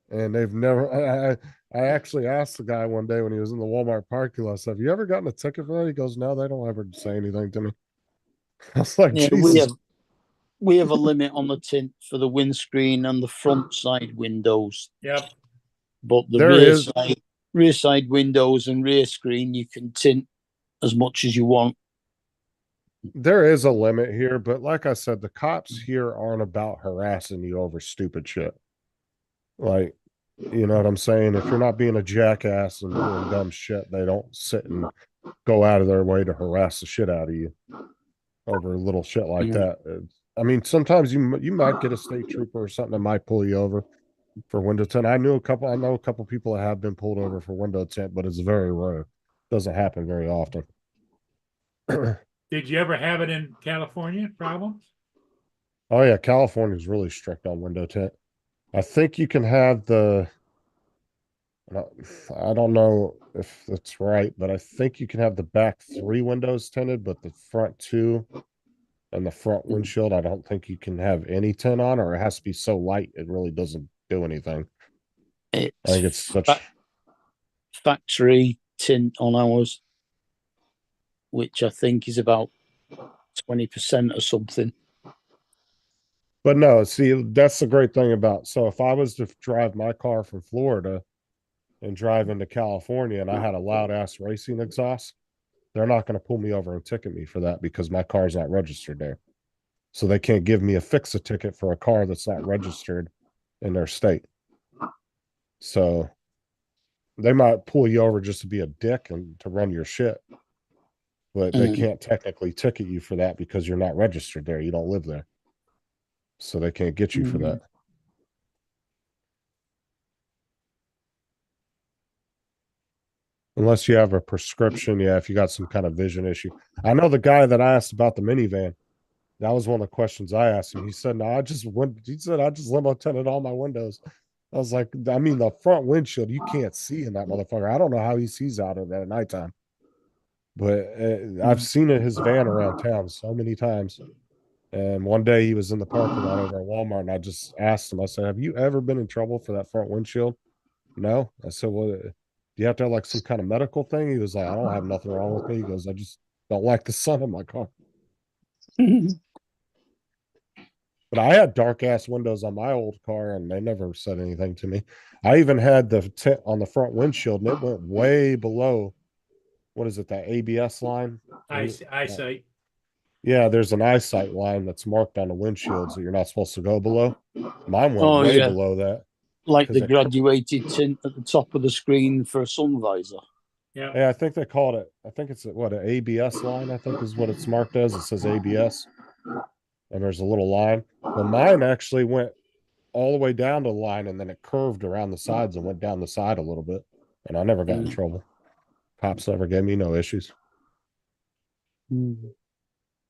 And they've never. I actually asked the guy one day when he was in the Walmart parking lot, "Have you ever gotten a ticket for that?" He goes, "No, they don't ever say anything to me." I was like, yeah, Jesus. We have a limit on the tint for the windscreen and the front side windows. Yep. But the rear side windows and rear screen, you can tint as much as you want. There is a limit here, but like I said, the cops here aren't about harassing you over stupid shit. Like, you know what I'm saying? If you're not being a jackass and doing dumb shit, they don't sit and go out of their way to harass the shit out of you over little shit like that. I mean, sometimes you might get a state trooper or something that might pull you over for window tint. I know a couple people that have been pulled over for window tint, but it's very rare. Doesn't happen very often. Did you ever have it in California? Problems? Oh yeah, California is really strict on window tint. I think you can have I don't know if that's right, but I think you can have the back 3 windows tinted, but the front 2 and the front windshield, I don't think you can have any tint on, or it has to be so light it really doesn't do anything. I think it's such factory tint on ours, which I think is about 20% or something. But no, see, that's the great thing about. So if I was to drive my car from Florida and drive into California and I had a loud ass racing exhaust, they're not going to pull me over and ticket me for that because my car's not registered there. So they can't give me a ticket for a car that's not registered in their state. So they might pull you over just to be a dick and to run your shit. But they can't technically ticket you for that because you're not registered there. You don't live there. So they can't get you for that. Unless you have a prescription. Yeah, if you got some kind of vision issue. I know the guy that I asked about the minivan. That was one of the questions I asked him. He said, "No, I just limo tinted all my windows." I was like, I mean, the front windshield, you can't see in that motherfucker. I don't know how he sees out of that at nighttime. But I've seen his van around town so many times. And one day he was in the parking lot over at Walmart, and I just asked him, I said, "Have you ever been in trouble for that front windshield?" "No." I said, "Well, do you have to have like some kind of medical thing?" He was like, "I don't have nothing wrong with me." He goes, "I just don't like the sun in my car." But I had dark ass windows on my old car and they never said anything to me. I even had the tint on the front windshield and it went way below, what is it, that ABS line? Eyesight. Yeah, there's an eyesight line that's marked on the windshields that you're not supposed to go below. Mine went way below that. Like the graduated tint at the top of the screen for a sun visor. Yeah, I think they called it, I think it's an ABS line, I think is what it's marked as. It says ABS. And there's a little line. But mine actually went all the way down to the line and then it curved around the sides and went down the side a little bit. And I never got in trouble. Cops never gave me no issues.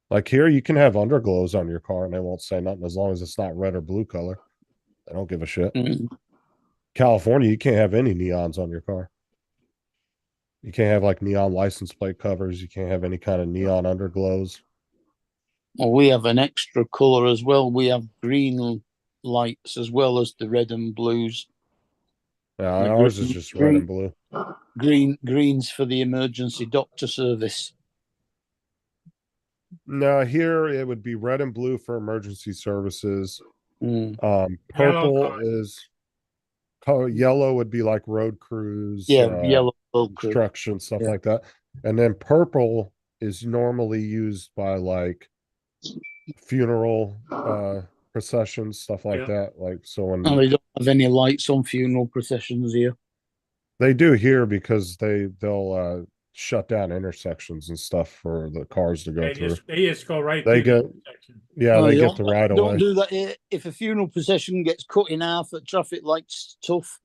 Like here, you can have underglows on your car and they won't say nothing as long as it's not red or blue color. They don't give a shit. California, you can't have any neons on your car. You can't have like neon license plate covers. You can't have any kind of neon underglows. Well, we have an extra color as well. We have green lights as well as the red and blues. Yeah, The ours is just red and blue. Greens for the emergency doctor service. No, here it would be red and blue for emergency services. Mm. Purple is yellow would be like road crews, yellow road crew. construction, stuff like that. And then purple is normally used by like funeral processions, stuff like that. Like so when they don't have any lights on funeral processions here. They do here because they'll shut down intersections and stuff for the cars to go through. They just go right They through get the intersection. yeah, they get the right of way. Don't do that here. If a funeral procession gets cut in half at traffic lights, tough.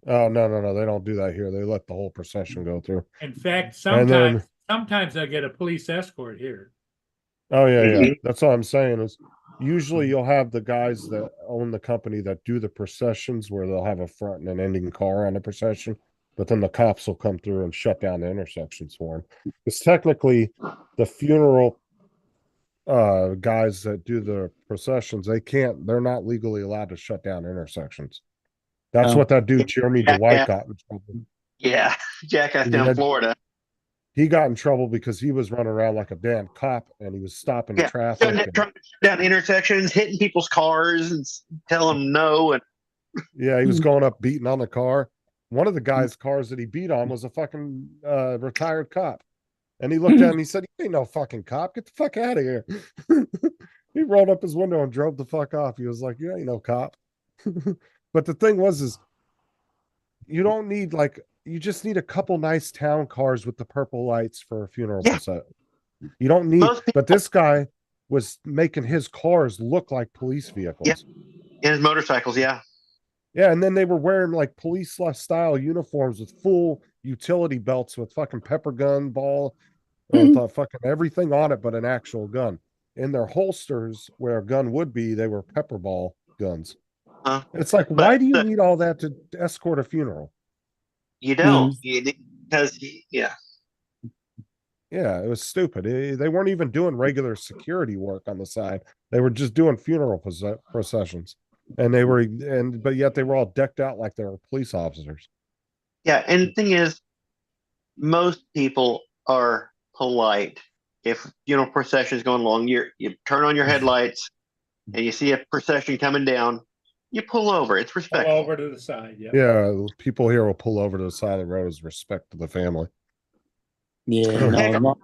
Oh no, they don't do that here. They let the whole procession go through. In fact, And then- sometimes I get a police escort here. Oh yeah. That's all I'm saying is usually you'll have the guys that own the company that do the processions where they'll have a front and an ending car on the procession, but then the cops will come through and shut down the intersections for them. Because technically the funeral guys that do the processions, they're not legally allowed to shut down intersections. That's what that dude Jeremy Dwight got in trouble. Yeah, jackass down Florida. He got in trouble because he was running around like a damn cop and he was stopping traffic. Trying to shut down intersections, hitting people's cars and telling them no. And yeah, he was going up beating on the car. One of the guy's cars that he beat on was a fucking retired cop. And he looked at him and he said, "You ain't no fucking cop. Get the fuck out of here." He rolled up his window and drove the fuck off. He was like, "You ain't no cop." But the thing was you don't need you just need a couple nice town cars with the purple lights for a funeral procession. You don't need, but this guy was making his cars look like police vehicles. Yeah. And his motorcycles, yeah. Yeah, and then they were wearing like police style uniforms with full utility belts with fucking pepper gun ball, fucking everything on it but an actual gun. In their holsters, where a gun would be, they were pepper ball guns. It's like, why do you need all that to escort a funeral? You don't, because yeah, it was stupid. They weren't even doing regular security work on the side. They were just doing funeral processions, but yet they were all decked out like they were police officers. Yeah, and the thing is, most people are polite. If funeral procession is going along, you turn on your headlights, and you see a procession coming down. You pull over. It's respectful. Pull over to the side. Yeah, people here will pull over to the side of the road as respect to the family. Yeah, no,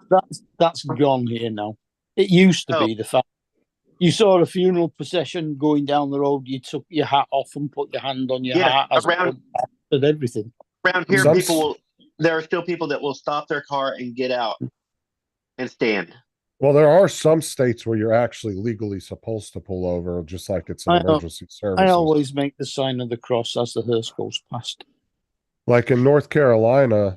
that's gone here now. It used to be the fact you saw a funeral procession going down the road. You took your hat off and put your hand on your hat. And everything. Around here, there are still people that will stop their car and get out and stand. Well, there are some states where you're actually legally supposed to pull over, just like it's an emergency service. I always make the sign of the cross as the hearse goes past. Like in North Carolina,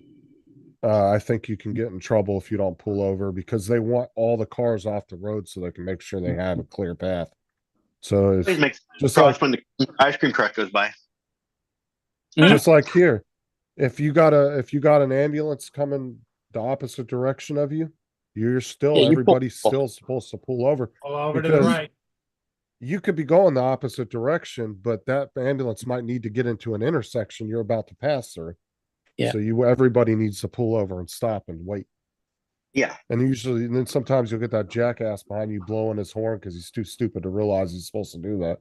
I think you can get in trouble if you don't pull over because they want all the cars off the road so they can make sure they have a clear path. So It makes just like when the ice cream truck goes by. Just like here, if you got an ambulance coming the opposite direction of you, everybody's still supposed to pull over. Pull over to the right. You could be going the opposite direction, but that ambulance might need to get into an intersection you're about to pass through. Yeah. So everybody needs to pull over and stop and wait. Yeah. And then sometimes you'll get that jackass behind you blowing his horn because he's too stupid to realize he's supposed to do that.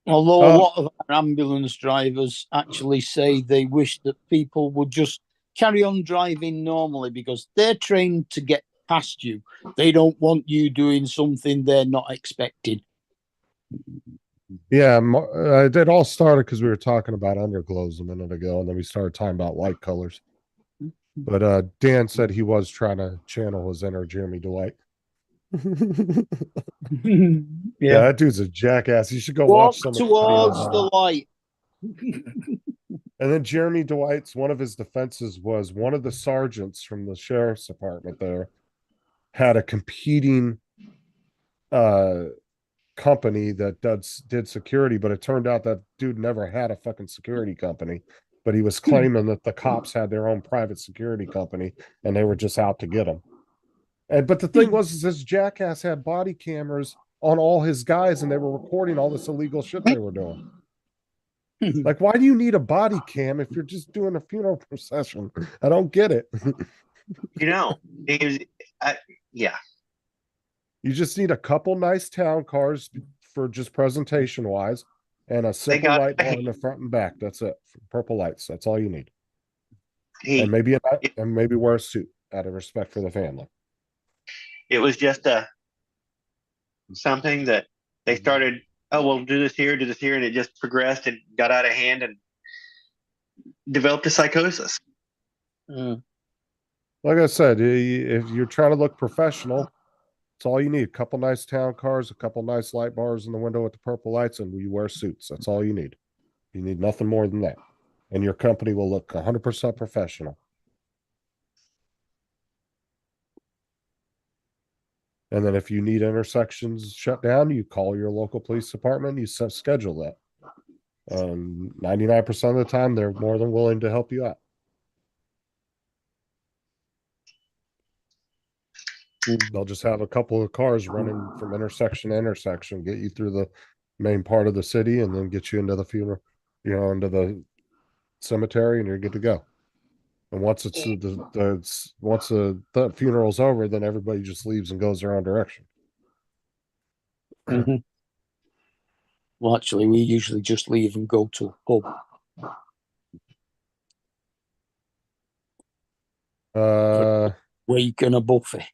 Although a lot of our ambulance drivers actually say they wish that people would just carry on driving normally because they're trained to get past you. They don't want you doing something they're not expecting. Yeah, it all started because we were talking about underglows a minute ago, and then we started talking about light colors. But Dan said he was trying to channel his inner Jeremy Dwight. Yeah, that dude's a jackass. You should go watch some towards the light. And then Jeremy Dwight's one of his defenses was one of the sergeants from the sheriff's department there had a competing company that did security, but it turned out that dude never had a fucking security company. But he was claiming that the cops had their own private security company and they were just out to get him. And but the thing was, is this jackass had body cameras on all his guys and they were recording all this illegal shit they were doing. Like, why do you need a body cam if you're just doing a funeral procession? I don't get it. You know, yeah. You just need a couple nice town cars for just presentation wise, and a simple light bar in the front and back. That's it. Purple lights. That's all you need. And maybe wear a suit out of respect for the family. It was just something that they started. Oh, we'll do this here, and it just progressed and got out of hand and developed a psychosis. Like I said, if you're trying to look professional, that's all you need. A couple nice town cars, a couple nice light bars in the window with the purple lights, and you wear suits. That's all you need. You need nothing more than that. And your company will look 100% professional. And then if you need intersections shut down, you call your local police department, you schedule that. 99% of the time, they're more than willing to help you out. They'll just have a couple of cars running from intersection to intersection, get you through the main part of the city, and then get you into the funeral, into the cemetery, and you're good to go. And once the funeral's over, then everybody just leaves and goes their own direction. Mm-hmm. Well, actually, we usually just leave and go to a pub. Week and a buffet.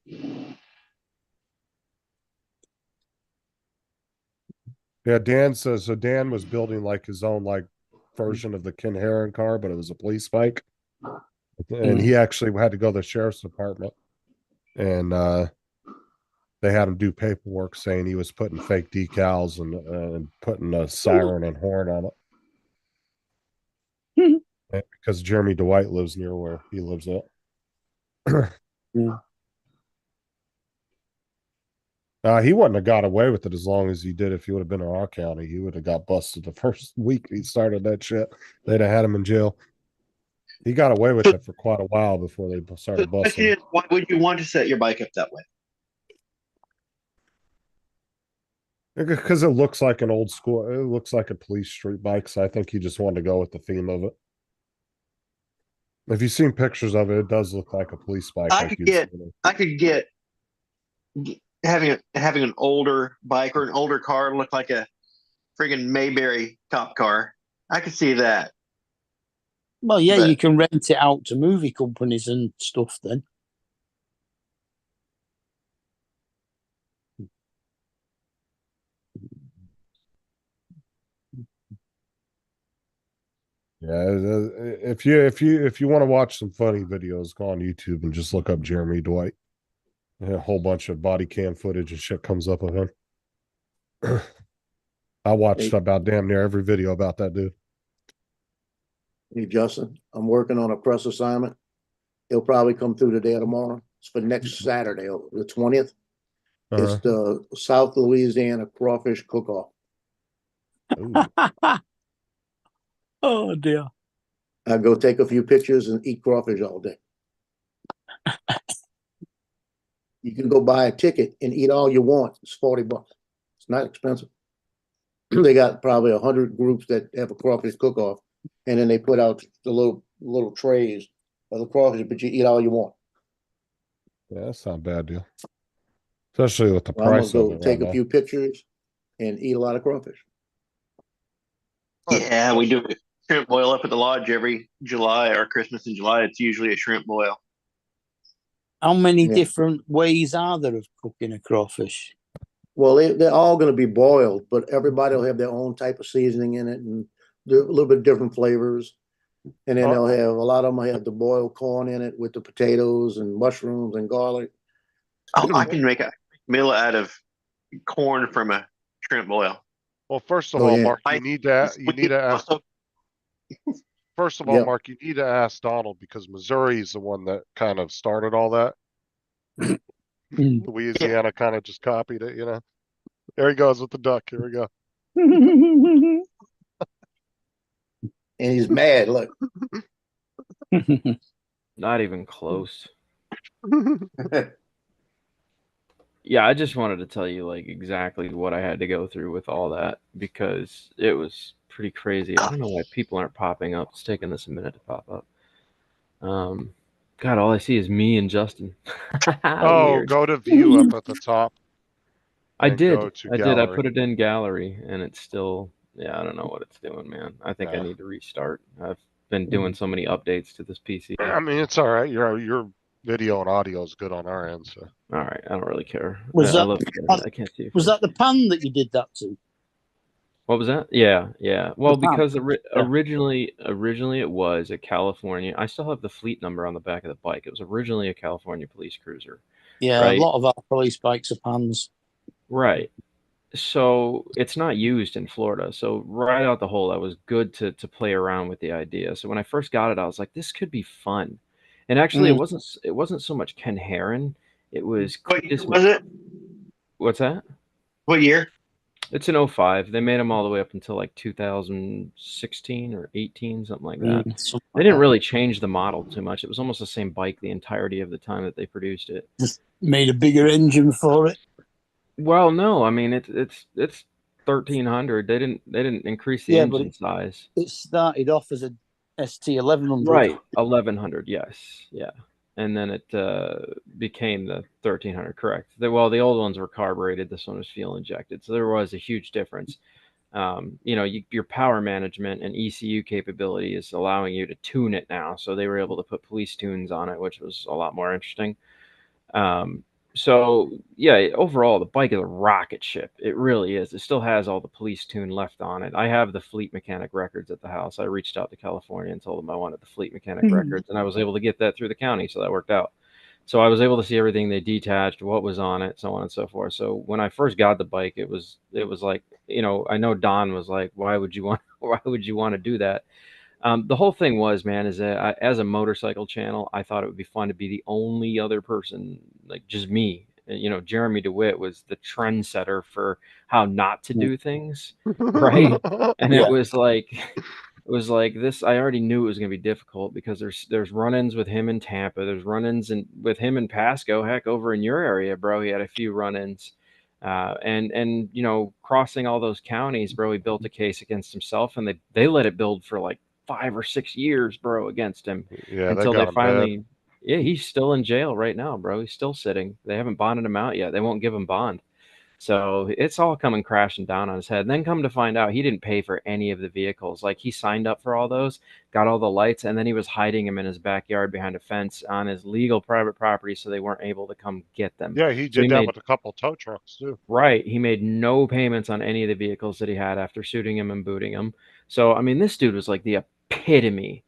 Yeah, Dan says so. Dan was building like his own version of the Ken Heron car, but it was a police bike. And he actually had to go to the sheriff's department, and they had him do paperwork saying he was putting fake decals and putting a siren and horn on it. Because Jeremy Dwight lives near where he lives at. He wouldn't have got away with it as long as he did if he would have been in our county. He would have got busted the first week he started that shit. They'd have had him in jail. He got away with it for quite a while before they started busting. Why would you want to set your bike up that way? Because it looks like an old school. It looks like a police street bike. So I think he just wanted to go with the theme of it. If you've seen pictures of it, it does look like a police bike. I could get having an older bike or an older car look like a friggin' Mayberry cop car. I could see that. Well, yeah, you can rent it out to movie companies and stuff then. Yeah, if you want to watch some funny videos, go on YouTube and just look up Jeremy Dwight. A whole bunch of body cam footage and shit comes up of him. I watched about damn near every video about that dude. Hey, Justin, I'm working on a press assignment. It'll probably come through today or tomorrow. It's for next Saturday, the 20th. It's the South Louisiana Crawfish Cook-Off. Oh, dear. I go take a few pictures and eat crawfish all day. You can go buy a ticket and eat all you want. It's $40. It's not expensive. They got probably 100 groups that have a crawfish cook-off, and then they put out the little trays of the crawfish, but you eat all you want. Yeah, that's not a bad deal. Especially with the I'm price gonna of go it. take a few pictures and eat a lot of crawfish. Yeah, we do shrimp boil up at the lodge every July or Christmas in July. It's usually a shrimp boil. How many different ways are there of cooking a crawfish? Well, they're all going to be boiled, but everybody will have their own type of seasoning in it and a little bit different flavors. And then they'll have, a lot of them will have the boiled corn in it with the potatoes and mushrooms and garlic. Oh, I can make a meal out of corn from a shrimp boil. Well, first of all, Mark, you need to First of all, Yep. Mark, you need to ask Donald because Missouri is the one that kind of started all that. Louisiana kind of just copied it, you know. There he goes with the duck. Here we go. And he's mad. Look. Not even close. Yeah, I just wanted to tell you like exactly what I had to go through with all that because it was pretty crazy. I don't know why people aren't popping up. It's taking this a minute to pop up. God, all I see is me and Justin. Oh, Weird. go to view up at the top. I and did. go to I gallery. put it in gallery and it's still, yeah, I don't know what it's doing, man. I think I Yeah. need to restart. I've been doing so many updates to this PC. I mean, it's all right. Your video and audio is good on our end, so. All right, I don't really care. Was I that love the it. pan- I can't see. Was that the pan that you did that to? What was that? Yeah, yeah. Well, The pan. because Yeah. originally it was a California. I still have the fleet number on the back of the bike. It was originally a California police cruiser. Yeah, Right? a lot of our police bikes are pans. Right. So it's not used in Florida. So right out the hole, that was good to play around with the idea. So when I first got it, I was like, this could be fun. And actually, it wasn't so much Ken Herron. It was What Cletus was it? What's that? What year? It's an 05. They made them all the way up until like 2016 or 18, something like that. Something They didn't really change the model too much. It was almost the same bike the entirety of the time that they produced it. Just made a bigger engine for it. Well, no, I mean it's 1300. They didn't increase the But engine size. it started off as a ST 1100. Right, 1100. Yes, yeah, and then it became the 1300. Correct. The old ones were carbureted. This one was fuel injected, so there was a huge difference. Your power management and ECU capability is allowing you to tune it now. So they were able to put police tunes on it, which was a lot more interesting. So yeah, overall the bike is a rocket ship. It really is. It still has all the police tune left on it. I have the fleet mechanic records at the house. I reached out to California and told them I wanted the fleet mechanic records, and I was able to get that through the county, so that worked out. So I was able to see everything they detached, what was on it, so on and so forth. So when I first got the bike, it was like, I know Don was like, why would you want to do that? The whole thing was, man, is that as a motorcycle channel, I thought it would be fun to be the only other person, like just me. Jeremy DeWitt was the trendsetter for how not to do things, right? And it was like this. I already knew it was going to be difficult because there's run-ins with him in Tampa. There's run-ins with him in Pasco. Heck, over in your area, bro, he had a few run-ins. And crossing all those counties, bro, he built a case against himself, and they let it build for like 5 or 6 years, bro, against him. Yeah, until they got they him finally bad. Yeah, he's still in jail right now, bro. He's still sitting. They haven't bonded him out yet. They won't give him bond. So it's all coming crashing down on his head. And then come to find out he didn't pay for any of the vehicles. Like he signed up for all those, got all the lights, and then he was hiding them in his backyard behind a fence on his legal private property so they weren't able to come get them. Yeah, he So did that with a couple tow trucks too. Right. He made no payments on any of the vehicles that he had after shooting him and booting him. So, I mean, this dude was like the epitome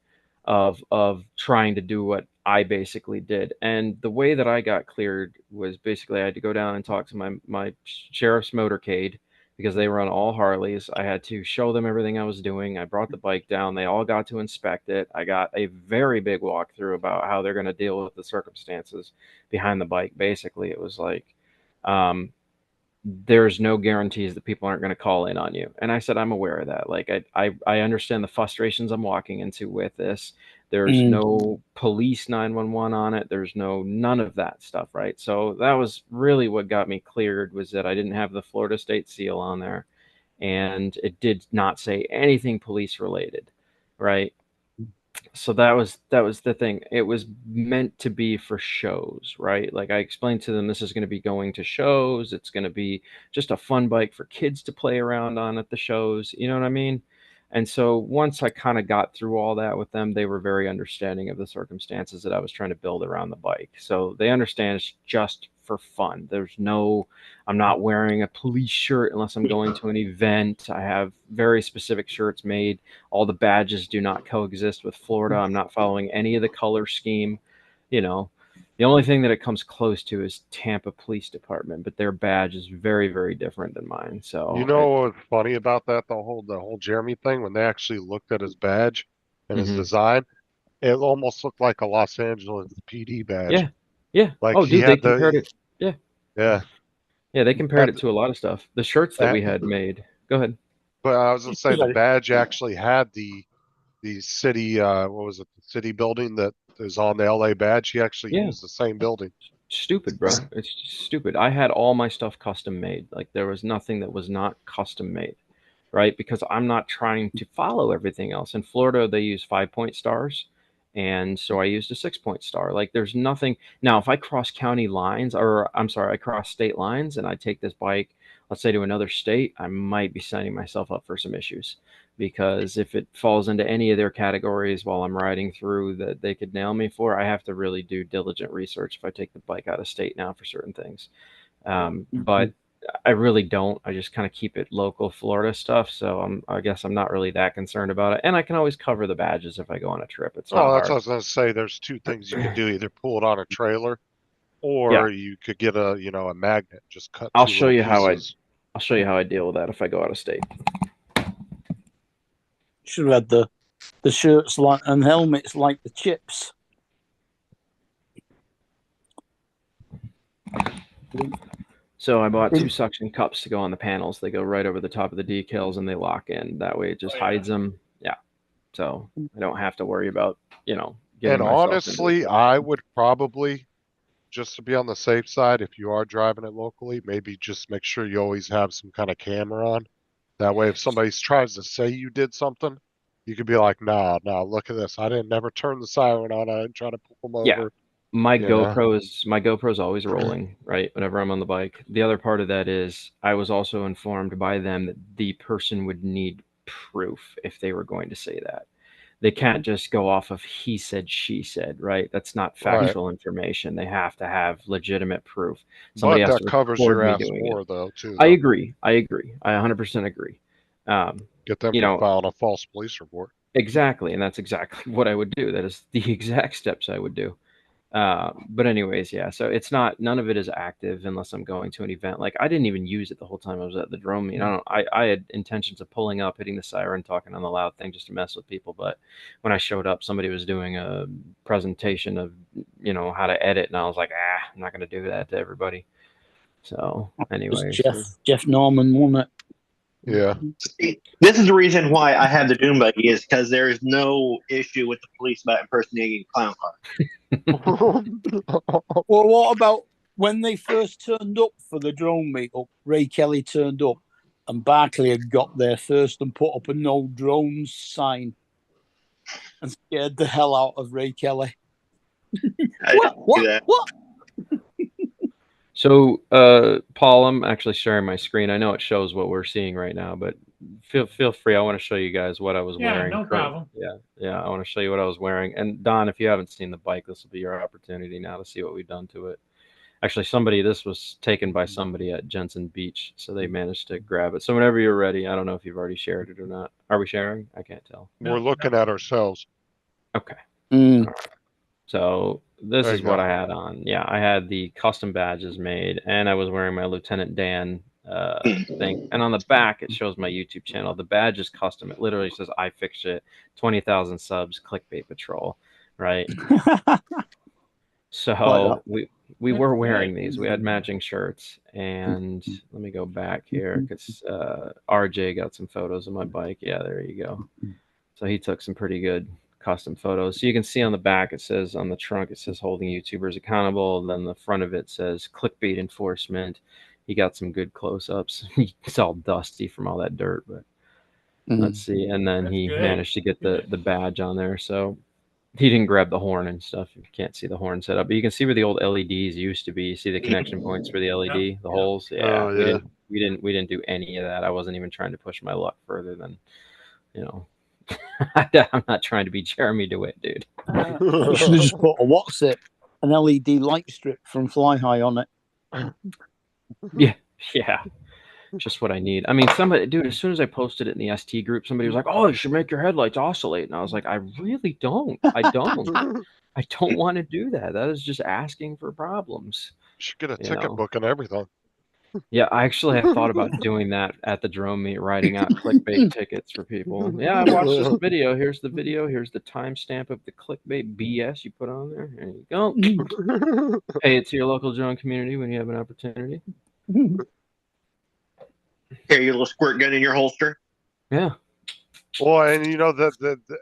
of trying to do what I basically did. And the way that I got cleared was basically I had to go down and talk to my sheriff's motorcade because they run all Harleys. I had to show them everything I was doing. I brought the bike down. They all got to inspect it. I got a very big walkthrough about how they're going to deal with the circumstances behind the bike. Basically, it was like, there's no guarantees that people aren't going to call in on you. And I said, I'm aware of that. Like, I understand the frustrations I'm walking into with this. There's no police 911 on it. There's none of that stuff. Right. So that was really what got me cleared, was that I didn't have the Florida state seal on there, and it did not say anything police related. Right. So that was the thing. It was meant to be for shows, right? Like I explained to them, this is going to be going to shows. It's going to be just a fun bike for kids to play around on at the shows. You know what I mean? And so once I kind of got through all that with them, they were very understanding of the circumstances that I was trying to build around the bike. So they understand it's just for fun. I'm not wearing a police shirt unless I'm going to an event. I have very specific shirts made. All the badges do not coexist with Florida. I'm not following any of the color scheme. The only thing that it comes close to is Tampa Police Department, but their badge is very, very different than mine. So You know what's funny about that? The whole Jeremy thing, when they actually looked at his badge in his design. It almost looked like a Los Angeles PD badge. Yeah, yeah. Like Oh, he dude, they had compared it. Yeah, yeah. yeah, they compared And it to a lot of stuff. The shirts that we that, had made. Go ahead. but I was gonna say the badge actually had the city what was it, the city building that is on the LA badge. He actually Yeah. used the same building. Stupid, bro. It's stupid. I had all my stuff custom made. Like there was nothing that was not custom made, right? Because I'm not trying to follow everything else. In Florida, they use 5-point stars. And so I used a 6-point star. Like there's nothing. Now, if I cross county lines, or I'm sorry, I cross state lines and I take this bike, let's say to another state, I might be setting myself up for some issues. Because if it falls into any of their categories while I'm riding through that they could nail me for, I have to really do diligent research if I take the bike out of state now for certain things. But I really don't. I just kind of keep it local Florida stuff. So I guess I'm not really that concerned about it. And I can always cover the badges if I go on a trip. It's not That's hard. what I was gonna say. There's two things you could do: either pull it on a trailer, or you could get a a magnet. Just cut. I'll show you how I'll show you how I deal with that if I go out of state. Should have had the shirts like and helmets like the Chips. So I bought 2 suction cups to go on the panels. They go right over the top of the decals and they lock in. That way it just hides them. Yeah. So I don't have to worry about, getting And myself honestly, I would probably, just to be on the safe side, if you are driving it locally, maybe just make sure you always have some kind of camera on. That way, if somebody tries to say you did something, you could be like, nah, look at this. I didn't never turn the siren on. I didn't try to pull them over. Yeah. My GoPro's always rolling, right? Whenever I'm on the bike. The other part of that is I was also informed by them that the person would need proof if they were going to say that. They can't just go off of he said, she said, right? That's not factual information. They have to have legitimate proof. Somebody But has that to covers record your me ass doing more, it. though, too. I agree. I 100% agree. Get them to file a false police report. Exactly, and that's exactly what I would do. That is the exact steps I would do. But anyways, yeah. So it's none of it is active unless I'm going to an event. Like I didn't even use it the whole time I was at the drone meet. I had intentions of pulling up, hitting the siren, talking on the loud thing just to mess with people. But when I showed up, somebody was doing a presentation of how to edit, and I was like, I'm not going to do that to everybody. So anyways, Jeff Norman won it. Yeah. This is the reason why I have the Doom buggy, is because there is no issue with the police about impersonating a clown car. Well, what about when they first turned up for the drone meetup? Ray Kelly turned up, and Barkley had got there first and put up a no drones sign, and scared the hell out of Ray Kelly. What? So, Paul, I'm actually sharing my screen. I know it shows what we're seeing right now, but feel free. I want to show you guys what I was wearing. No problem. Yeah. I want to show you what I was wearing. And Don, if you haven't seen the bike, this will be your opportunity now to see what we've done to it. Actually, this was taken by somebody at Jensen Beach, so they managed to grab it. So whenever you're ready, I don't know if you've already shared it or not. Are we sharing? I can't tell. We're looking at ourselves. Okay. So this is what I had on. Yeah, I had the custom badges made, and I was wearing my Lieutenant Dan thing. And on the back, it shows my YouTube channel. The badge is custom. It literally says, I fixed it, 20,000 subs, Clickbait Patrol, right? So we were wearing these. We had matching shirts. And let me go back here because RJ got some photos of my bike. Yeah, there you go. So he took some pretty good custom photos. So you can see on the back, it says on the trunk, it says holding YouTubers accountable. And then the front of it says clickbait enforcement. He got some good close-ups. It's all dusty from all that dirt, but let's see. And then he managed to get the badge on there. So he didn't grab the horn and stuff. You can't see the horn set up, but you can see where the old LEDs used to be. You see the connection points for the LED, the holes. Yeah, we didn't do any of that. I wasn't even trying to push my luck further than, I'm not trying to be Jeremy DeWitt, dude. You should have just put an LED light strip from Fly High on it. Yeah. Just what I need. I mean, somebody, dude, as soon as I posted it in the ST group, somebody was like, "Oh, you should make your headlights oscillate." And I was like, I really don't. I don't want to do that. That is just asking for problems. You should get a ticket book and everything. Yeah, I actually have thought about doing that at the drone meet, writing out clickbait tickets for people. Yeah, I watched this video. Here's the video. Here's the timestamp of the clickbait BS you put on there. There you go. Pay it to your local drone community when you have an opportunity. Carry your little squirt gun in your holster. Yeah. Well, and you know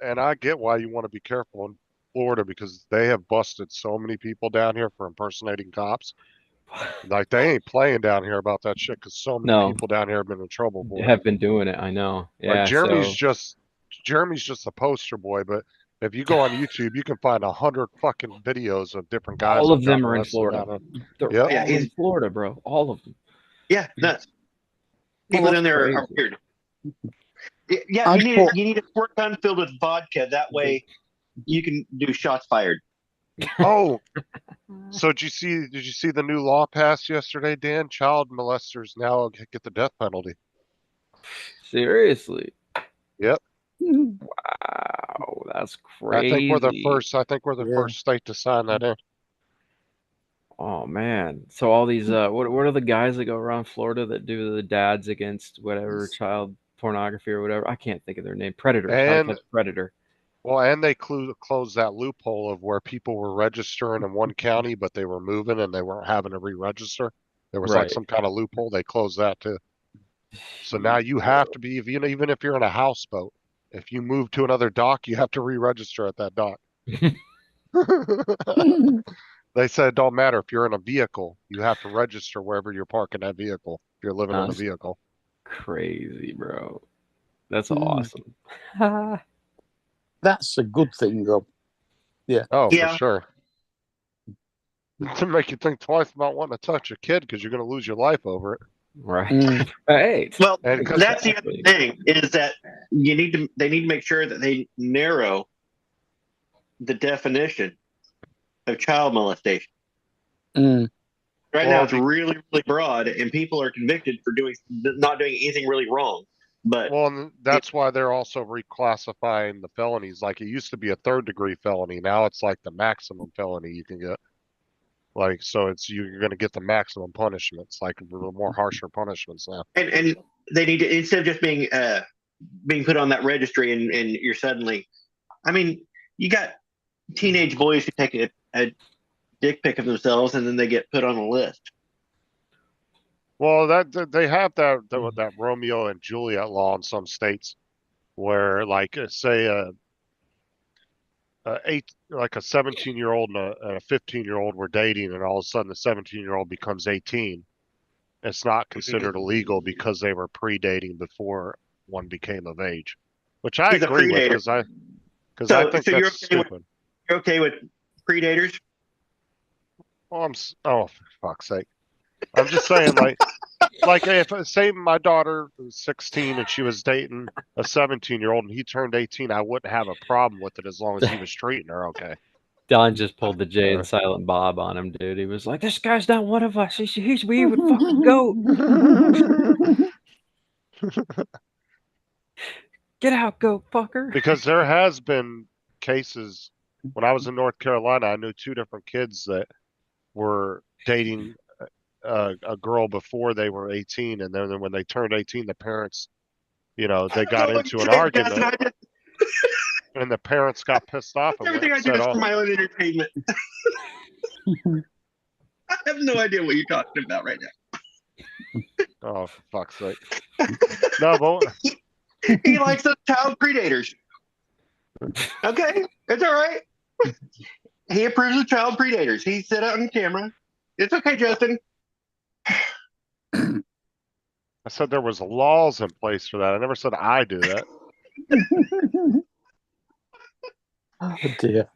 and I get why you want to be careful in Florida because they have busted so many people down here for impersonating cops. Like they ain't playing down here about that shit because so many people down here have been in trouble for it. Have been doing it. I know. Yeah. Like Jeremy's just a poster boy, but if you go on YouTube, you can find 100 fucking videos of different guys. All of them are in Florida. They're Yep. all in Florida, bro. All of them. Yeah, nuts. People down there are weird. Yeah, you need a squirt gun filled with vodka. That way, you can do shots fired. Oh, so did you see the new law passed yesterday, Dan? Child molesters now get the death penalty. Seriously? Yep. Wow, that's crazy. I think we're the first state to sign that in. Oh man. So all these what are the guys that go around Florida that do the dads against whatever child pornography or whatever? I can't think of their name. Predators. How to catch a predator. Well, and they closed that loophole of where people were registering in one county, but they were moving and they weren't having to re-register. There was like some kind of loophole. They closed that too. So now you have to be, even if you're in a houseboat, if you move to another dock, you have to re-register at that dock. They said it don't matter if you're in a vehicle, you have to register wherever you're parking that vehicle. If you're living in a vehicle. Crazy, bro. That's awesome. That's a good thing, though. Yeah. Oh, for sure. To make you think twice about wanting to touch a kid because you're going to lose your life over it. Right. Right. Well, that's the other thing is that they need to make sure that they narrow the definition of child molestation. Right now, it's really, really broad, and people are convicted for not doing anything really wrong. But and that's why they're also reclassifying the felonies. Like it used to be a 3rd-degree felony. Now it's like the maximum felony you can get. Like, so you're going to get the maximum punishments, like more harsher punishments now. And they need to, instead of just being put on that registry and you're suddenly, I mean, you got teenage boys who take a dick pic of themselves and then they get put on a list. Well, they have that Romeo and Juliet law in some states, where like say a 17-year-old and a 15-year-old were dating, and all of a sudden the 17-year-old becomes 18. It's not considered illegal because they were pre-dating before one became of age, which I agree with because I think that's stupid. You're okay with predators? Oh, for fuck's sake. I'm just saying, like if say my daughter was 16 and she was dating a 17-year-old and he turned 18, I wouldn't have a problem with it as long as he was treating her okay. Don just pulled the Jay and Silent Bob on him, dude. He was like, "This guy's not one of us. He's we would fucking go. Get out, go fucker." Because there has been cases when I was in North Carolina. I knew 2 different kids that were dating a girl before they were 18, and then when they turned 18, the parents, they got into an argument, and the parents got pissed off. Everything I do is for my own entertainment. I have no idea what you're talking about right now. Oh, for fuck's sake! No, but he likes the child predators. Okay, it's all right. He approves of child predators. He said it on camera. It's okay, Justin. I said there was laws in place for that. I never said I do that. Oh dear.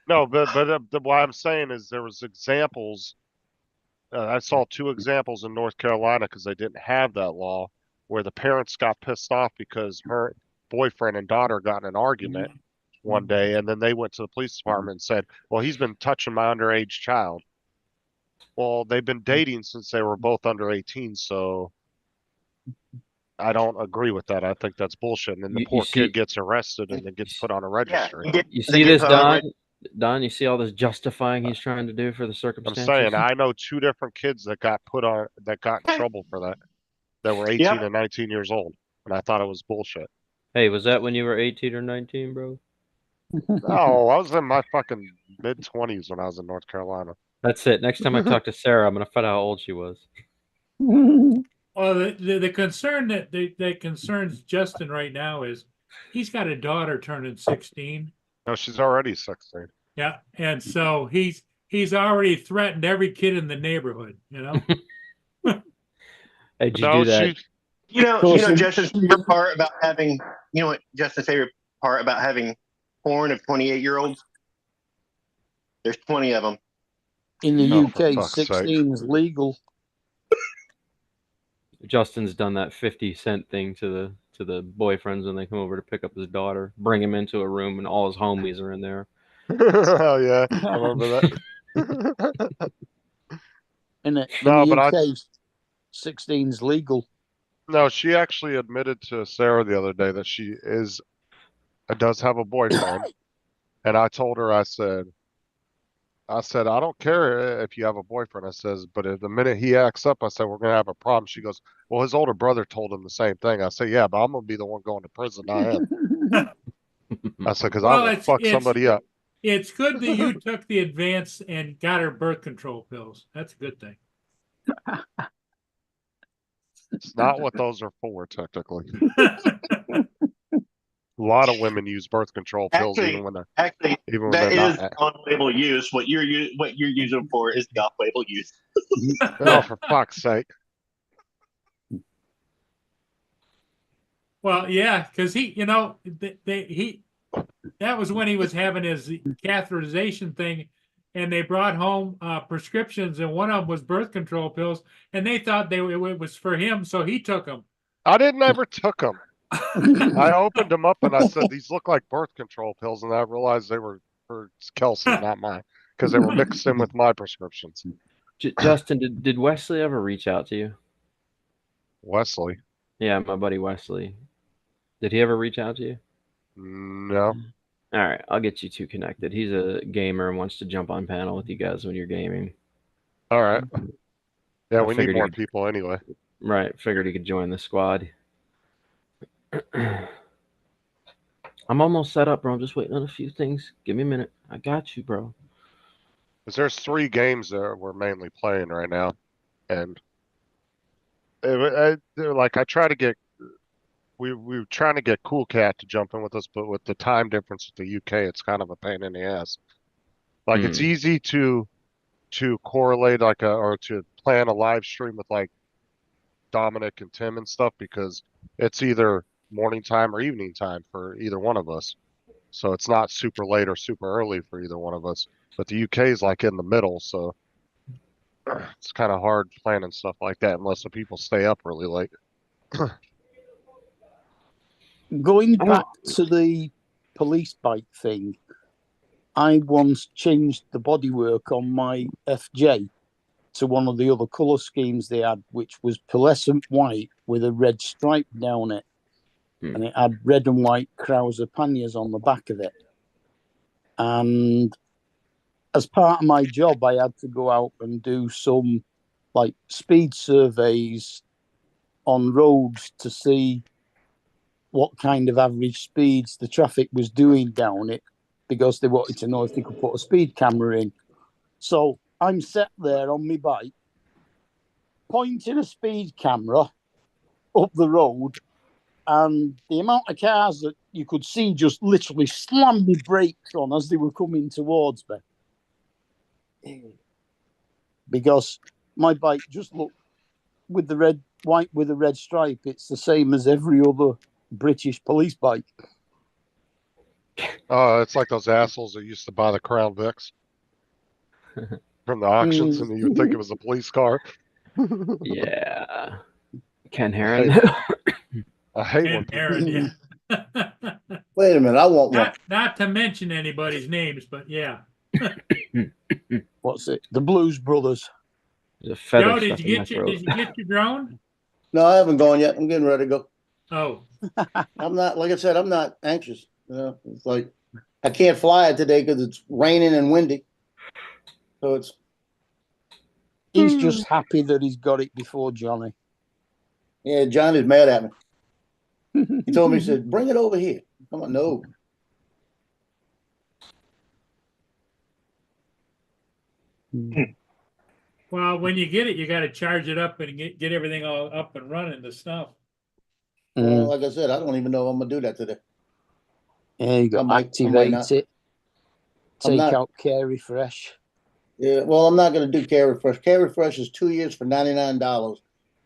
No, but what I'm saying is there was examples. I saw 2 examples in North Carolina because they didn't have that law, where the parents got pissed off because her boyfriend and daughter got in an argument one day, and then they went to the police department and said, "Well, he's been touching my underage child." Well, they've been dating since they were both under 18, so I don't agree with that. I think that's bullshit. And then the poor kid gets arrested and then gets put on a registry. You see this, Don? Don, you see all this justifying he's trying to do for the I'm circumstances? saying I know 2 different kids that got in trouble for that were 18 and 19 years old, and I thought it was bullshit. Hey, was that when you were 18 or 19, bro? No, I was in my fucking mid-20s when I was in North Carolina. That's it. Next time I talk to Sarah, I'm gonna find out how old she was. Well, the concern that concerns Justin right now is he's got a daughter turning 16. No, she's already 16. Yeah, and so he's already threatened every kid in the neighborhood. You know. Hey, did you do that? You know, Justin's favorite part about having, you know what, Justin's favorite part about having porn of 28-year-olds? There's 20 of them. In the Oh, UK, 16 is legal. Justin's done that 50-cent thing to the boyfriends when they come over to pick up his daughter, bring him into a room, and all his homies are in there. Oh yeah, I remember that. In the UK, 16 is legal. No, she actually admitted to Sarah the other day that she does have a boyfriend, and I told her, I said, I don't care if you have a boyfriend. I says, but if the minute he acts up, I said, we're gonna have a problem. She goes, well, his older brother told him the same thing. I said, yeah, but I'm gonna be the one going to prison, not him. I said, because I will fuck somebody up. It's good that you took the advance and got her birth control pills. That's a good thing. It's not what those are for, technically. A lot of women use birth control pills even when they're that is not. on-label use. What you're using them for is the off-label use. Oh, for fuck's sake! Well, yeah, because he that was when he was having his catheterization thing, and they brought home prescriptions, and one of them was birth control pills, and they thought it was for him, so he took them. I didn't ever took them. I opened them up and I said, these look like birth control pills, and I realized they were for Kelsey, not mine, because they were mixed in with my prescriptions. Justin, did Wesley ever reach out to you? Wesley? Yeah, my buddy Wesley. Did he ever reach out to you? No. All right, I'll get you two connected. He's a gamer and wants to jump on panel with you guys when you're gaming. All right. Yeah, we need figured more people anyway. Right, figured he could join the squad. I'm almost set up, bro. I'm just waiting on a few things. Give me a minute. I got you, bro. Because there's 3 games that we're mainly playing right now, and like I try to get, we were trying to get Cool Cat to jump in with us, but with the time difference with the UK, it's kind of a pain in the ass. Like it's easy to correlate or to plan a live stream with like Dominic and Tim and stuff, because it's either morning time or evening time for either one of us. So it's not super late or super early for either one of us. But the UK is like in the middle, so it's kind of hard planning stuff like that unless the people stay up really late. Going back to the police bike thing, I once changed the bodywork on my FJ to one of the other colour schemes they had, which was pearlescent white with a red stripe down it. And it had red and white Krauser panniers on the back of it. And as part of my job, I had to go out and do some like speed surveys on roads to see what kind of average speeds the traffic was doing down it, because they wanted to know if they could put a speed camera in. So I'm sat there on my bike, pointing a speed camera up the road, and the amount of cars that you could see just literally slammed the brakes on as they were coming towards me. Because my bike just looked, with the red, white with a red stripe, it's the same as every other British police bike. Oh, it's like those assholes that used to buy the Crown Vics from the auctions, and you would think it was a police car. Yeah. Ken Heron. I hate Ken when Heron, yeah. Wait a minute, I want one. Not to mention anybody's names, but yeah. What's it? The Blues Brothers. Joe, did you get your drone? No, I haven't gone yet. I'm getting ready to go. Oh. I'm not, like I said, I'm not anxious. You know, it's like I can't fly it today because it's raining and windy. So He's just happy that he's got it before Johnny. yeah, Johnny's mad at me. He told me, he said, bring it over here. I'm like, no. Well, when you get it, you got to charge it up and get everything all up and running, the stuff. Well, like I said, I don't even know if I'm gonna do that today. Yeah, you got to activate it. Take out Care Refresh. Yeah, well, I'm not gonna do Care Refresh. Care Refresh is 2 years for $99,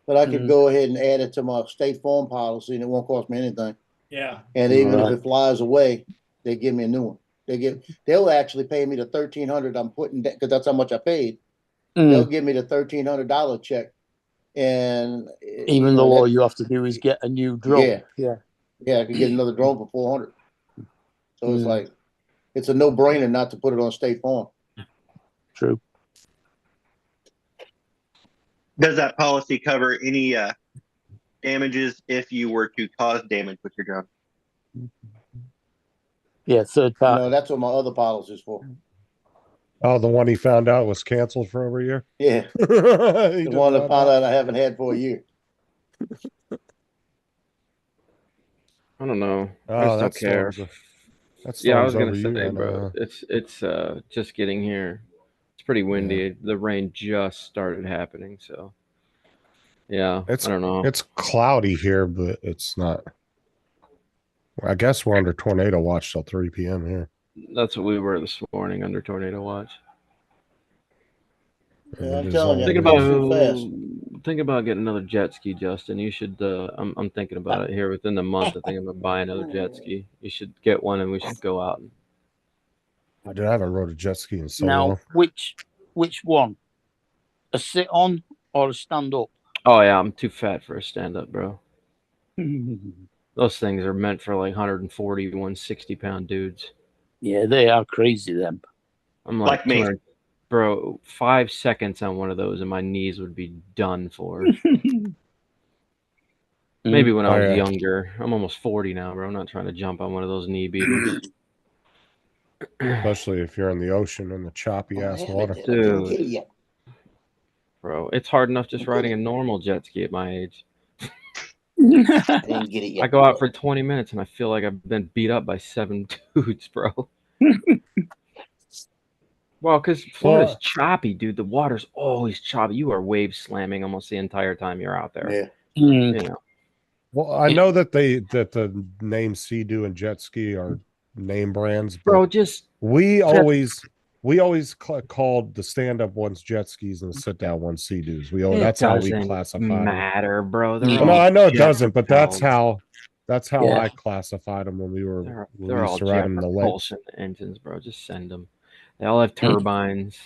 but I could go ahead and add it to my State Farm policy, and it won't cost me anything. Yeah. And even if it flies away, they give me a new one. They'll actually pay me the $1,300 I'm putting because that's how much I paid. They'll give me the $1,300 check, and even though all you have to do is get a new drone. Yeah, I could get another drone for $400. So it's like it's a no-brainer not to put it on State Farm. True. Does that policy cover any damages if you were to cause damage with your drone? Yeah, third party. No, that's what my other policy is for. Oh, the one he found out was canceled for over a year? Yeah. The one I found out I haven't had for a year. I don't know. Oh, I just don't that's care. yeah, I was gonna say, bro, it's just getting here. It's pretty windy. Yeah. The rain just started happening, so yeah. I don't know. It's cloudy here, but it's not. I guess we're under tornado watch till 3 p.m. here. That's what we were this morning, under tornado watch. Yeah, I'm telling you, Think about getting another jet ski, Justin. You should. I'm thinking about it here within the month. I think I'm gonna buy another jet ski. You should get one, and we should go out. I haven't rode a jet ski in so Now, long. which one? A sit on or a stand up? Oh yeah, I'm too fat for a stand up, bro. Those things are meant for like 140, 160 pound dudes. Yeah, they are crazy, them. I'm like me. Bro, 5 seconds on one of those and my knees would be done for. Maybe when I was younger. I'm almost 40 now, bro. I'm not trying to jump on one of those knee beaters. Especially if you're in the ocean in the choppy ass water. Dude. Bro, it's hard enough just riding a normal jet ski at my age. I didn't get it yet. I go out for 20 minutes and I feel like I've been beat up by 7 dudes, bro. Well, because Florida's choppy, dude. The water's always choppy. You are wave slamming almost the entire time you're out there. Yeah. You know. Well, I know that the name Sea-Doo and jet ski are name brands, bro. We always called the stand-up ones jet skis and the sit-down ones Sea-Doos. That's how we classified them. Matter, bro. No, I know it doesn't, but that's how I classified them when we were they're all riding the lake. propulsion engines, bro. Just send them. They all have turbines.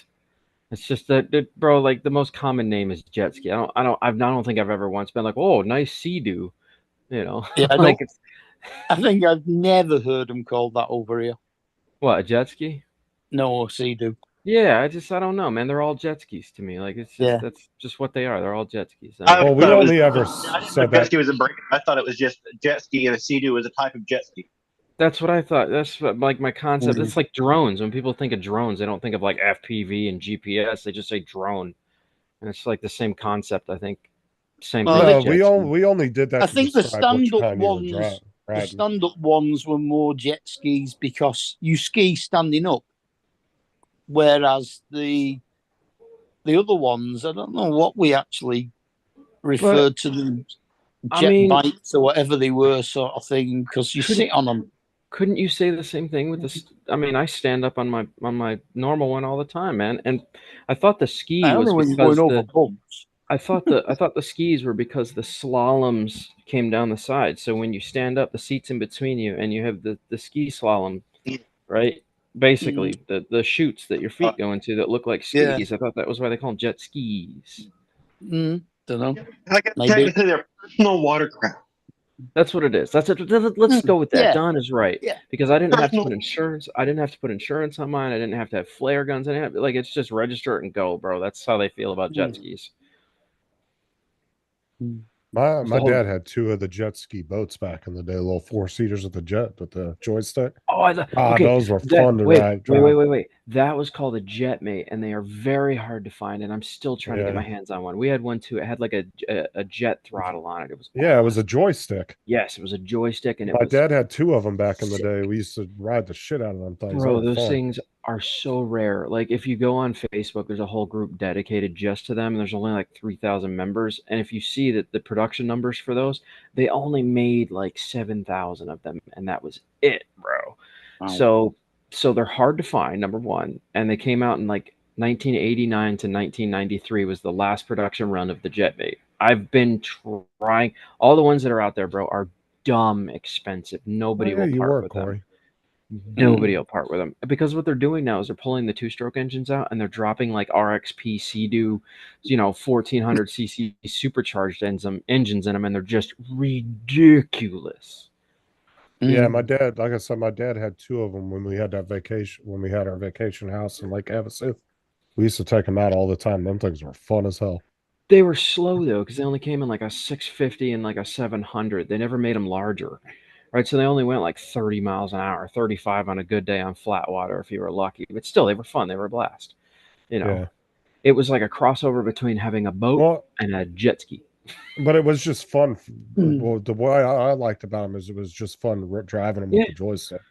It's just that, bro. Like the most common name is jet ski. I don't think I've ever once been like, oh, nice Sea-Doo. You know, yeah. Like I think I've never heard them called that over here. What, a jet ski? No, Sea-Doo. Yeah, I don't know, man. They're all jet skis to me. Like it's just that's just what they are. They're all jet skis. Well, we only ever said that jet ski was a break. I thought it was just a jet ski, and a Sea-Doo was a type of jet ski. That's what I thought. That's what, like my concept. It's like drones. When people think of drones, they don't think of like FPV and GPS. They just say drone, and it's like the same concept. I think same thing. No, we only did that. I think the stand-up ones were more jet skis because you ski standing up, whereas the other ones, I don't know what we actually referred to them, jet bikes or whatever they were, sort of thing, because you sit on them. Couldn't you say the same thing with this? I mean, I stand up on my normal one all the time, man. And I thought the ski was because I thought the skis were because the slaloms came down the side. So when you stand up, the seat's in between you, and you have the ski slalom, right? Basically, the chutes that your feet go into that look like skis. Yeah. I thought that was why they call them jet skis. Don't know. Technically, they're personal watercraft. That's what it is. Let's go with that. Yeah. Don is right. Yeah. Because I didn't have to put insurance. I didn't have to put insurance on mine. I didn't have to have flare guns. I didn't have, like, it's just register it and go, bro. That's how they feel about jet skis. My It's my the whole- dad had 2 of the jet ski boats back in the day, little 4-seaters with the jet with the joystick. Oh, okay. Those were fun to ride. Wait. That was called a Jetmate, and they are very hard to find. And I'm still trying to get my Yeah. hands on one. We had one too. It had like a jet throttle on it. It was Yeah, it was a joystick. Yes, it was a joystick, and it My was dad had 2 of them back in the day. We used to ride the shit out of them things. They bro. were Those fun. things are so rare. Like if you go on Facebook, there's a whole group dedicated just to them. And there's only like 3,000 members, and if you see that the production numbers for those, they only made like 7,000 of them, and that was it, bro. Wow. So they're hard to find, number one, and they came out in like 1989 to 1993 was the last production run of the Jetmate. I've been trying. All the ones that are out there, bro, are dumb expensive. Nobody will you part work, with them. Corey. Nobody will part with them because what they're doing now is they're pulling the 2-stroke engines out and they're dropping like RXP Sea-Doo, 1400 cc supercharged engines in them, and they're just ridiculous. Yeah, my dad, like I said, my dad had 2 of them when we had our vacation house in Lake Havasu. We used to take them out all the time. Them things were fun as hell. They were slow though because they only came in like a 650 and like a 700. They never made them larger. Right, so they only went like 30 miles an hour, 35 on a good day on flat water if you were lucky. But still, they were fun. They were a blast. Yeah. It was like a crossover between having a boat and a jet ski. But it was just fun. Well, the way I liked about them is it was just fun driving them with the joystick.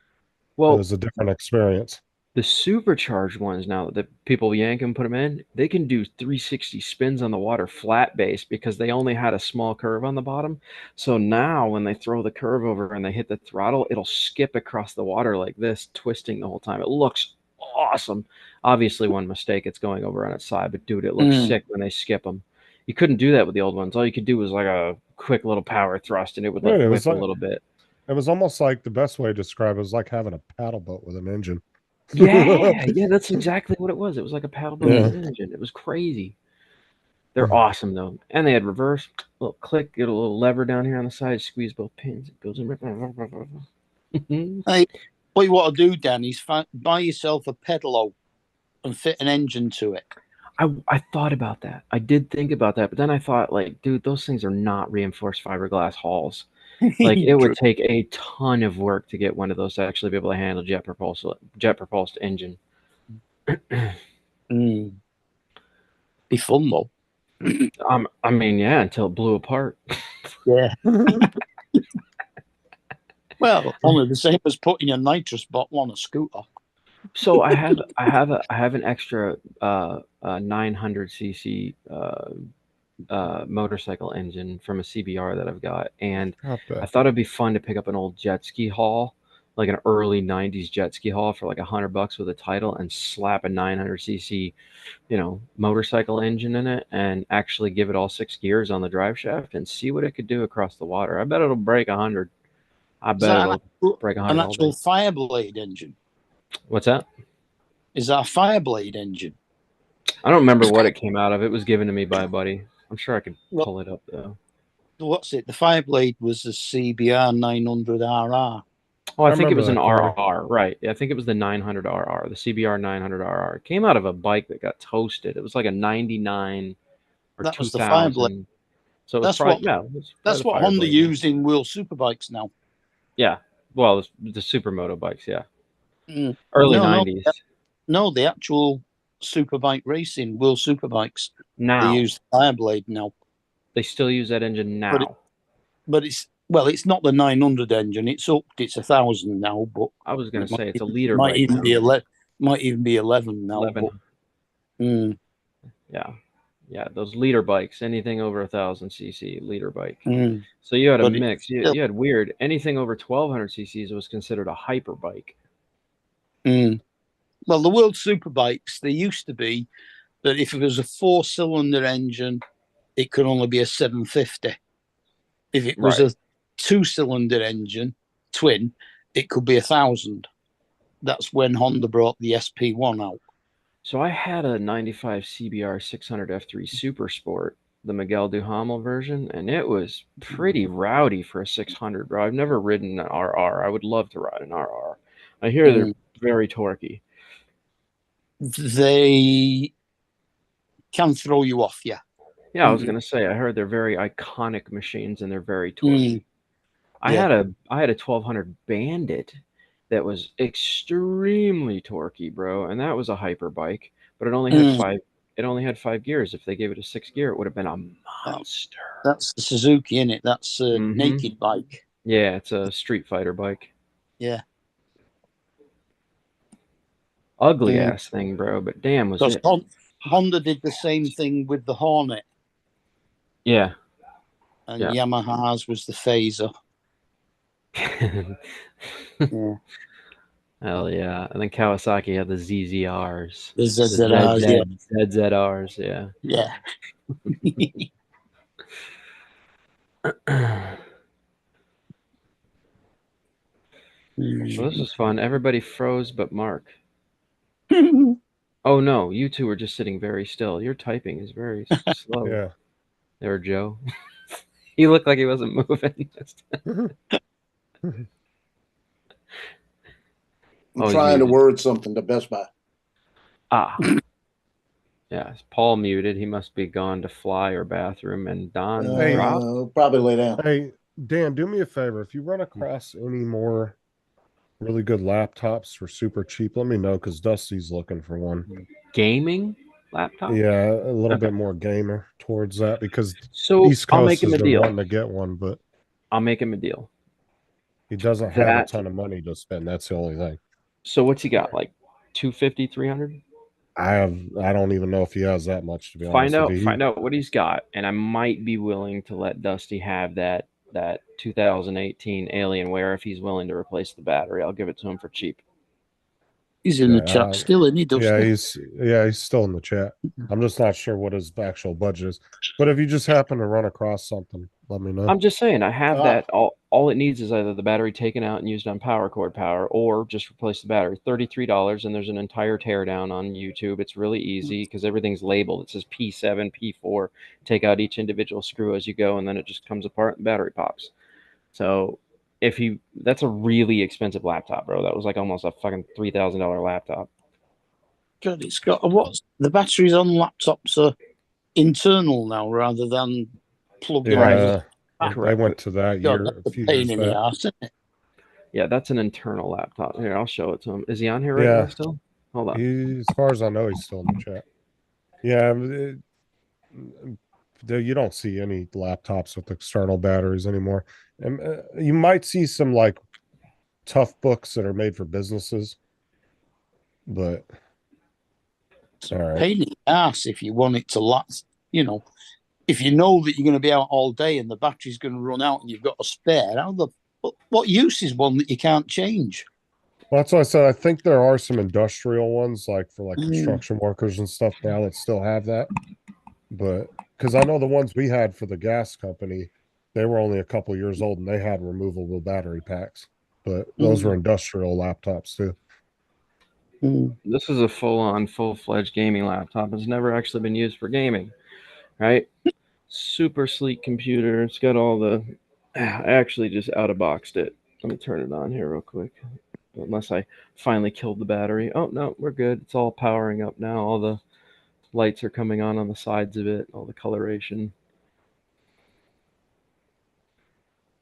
Well, it was a different experience. The supercharged ones now that people yank them, put them in, they can do 360 spins on the water flat base because they only had a small curve on the bottom. So now when they throw the curve over and they hit the throttle, it'll skip across the water like this, twisting the whole time. It looks awesome. Obviously, one mistake, it's going over on its side, but dude, it looks sick when they skip them. You couldn't do that with the old ones. All you could do was like a quick little power thrust, and it would like whip a little bit. It was almost like the best way to describe it was like having a paddle boat with an engine. Yeah, that's exactly what it was. It was like a paddle boat with an engine. It was crazy. They're awesome though, and they had reverse. Little click, get a little lever down here on the side, squeeze both pins. It goes in. Hey, what you want to do, Dan, is buy yourself a pedalo and fit an engine to it. I thought about that. I did think about that, but then I thought, like, dude, those things are not reinforced fiberglass hulls. Like, it would take a ton of work to get one of those to actually be able to handle jet propulsed engine. Be fun though. I mean, yeah, until it blew apart. Yeah. Well, only the same as putting a nitrous bottle on a scooter. So I have an extra 900cc motorcycle engine from a CBR that I've got, and I thought it'd be fun to pick up an old jet ski haul, like an early 90s jet ski haul for like $100 with a title, and slap a 900cc motorcycle engine in it and actually give it all 6 gears on the drive shaft and see what it could do across the water. I bet it'll break 100. I bet it'll break 100. An actual Fireblade engine. What's that? Is that a Fireblade engine? I don't remember what it came out of. It was given to me by a buddy. I'm sure I could pull it up though. What's it? The Fireblade was the CBR 900RR. Oh, I think it was an RR, right? Yeah, I think it was the 900RR, the CBR 900RR. It came out of a bike that got toasted. It was like a 99 or that 2000. Was the Fireblade. So it was that's what Honda use in World Superbikes now. Yeah, well, the supermoto bikes, yeah. Early 90s. No, the actual superbike racing, World Superbikes. Now they use Fireblade now. They still use that engine now. But it's not the 900 engine. It's 1,000 now. But I was going to say it's a liter might bike. Even be 11. Might even be 11 now. 11. Yeah, those liter bikes, anything over 1,000cc liter bike. So you had a mix. You had weird. Anything over 1,200 cc's was considered a hyper bike. Well, the World Superbikes, they used to be that if it was a 4-cylinder engine, it could only be a 750. If it was a 2-cylinder engine, twin, it could be 1,000. That's when Honda brought the SP1 out. So I had a 95 CBR 600 F3 Super Sport, the Miguel Duhamel version, and it was pretty rowdy for a 600, bro. I've never ridden an RR. I would love to ride an RR. I hear they're very torquey. They can throw you off, yeah. Yeah, I was gonna say I heard they're very iconic machines and they're very Mm. torquey. I Yeah. had a 1200 Bandit that was extremely torquey, bro, and that was a hyper bike, but it only had Mm. five gears. If they gave it a 6th gear, it would have been a monster. That's the Suzuki, in it. That's a Mhm. naked bike. Yeah, it's a Street Fighter bike. Yeah. Ugly Mm. ass thing, bro, but damn was Because it. Honda did the same thing with the Hornet, Yeah. and Yeah. Yamaha's was the Phaser. Yeah. Hell yeah. And then Kawasaki had the ZZRs. The ZZRs, yeah. ZZRs, yeah. Yeah. Well, this was fun. Everybody froze but Mark. Oh no, you two are just sitting very still. Your typing is very slow. Yeah. There, Joe. He looked like he wasn't moving. I'm Oh, trying to you- word something to Best Buy. Ah. Yeah, is Paul muted. He must be gone to fly or bathroom. And Don Hey. dropped. Probably lay down. Hey, Dan, do me a favor. If you run across any more really good laptops for super cheap, let me know because Dusty's looking for one. Gaming laptop? Yeah, a little Okay. bit more gamer towards that because So East I'll Coast make him has a been deal. wanting to get one, but I'll make him a deal. he doesn't have a That- ton of money to spend. That's the only thing. So what's he got? Like 250, 300? I don't even know if he has that much to be Find honest out with you. find out what he's got, and I might be willing to let Dusty have that 2018 Alienware if he's willing to replace the battery. I'll give it to him for cheap. He's in the chat still, isn't he, Dusty? Yeah, he's still in the chat. I'm just not sure what his actual budget is. But if you just happen to run across something, let me know. I'm just saying, I have Ah. that. All it needs is either the battery taken out and used on power cord power, or just replace the battery. $33, and there's an entire teardown on YouTube. It's really easy because everything's labeled. It says P7, P4. Take out each individual screw as you go, and then it just comes apart and the battery pops. So that's a really expensive laptop, bro. That was like almost a fucking $3,000 laptop. God, it's got the batteries on laptops are internal now rather than plugged Yeah, in. I went to that God, year that's a a few pain years in the back. arse, isn't it? Yeah, that's an internal laptop. Here, I'll show it to him. Is he on here right Yeah. now still? Hold on. As far as I know, he's still in the chat. Yeah, you don't see any laptops with external batteries anymore. And you might see some like tough books that are made for businesses, but all right. Pain in the arse if you want it to last. You know, if you know that you're going to be out all day and the battery's going to run out and you've got a spare, what use is one that you can't change? Well, that's why I said I think there are some industrial ones like for like Mm. construction workers and stuff now that still have that. But because I know the ones we had for the gas company, they were only a couple years old and they had removable battery packs. But those were industrial laptops too. This is a full-fledged gaming laptop. It's never actually been used for gaming, right? Super sleek computer. It's got all the. I actually just out-of-boxed it. Let me turn it on here real quick. Unless I finally killed the battery. Oh no, we're good. It's all powering up now. All the lights are coming on the sides of it. All the coloration.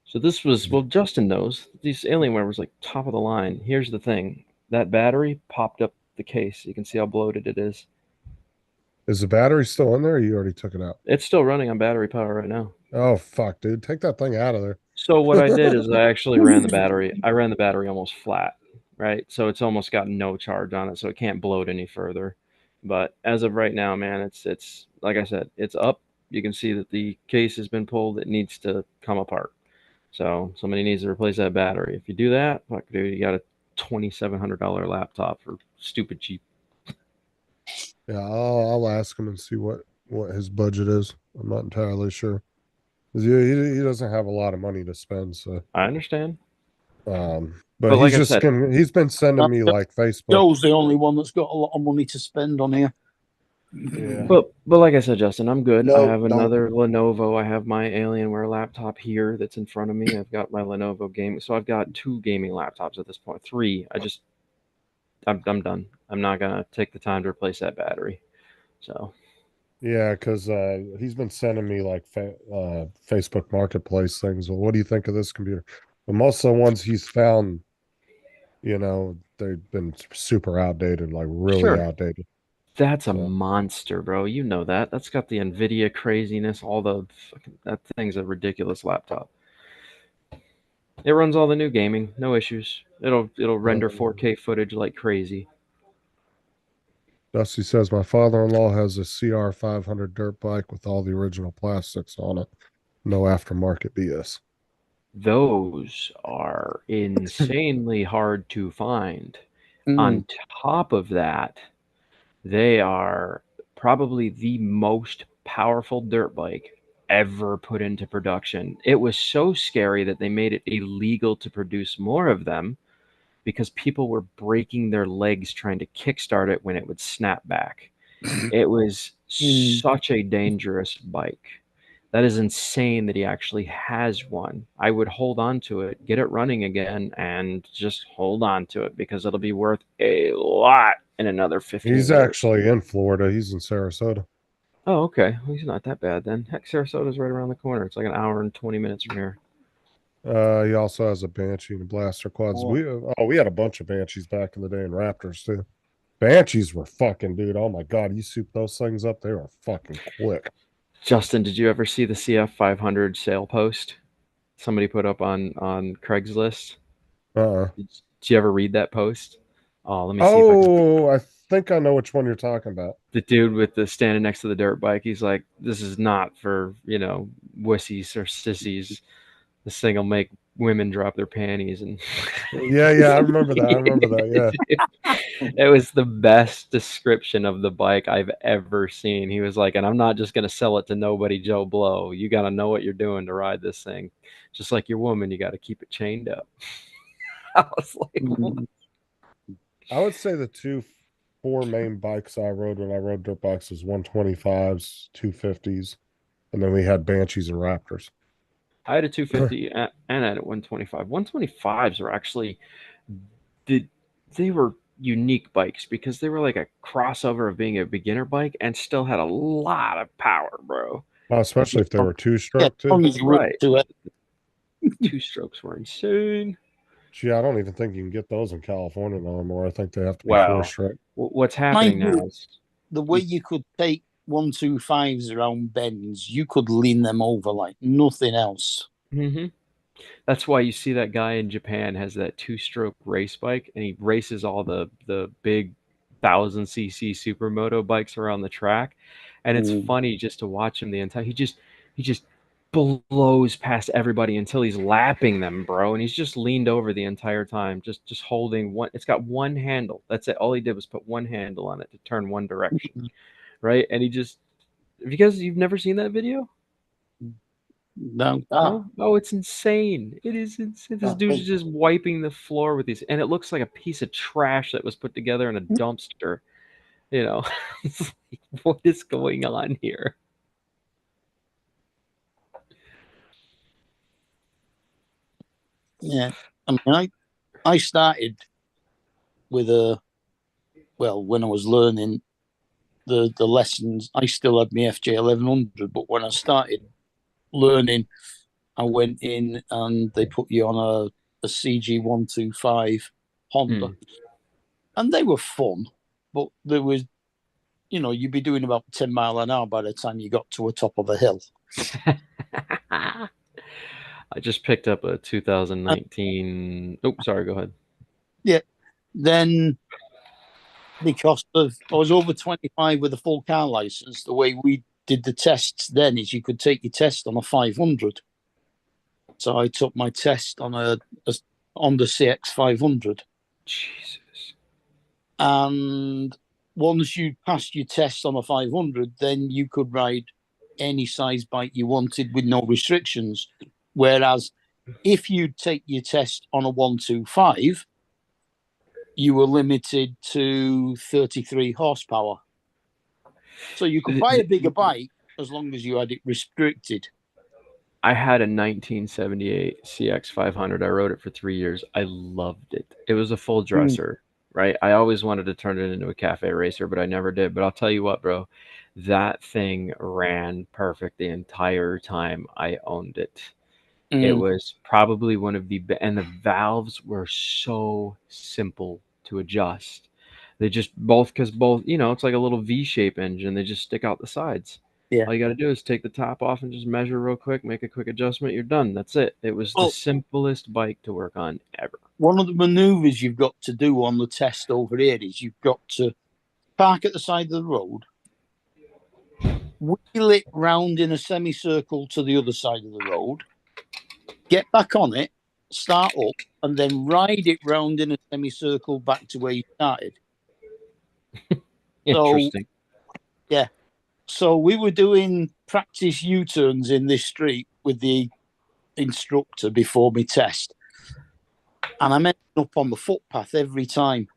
So this was, well, Justin knows. These Alienware was like top of the line. Here's the thing. That battery popped up the case. You can see how bloated it is. Is the battery still in there or you already took it out? It's still running on battery power right now. Oh fuck, dude. Take that thing out of there. So what I did is I actually ran the battery. I ran the battery almost flat, right? So it's almost got no charge on it, so it can't bloat any further. But as of right now, man, it's like I said, it's up. You can see that the case has been pulled. It needs to come apart. So somebody needs to replace that battery. If you do that, fuck, dude, you got a $2,700 laptop for stupid cheap. Yeah, I'll ask him and see what his budget is. I'm not entirely sure. 'Cause he doesn't have a lot of money to spend, so I understand. but like he's I said, he's been sending me like Facebook. Joe's the only one that's got a lot of money to spend on here. Yeah. But like I said, Justin, I'm good. No, I have don't. another Lenovo. I have my Alienware laptop here that's in front of me. I've got my Lenovo gaming. So I've got 2 gaming laptops at this point. 3. I'm done. I'm not gonna take the time to replace that battery. So Yeah, because he's been sending me like Facebook Marketplace things. Well, what do you think of this computer? But most of the ones he's found, they've been super outdated, like really Sure. outdated. That's a So monster, bro. You know that. That's got the Nvidia craziness. All the that thing's a ridiculous laptop. It runs all the new gaming, no issues. It'll render 4K footage like crazy. Dusty says my father-in-law has a CR 500 dirt bike with all the original plastics on it. No aftermarket BS. Those are insanely hard to find. On top of that, they are probably the most powerful dirt bike ever put into production. It was so scary that they made it illegal to produce more of them because people were breaking their legs trying to kickstart it when it would snap back. It was such a dangerous bike. That is insane that he actually has one. I would hold on to it, get it running again, and just hold on to it because it'll be worth a lot in another 15 He's years. actually in Florida. He's in Sarasota. Oh, okay. Well, he's not that bad then. Heck, Sarasota's right around the corner. It's like an hour and 20 minutes from here. He also has a Banshee and a Blaster quads. We had a bunch of Banshees back in the day and Raptors too. Banshees were fucking, dude. Oh my god, you soup those things up, they were fucking quick. Justin, did you ever see the CF 500 sale post somebody put up on Craigslist? Did you ever read that post? Oh, let me see. Oh, I think I know which one you're talking about. The dude with the standing next to the dirt bike. He's like, "This is not for wussies or sissies. This thing will make women drop their panties." And yeah, I remember that. Yeah, it was the best description of the bike I've ever seen. He was like, "And I'm not just gonna sell it to nobody Joe Blow. You got to know what you're doing to ride this thing. Just like your woman, you got to keep it chained up." I was like, what? I would say the four main bikes I rode when I rode dirt bikes was 125s, 250s, and then we had Banshees and Raptors. I had a 250 and I had a 125. 125s were actually they were unique bikes because they were like a crossover of being a beginner bike and still had a lot of power, bro. Especially if they were two-stroke too. Right. Two strokes were insane. Gee, I don't even think you can get those in California no more. I think they have to be Wow. 4-stroke. What's happening now is the way you could take 125s around bends, you could lean them over like nothing else. Mm-hmm. That's why you see that guy in Japan has that two-stroke race bike, and he races all the big 1000cc supermoto bikes around the track, and it's funny just to watch him the entire. He just blows past everybody until he's lapping them, bro, and he's just leaned over the entire time, just holding one. It's got one handle. That's it. All he did was put one handle on it to turn one direction, right? And he just. If you've never seen that video. No. Oh, it's insane. It is insane. This dude's just wiping the floor with these, and it looks like a piece of trash that was put together in a dumpster. It's like, what is going on here? Yeah. I mean, I started with when I was learning the lessons, I still had my FJ 1100, but when I started learning, I went in and they put you on a CG 125 Honda, and they were fun, but there was, you'd be doing about 10 miles an hour by the time you got to the top of a hill. I just picked up a 2019. Sorry, go ahead. Yeah. Then, because I was over 25 with a full car license, the way we did the tests then is you could take your test on a 500. So I took my test on a Honda CX 500. Jesus. And once you passed your test on a 500, then you could ride any size bike you wanted with no restrictions. Whereas if you take your test on a 125, you were limited to 33 horsepower. So you could buy a bigger bike as long as you had it restricted. I had a 1978 CX 500. I rode it for 3 years. I loved it. It was a full dresser. right? I always wanted to turn it into a cafe racer, but I never did. But I'll tell you what, bro, that thing ran perfect the entire time I owned it. It was probably one of and the valves were so simple to adjust. They just because both, it's like a little V-shape engine. They just stick out the sides. Yeah. All you got to do is take the top off and just measure real quick, make a quick adjustment. You're done. That's it. It was the simplest bike to work on ever. One of the maneuvers you've got to do on the test over here is you've got to park at the side of the road, wheel it round in a semicircle to the other side of the road, get back on it, start up, and then ride it round in a semicircle back to where you started. Interesting. Yeah. So we were doing practice U-turns in this street with the instructor before my test. And I'm ending up on the footpath every time.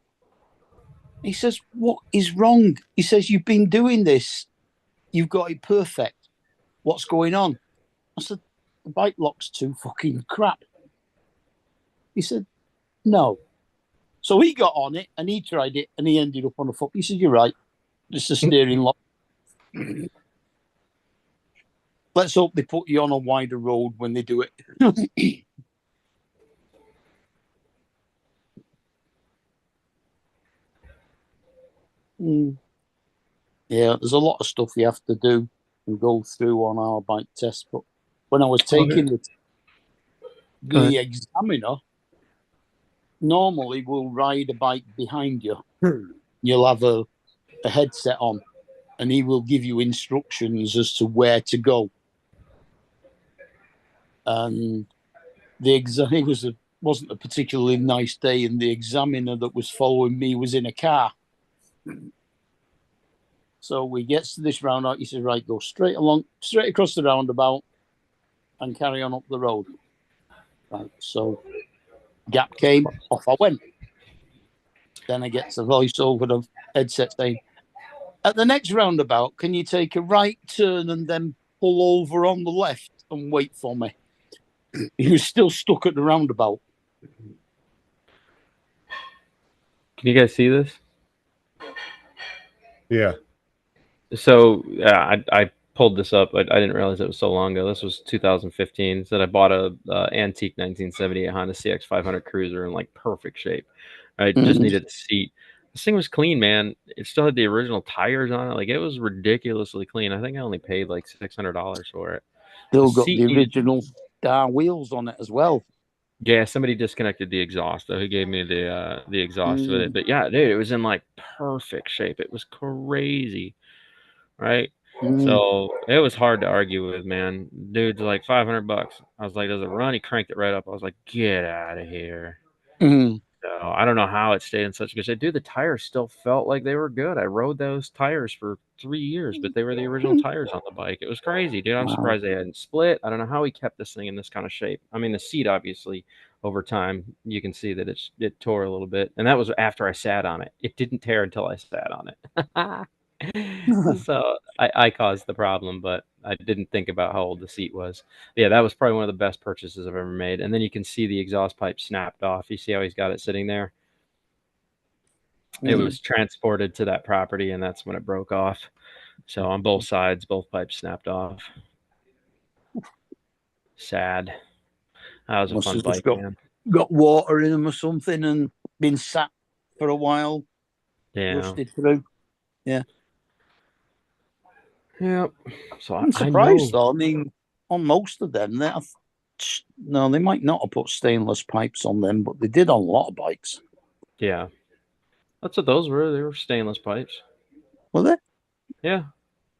He says, "What is wrong?" He says, "You've been doing this. You've got it perfect. What's going on?" I said, "The bike lock's too fucking crap." He said, "No." So he got on it and he tried it and he ended up on the foot. He said, "You're right. It's the steering lock." Let's hope they put you on a wider road when they do it. Yeah, there's a lot of stuff you have to do and go through on our bike test. But when I was taking the examiner, normally will ride a bike behind you. You'll have a headset on, and he will give you instructions as to where to go. And it wasn't a particularly nice day, and the examiner that was following me was in a car. So we gets to this roundabout. He says, "Right, go straight across the roundabout, and carry on up the road." Right, so gap came, off I went. Then I get a voice over the headset saying, "At the next roundabout, can you take a right turn and then pull over on the left and wait for me?" He was still stuck at the roundabout. Can you guys see this? Yeah. So I pulled this up. I didn't realize it was so long ago. This was 2015. So I bought a antique 1978 Honda CX500 Cruiser in like perfect shape. I just needed a seat. This thing was clean, man. It still had the original tires on it. Like, it was ridiculously clean. I think I only paid like $600 for it. Still got the original star wheels on it as well. Yeah, somebody disconnected the exhaust though. He gave me the exhaust with it. But yeah, dude, it was in like perfect shape. It was crazy, right? So it was hard to argue with, man. Dude's like $500. I was like, "Does it run?" He cranked it right up. I was like, "Get out of here." So I don't know how it stayed in such good shape. Dude, the tires still felt like they were good. I rode those tires for 3 years, but they were the original tires on the bike. It was crazy, dude. I'm surprised they hadn't split. I don't know how he kept this thing in this kind of shape. I mean, the seat, obviously, over time, you can see that it tore a little bit. And that was after I sat on it. It didn't tear until I sat on it. So I caused the problem, but I didn't think about how old the seat was. Yeah, that was probably one of the best purchases I've ever made. And then you can see the exhaust pipe snapped off. You see how he's got it sitting there? It was transported to that property, and that's when it broke off. So on both sides, both pipes snapped off. Sad. That was a fun bike, man. Got water in them or something and been sat for a while. Yeah. Rusted through. Yeah. Yep. So I'm surprised though. I mean, on most of them, they might not have put stainless pipes on them, but they did on a lot of bikes. Yeah. That's what those were. They were stainless pipes. Were they? Yeah.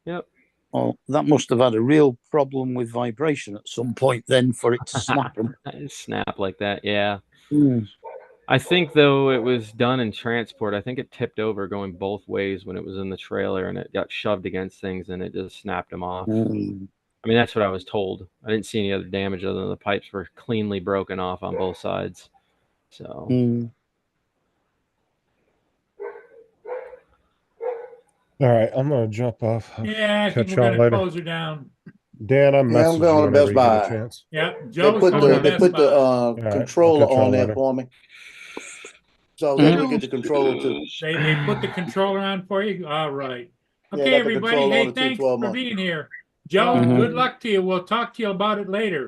Yep. Well, that must have had a real problem with vibration at some point then for it to snap them. Snap like that, yeah. I think, though, it was done in transport. I think it tipped over going both ways when it was in the trailer, and it got shoved against things, and it just snapped them off. I mean, that's what I was told. I didn't see any other damage other than the pipes were cleanly broken off on both sides. So... All right, I'm gonna jump off. Yeah, I think Catch we're y'all gonna later. close her down. Dan, I'm I'm going to Best Buy. Yeah, They put the controller on there for me. So then we get the controller too. They put the controller on for you? All right. Yeah, Okay, got the everybody. controller on Hey, the thanks 212 for month. being here. Joe, Mhm. good luck to you. We'll talk to you about it later.